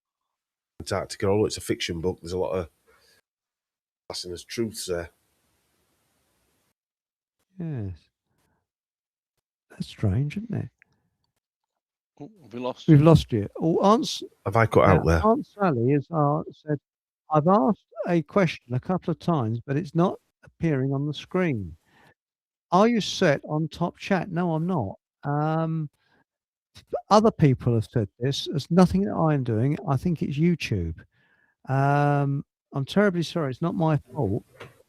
Antarctica. Although it's a fiction book, there's a lot of passing as truths there. Yes. That's strange, isn't it? Oh, we lost. We've lost you. Oh, have I cut out there? Aunt Sally has said, I've asked a question a couple of times, but it's not appearing on the screen. Are you set on top chat? No, I'm not. Other people have said this. There's nothing that I'm doing. I think it's YouTube. I'm terribly sorry. It's not my fault.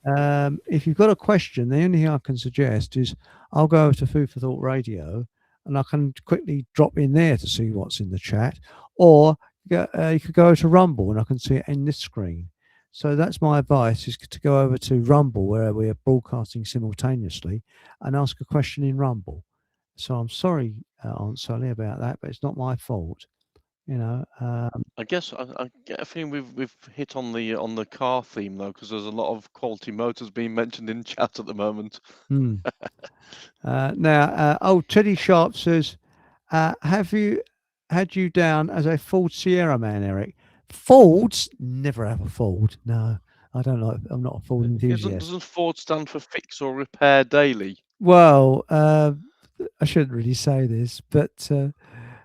If you've got a question, the only thing I can suggest is I'll go over to Food for Thought Radio and I can quickly drop in there to see what's in the chat. Or you could go to Rumble and I can see it in this screen. So that's my advice, is to go over to Rumble, where we are broadcasting simultaneously, and ask a question in Rumble. So I'm sorry, Aunt Sally, about that, but it's not my fault. I guess I get a feeling we've hit on the car theme though, because there's a lot of quality motors being mentioned in chat at the moment. Now, Teddy Sharp says, have you had you down as a Ford Sierra man, Eric? Fords never have a Ford. No, I don't like. I'm not a Ford enthusiast. Doesn't Ford stand for fix or repair daily? Well, I shouldn't really say this, but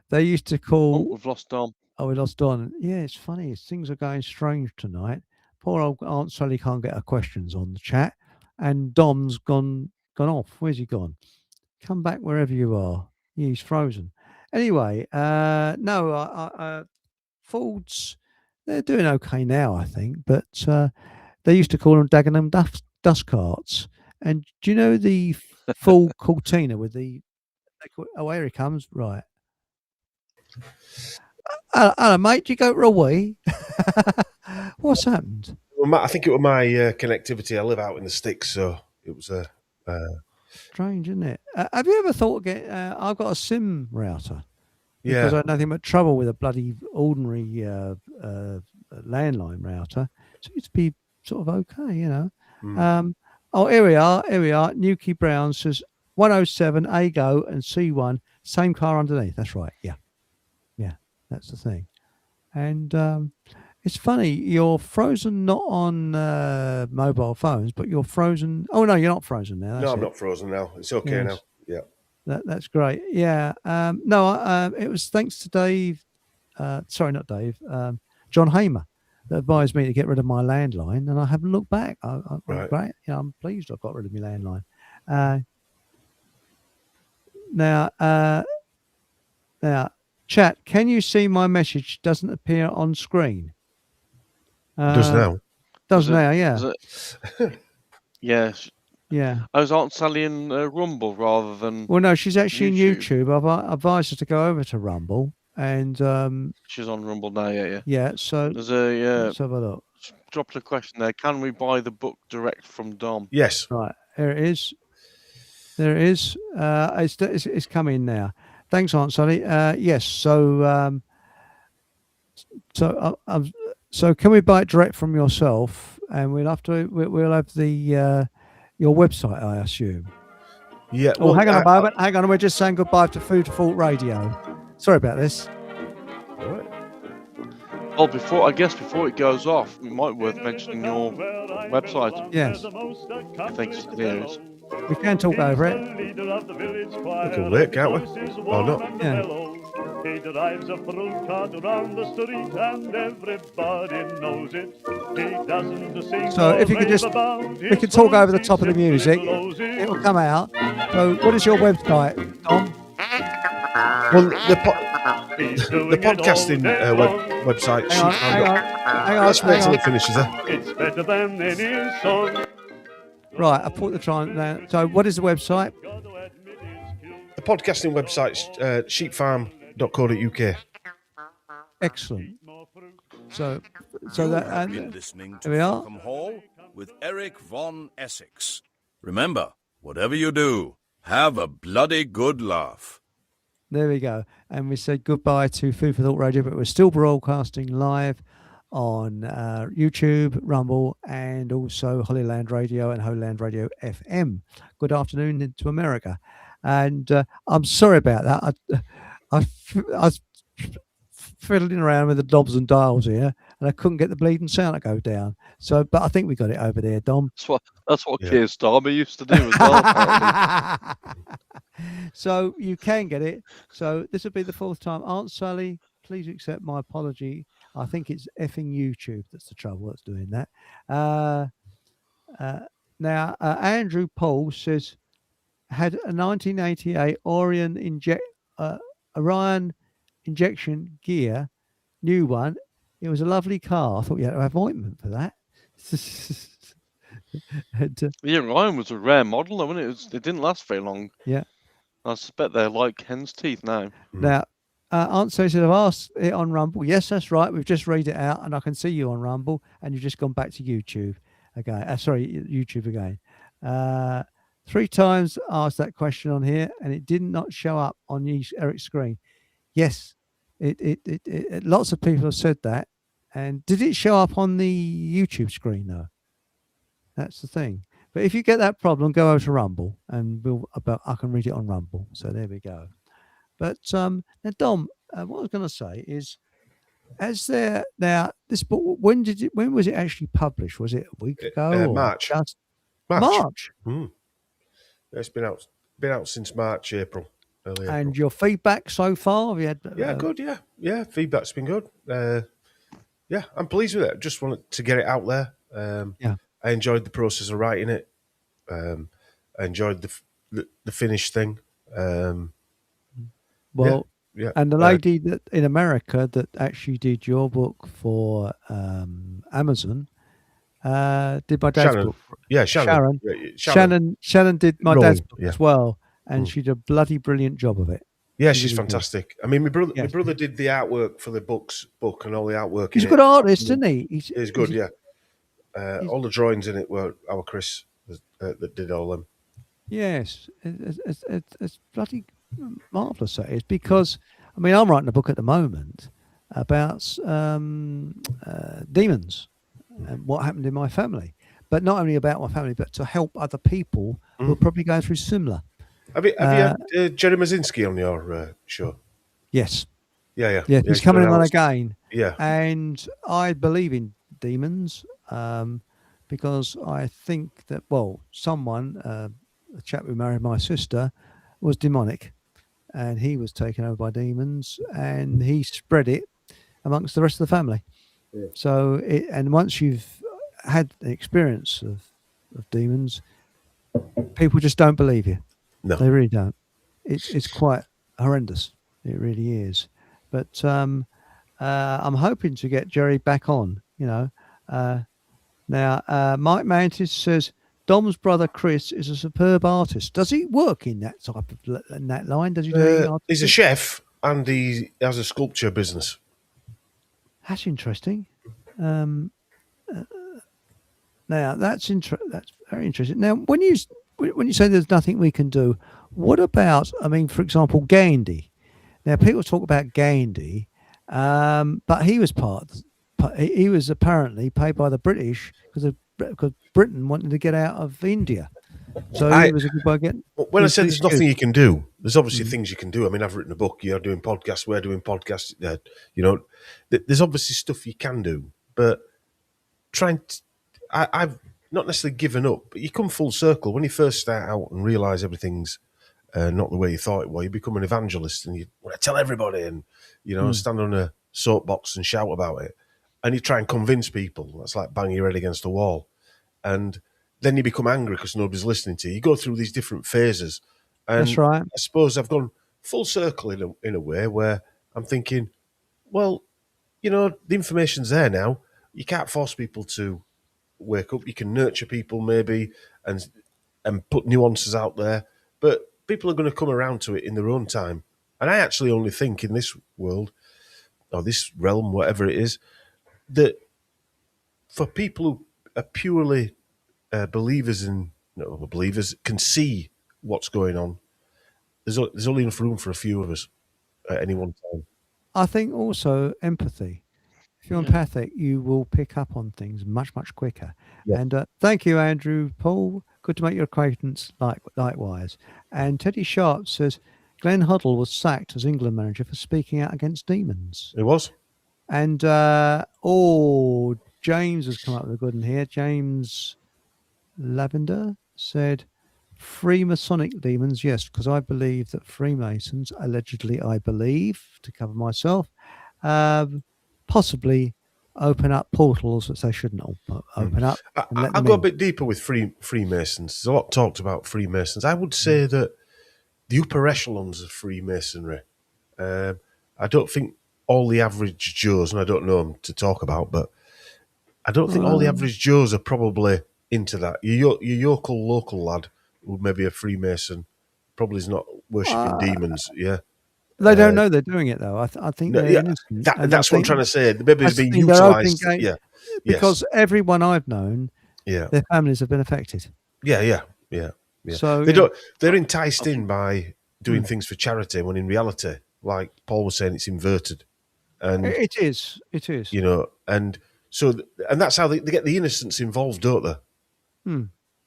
they used to call. Oh, we've lost Dom. Oh, we lost Don. Yeah, it's funny. Things are going strange tonight. Poor old Aunt Sally can't get her questions on the chat, and Dom's gone off. Where's he gone? Come back wherever you are. He's frozen. Anyway, no, Ford's they're doing okay now, I think. But they used to call them Dagenham dust carts. And do you know the full Cortina with the? Oh, here he comes. Right. Hello, mate. Do you go for a wee? What's happened? Well, I think it was my connectivity. I live out in the sticks, so it was a. Strange, isn't it? Have you ever thought of getting? I've got a SIM router because Yeah. I had nothing but trouble with a bloody ordinary landline router. It seems to be sort of okay, you know. Oh, here we are. Here we are. Newkey Brown says 107 Ago and C1, same car underneath. That's right. Yeah, yeah, that's the thing. And it's funny, you're frozen not on mobile phones, but you're frozen. Oh no, you're not frozen now. That's No, I'm it. not frozen now. It's okay now. Yes. Yeah. That's great. Yeah. No, it was thanks to Dave. Sorry, not Dave. John Hamer that advised me to get rid of my landline, and I haven't looked back. I'm Right. great. You know, I'm pleased I got rid of my landline. Now, chat. Can you see my message? Doesn't appear on screen. Does now. Does now? Yeah. Yes. Yeah. I was Aunt Sally in Rumble rather than. Well, no, she's actually in YouTube. YouTube. I've advised her to go over to Rumble, and She's on Rumble now. Yeah. yeah. So There's a let's have a look. dropped a question there. Can we buy the book direct from Dom? Yes. Right, here it is. There it is. It's coming now. Thanks, Aunt Sally. Yes. So so can we buy it direct from yourself? And we'll have the your website, I assume. Yeah. Oh, hang on a moment. Hang on. We're just saying goodbye to Food for Thought Radio. Sorry about this. Well, before it goes off, it might be worth mentioning your website. Yes. I think there is. We can talk over it. We can wait, can't we? Or not? Yeah. He drives a fruit cart around the street and everybody knows it. He doesn't sing. So if you could just, we can talk over the top of the music. It'll come out. So what is your website, Tom? Well, the podcasting website. Hang on. Let's wait till it finishes. It's better than any song. Right, I put the time down. So what is the website? The podcasting website's sheepfarm.co.uk. Excellent. So that You've been listening to here we are. Fockham Hall with Eric Von Essex. Remember, whatever you do, have a bloody good laugh. There we go. And we said goodbye to Food for Thought Radio, but we're still broadcasting live on YouTube, Rumble, and also Holylandradio and Holylandradio FM. Good afternoon to America. And I'm sorry about that. I was fiddling around with the knobs and dials here, and I couldn't get the bleeding sound to go down. So, but I think we got it over there, Dom. That's what Keir Starmer used to do as well. Apparently. So you can get it. So this will be the fourth time. Aunt Sally, please accept my apology. I think it's effing YouTube that's the trouble that's doing that. Now, Andrew Paul says, had a 1988 Orion injection gear, new one. It was a lovely car. I thought you had to have ointment for that. Yeah, Ryan was a rare model, though, wasn't it? It didn't last very long. Yeah. I suspect they're like hen's teeth now. Now, Aunt Sally said, I've asked it on Rumble. Yes, that's right. We've just read it out, and I can see you on Rumble, and you've just gone back to YouTube again. YouTube again. 3 times asked that question on here, and it did not show up on Eric's screen. Yes, it lots of people have said that. And did it show up on the YouTube screen though? That's the thing. But if you get that problem, go over to Rumble, and I can read it on Rumble. So there we go. But now, Dom, what I was going to say is, this book? When was it actually published? Was it a week ago? Or March. Just March. It's been out since March, April. Early And April. your feedback so far? Have you had? Good. Yeah. Feedback's been good. Yeah, I'm pleased with it. Just wanted to get it out there. Yeah. I enjoyed the process of writing it. I enjoyed the finished thing. Well, Yeah. And the lady that in America that actually did your book for Amazon did my dad's Shannon. book. Yeah, Shannon. Sharon. Yeah, Shannon did my dad's Rowling. book Yeah. as well, and she did a bloody brilliant job of it. Yeah, She she's really did. fantastic. I mean, my Yes. brother did the artwork for the book and all the artwork He's in a good it. artist, isn't he? He's good, yeah. All the drawings in it were our Chris that did all them. Yes, it's bloody marvelous. That is because I mean I'm writing a book at the moment about demons and what happened in my family, but not only about my family, but to help other people who are probably going through similar. Have you had Jerry Mazinski on your show? Yes, Yeah. he's coming on again. Yeah. And I believe in demons because I think that someone, a chap who married my sister, was demonic, and he was taken over by demons, and he spread it amongst the rest of the family. Yeah. So, and once you've had the experience of demons, people just don't believe you. No, they really don't. It's quite horrendous. It really is. But I'm hoping to get Jerry back on. Now Mike Mantis says Dom's brother Chris is a superb artist. Does he work in that type of in that line? Does he do? He's a chef and he has a sculpture business. That's interesting. Now that's very interesting. Now, when you say there's nothing we can do, what about? I mean, for example, Gandhi. Now, people talk about Gandhi, but he was he was apparently paid by the British because Britain wanted to get out of India. So he was a good way of getting. When I said there's nothing you can do, there's obviously things you can do. I mean, I've written a book. You're doing podcasts. We're doing podcasts. There's obviously stuff you can do, but I've not necessarily given up. But you come full circle when you first start out and realise everything's not the way you thought it was. You become an evangelist and you want to tell everybody and stand on a soapbox and shout about it, and you try and convince people. That's like banging your head against a wall, and then you become angry because nobody's listening to you. You go through these different phases. And that's right. I suppose I've gone full circle in a way where I'm thinking, well, the information's there now. You can't force people to wake up. You can nurture people maybe and put nuances out there. But people are going to come around to it in their own time. And I actually only think in this world or this realm, whatever it is, that for people who are purely believers can see what's going on. There's only enough room for a few of us at any one time. I think also empathy. If you're empathic, you will pick up on things much, much quicker. Yeah. And thank you, Andrew Paul. Good to make your acquaintance likewise. And Teddy Sharp says Glenn Hoddle was sacked as England manager for speaking out against demons. It was. And James has come up with a good one here. James Lavender said, Freemasonic demons, yes, because I believe that Freemasons, allegedly, I believe, to cover myself, possibly open up portals that they shouldn't open up. I'll go a bit deeper with Freemasons. There's a lot talked about Freemasons. I would say that the upper echelons of Freemasonry, I don't think all the average Joes, and I don't know them to talk about, but I don't think all the average Joes are probably into that. Your local lad who may be a Freemason probably is not worshipping demons. Yeah, they don't know they're doing it though. I think they're innocent. That's what I'm trying to say. Maybe it's being utilised. Yeah, because everyone I've known, their families have been affected. Yeah. So they're enticed in by doing things for charity when in reality, like Paul was saying, it's inverted. And it is. And so that's how they get the innocents involved, don't they?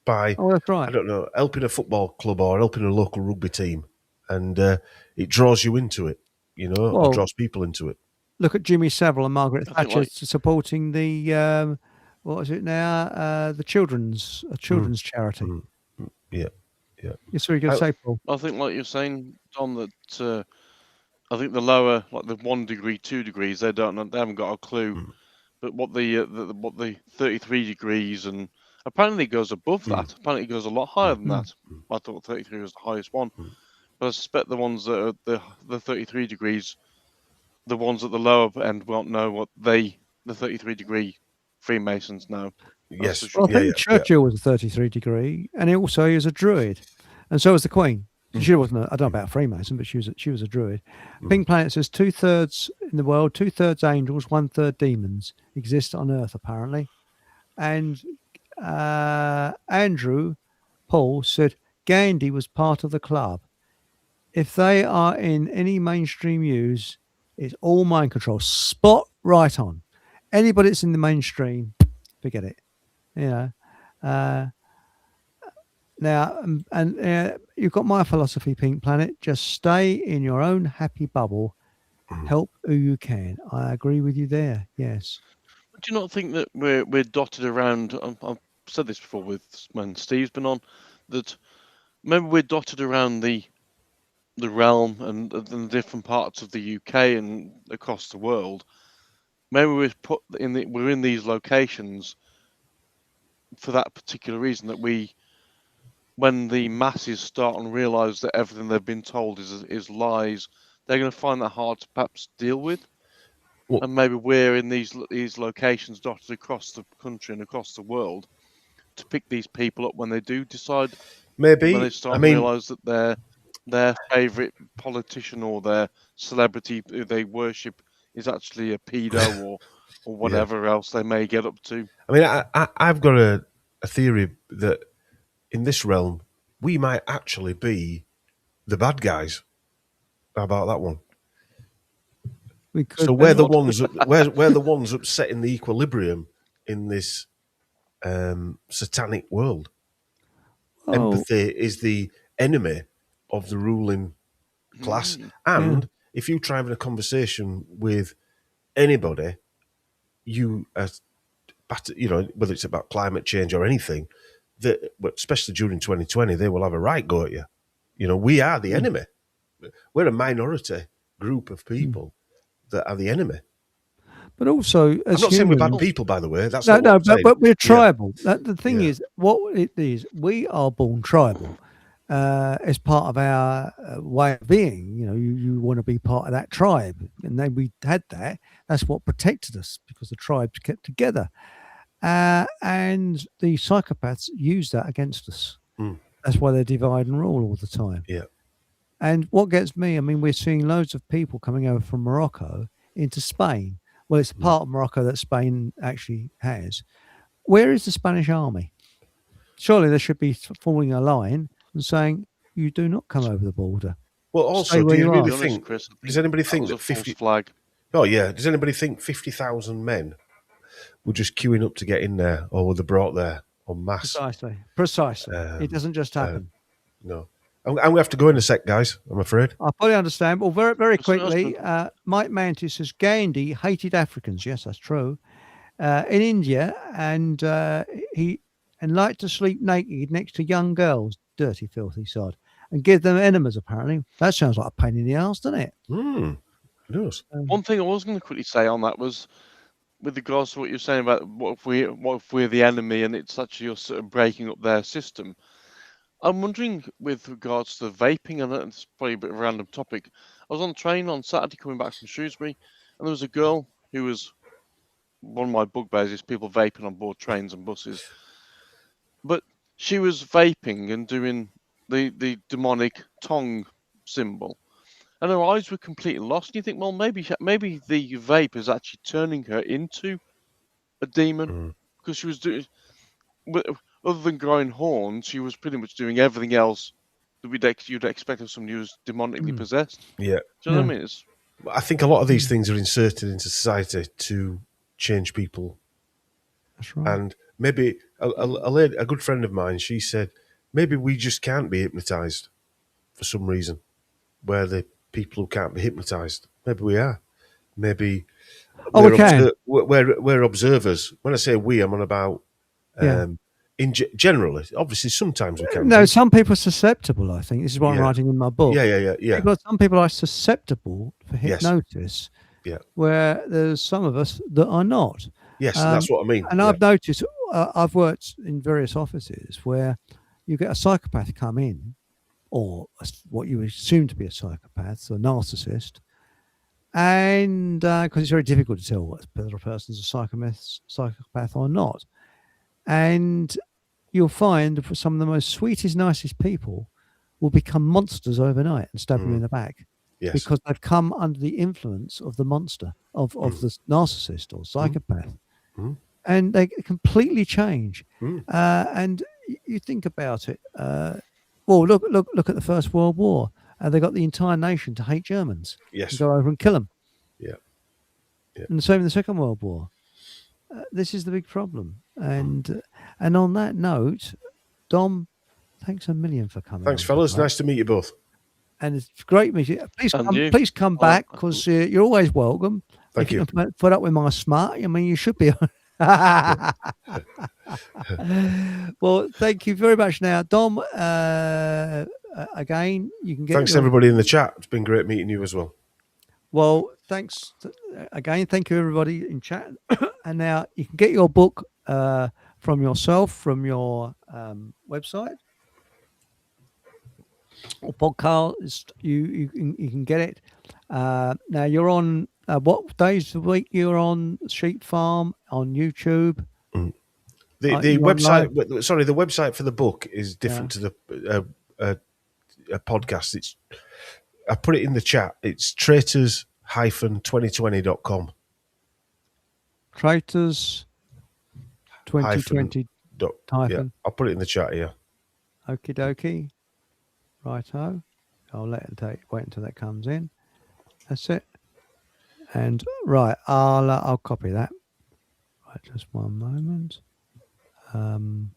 By that's right. I don't know, helping a football club or helping a local rugby team, and it draws you into it, or draws people into it. Look at Jimmy Savile and Margaret Thatcher supporting the what is it now? The children's charity. Yeah. Yes, very good. Say, Paul. I think, like you're saying, Don, that I think the lower, like the 1 degree, 2 degrees, they haven't got a clue. But what the 33 degrees, and apparently it goes above that. Apparently it goes a lot higher than that. I thought 33 was the highest one. But I suspect the ones that are the 33 degrees, the ones at the lower end won't know what the 33-degree Freemasons know. That's for Yes. sure. Well, I think Churchill was a 33-degree, and he was a druid, and so was the Queen. She wasn't. I don't know about Freemason, but she was a druid. Pink Planet says 2/3 in the world, 2/3 angels, 1/3 demons exist on Earth apparently. And Andrew Paul said Gandhi was part of the club. If they are in any mainstream use, it's all mind control. Spot right on. Anybody that's in the mainstream, forget it. You know. Uh, Now, and you've got my philosophy, Pink Planet. Just stay in your own happy bubble. Help who you can. I agree with you there. Yes. Do you not think that we're dotted around? I've said this before when Steve's been on. That maybe we're dotted around the realm and the different parts of the UK and across the world. Maybe we're in these locations for that particular reason, that when the masses start and realise that everything they've been told is lies, they're going to find that hard to perhaps deal with. Well, and maybe we're in these locations dotted across the country and across the world to pick these people up when they do decide. maybe. When they start to realise that their favourite politician or their celebrity who they worship is actually a pedo or whatever else they may get up to. I mean, I've got a theory that in this realm, we might actually be the bad guys. How about that one? We could. So we're the ones we're the ones upsetting the equilibrium in this satanic world. Empathy is the enemy of the ruling class. And if you try having a conversation with anybody, whether it's about climate change or anything, that, especially during 2020, they will have a right go at you. You know, we are the enemy. We're a minority group of people that are the enemy. But also, as I'm not saying we're bad people, by the way. That's but we're tribal. The thing is, what it is, we are born tribal. As part of our way of being, you know, you want to be part of that tribe, and then we had that. That's what protected us, because the tribes kept together, and the psychopaths use that against us. That's why they divide and rule all the time. Yeah. And what gets me, I mean, we're seeing loads of people coming over from Morocco into Spain. Well, it's a part of Morocco that Spain actually has. Where is the Spanish army? Surely they should be falling a line and saying, you do not come over the border. Well, also, do you really think, does anybody think that 50 flag? Oh, yeah. Does anybody think 50,000 men were just queuing up to get in there, or were they brought there en masse? Precisely. It doesn't just happen. No. I'm going to have to go in a sec, guys, I'm afraid. I fully understand. Well, very, very quickly, Mike Mantis says Gandhi hated Africans. Yes, that's true. In India, and he liked to sleep naked next to young girls, dirty, filthy sod, and give them enemas, apparently. That sounds like a pain in the arse, doesn't it? It does. One thing I was going to quickly say on that was, with regards to what you're saying about what if we're the enemy and it's actually us sort of breaking up their system. I'm wondering, with regards to vaping, and it's probably a bit of a random topic. I was on the train on Saturday coming back from Shrewsbury, and there was a girl who was one of my bugbears is people vaping on board trains and buses. But she was vaping and doing the demonic tongue symbol, and her eyes were completely lost. And you think, well, maybe the vape is actually turning her into a demon, because she was doing. Other than growing horns, she was pretty much doing everything else that you'd expect of somebody who's demonically possessed. Yeah. Do you know what I mean? I think a lot of these things are inserted into society to change people. That's right. And maybe a good friend of mine, she said, maybe we just can't be hypnotized for some reason. We're the people who can't be hypnotized. Maybe we are. Maybe we can. We're observers. When I say we, I'm on about generally. Obviously, sometimes we can. No, some people are susceptible, I think. This is what I'm writing in my book. Yeah. Some people are susceptible for hypnosis. Yeah. Where there's some of us that are not. Yes, that's what I mean. And I've noticed, I've worked in various offices where you get a psychopath come in, or what you assume to be a psychopath or narcissist. And because it's very difficult to tell whether a person's a psychopath or not. And you'll find that some of the most sweetest, nicest people will become monsters overnight and stab them in the back. Yes. Because they've come under the influence of the monster, of the narcissist or psychopath. And they completely change. And you think about it. Well, look at the First World War. They got the entire nation to hate Germans. Yes. And go over and kill them. Yeah. And the same in the Second World War. This is the big problem. And on that note, Dom, thanks a million for coming. Thanks, fellas. Nice to meet you both. And it's great meeting you. Please come back, because you're always welcome. Thank you. Can put up with my smart, I mean, you should be. Well, thank you very much. Now, Dom, again, you can get. Thanks everybody in the chat. It's been great meeting you as well. Well, thanks again. Thank you everybody in chat. And now you can get your book from yourself from your website or podcast. You can get it. Now you're on what days of the week? You're on Sheep Farm on YouTube. The website. Sorry, the website for the book is different to the podcast. I put it in the chat. It's traitors-2020.com. Traitors 2020 Yeah, I'll put it in the chat here. Okie dokie. Righto. I'll wait until that comes in. That's it. And right, I'll copy that. Right, just one moment. Save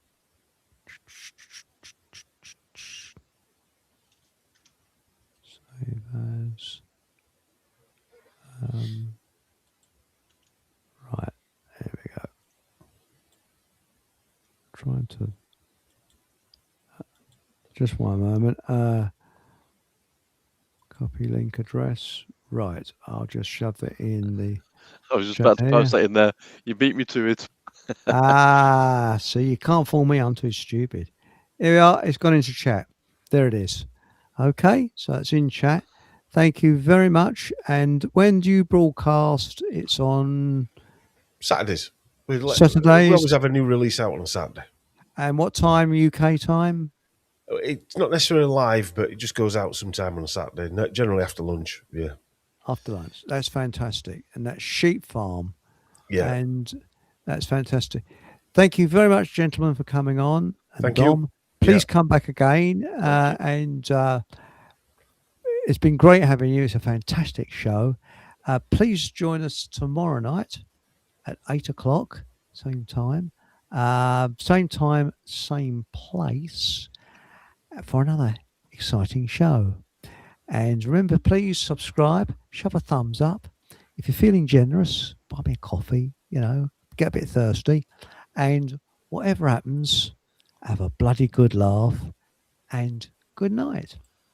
as. Right, there we go. Trying to. Just one moment. Copy link address. Right, I'll just shove it in the. I was just about to post that in there. You beat me to it. So you can't fool me. I'm too stupid. Here we are. It's gone into chat. There it is. Okay, so it's in chat. Thank you very much. And when do you broadcast? It's on Saturdays. Saturdays. We always have a new release out on a Saturday. And what time? UK time? It's not necessarily live, but it just goes out sometime on a Saturday. Generally after lunch. Yeah. After lunch. That's fantastic. And that's Sheep Farm. Yeah. And that's fantastic. Thank you very much, gentlemen, for coming on. And Thank Dom, you. Please come back again. And it's been great having you. It's a fantastic show. Please join us tomorrow night at 8 o'clock, same time, same place, for another exciting show. And remember, please subscribe, shove a thumbs up. If you're feeling generous, buy me a coffee, get a bit thirsty. And whatever happens, have a bloody good laugh and good night.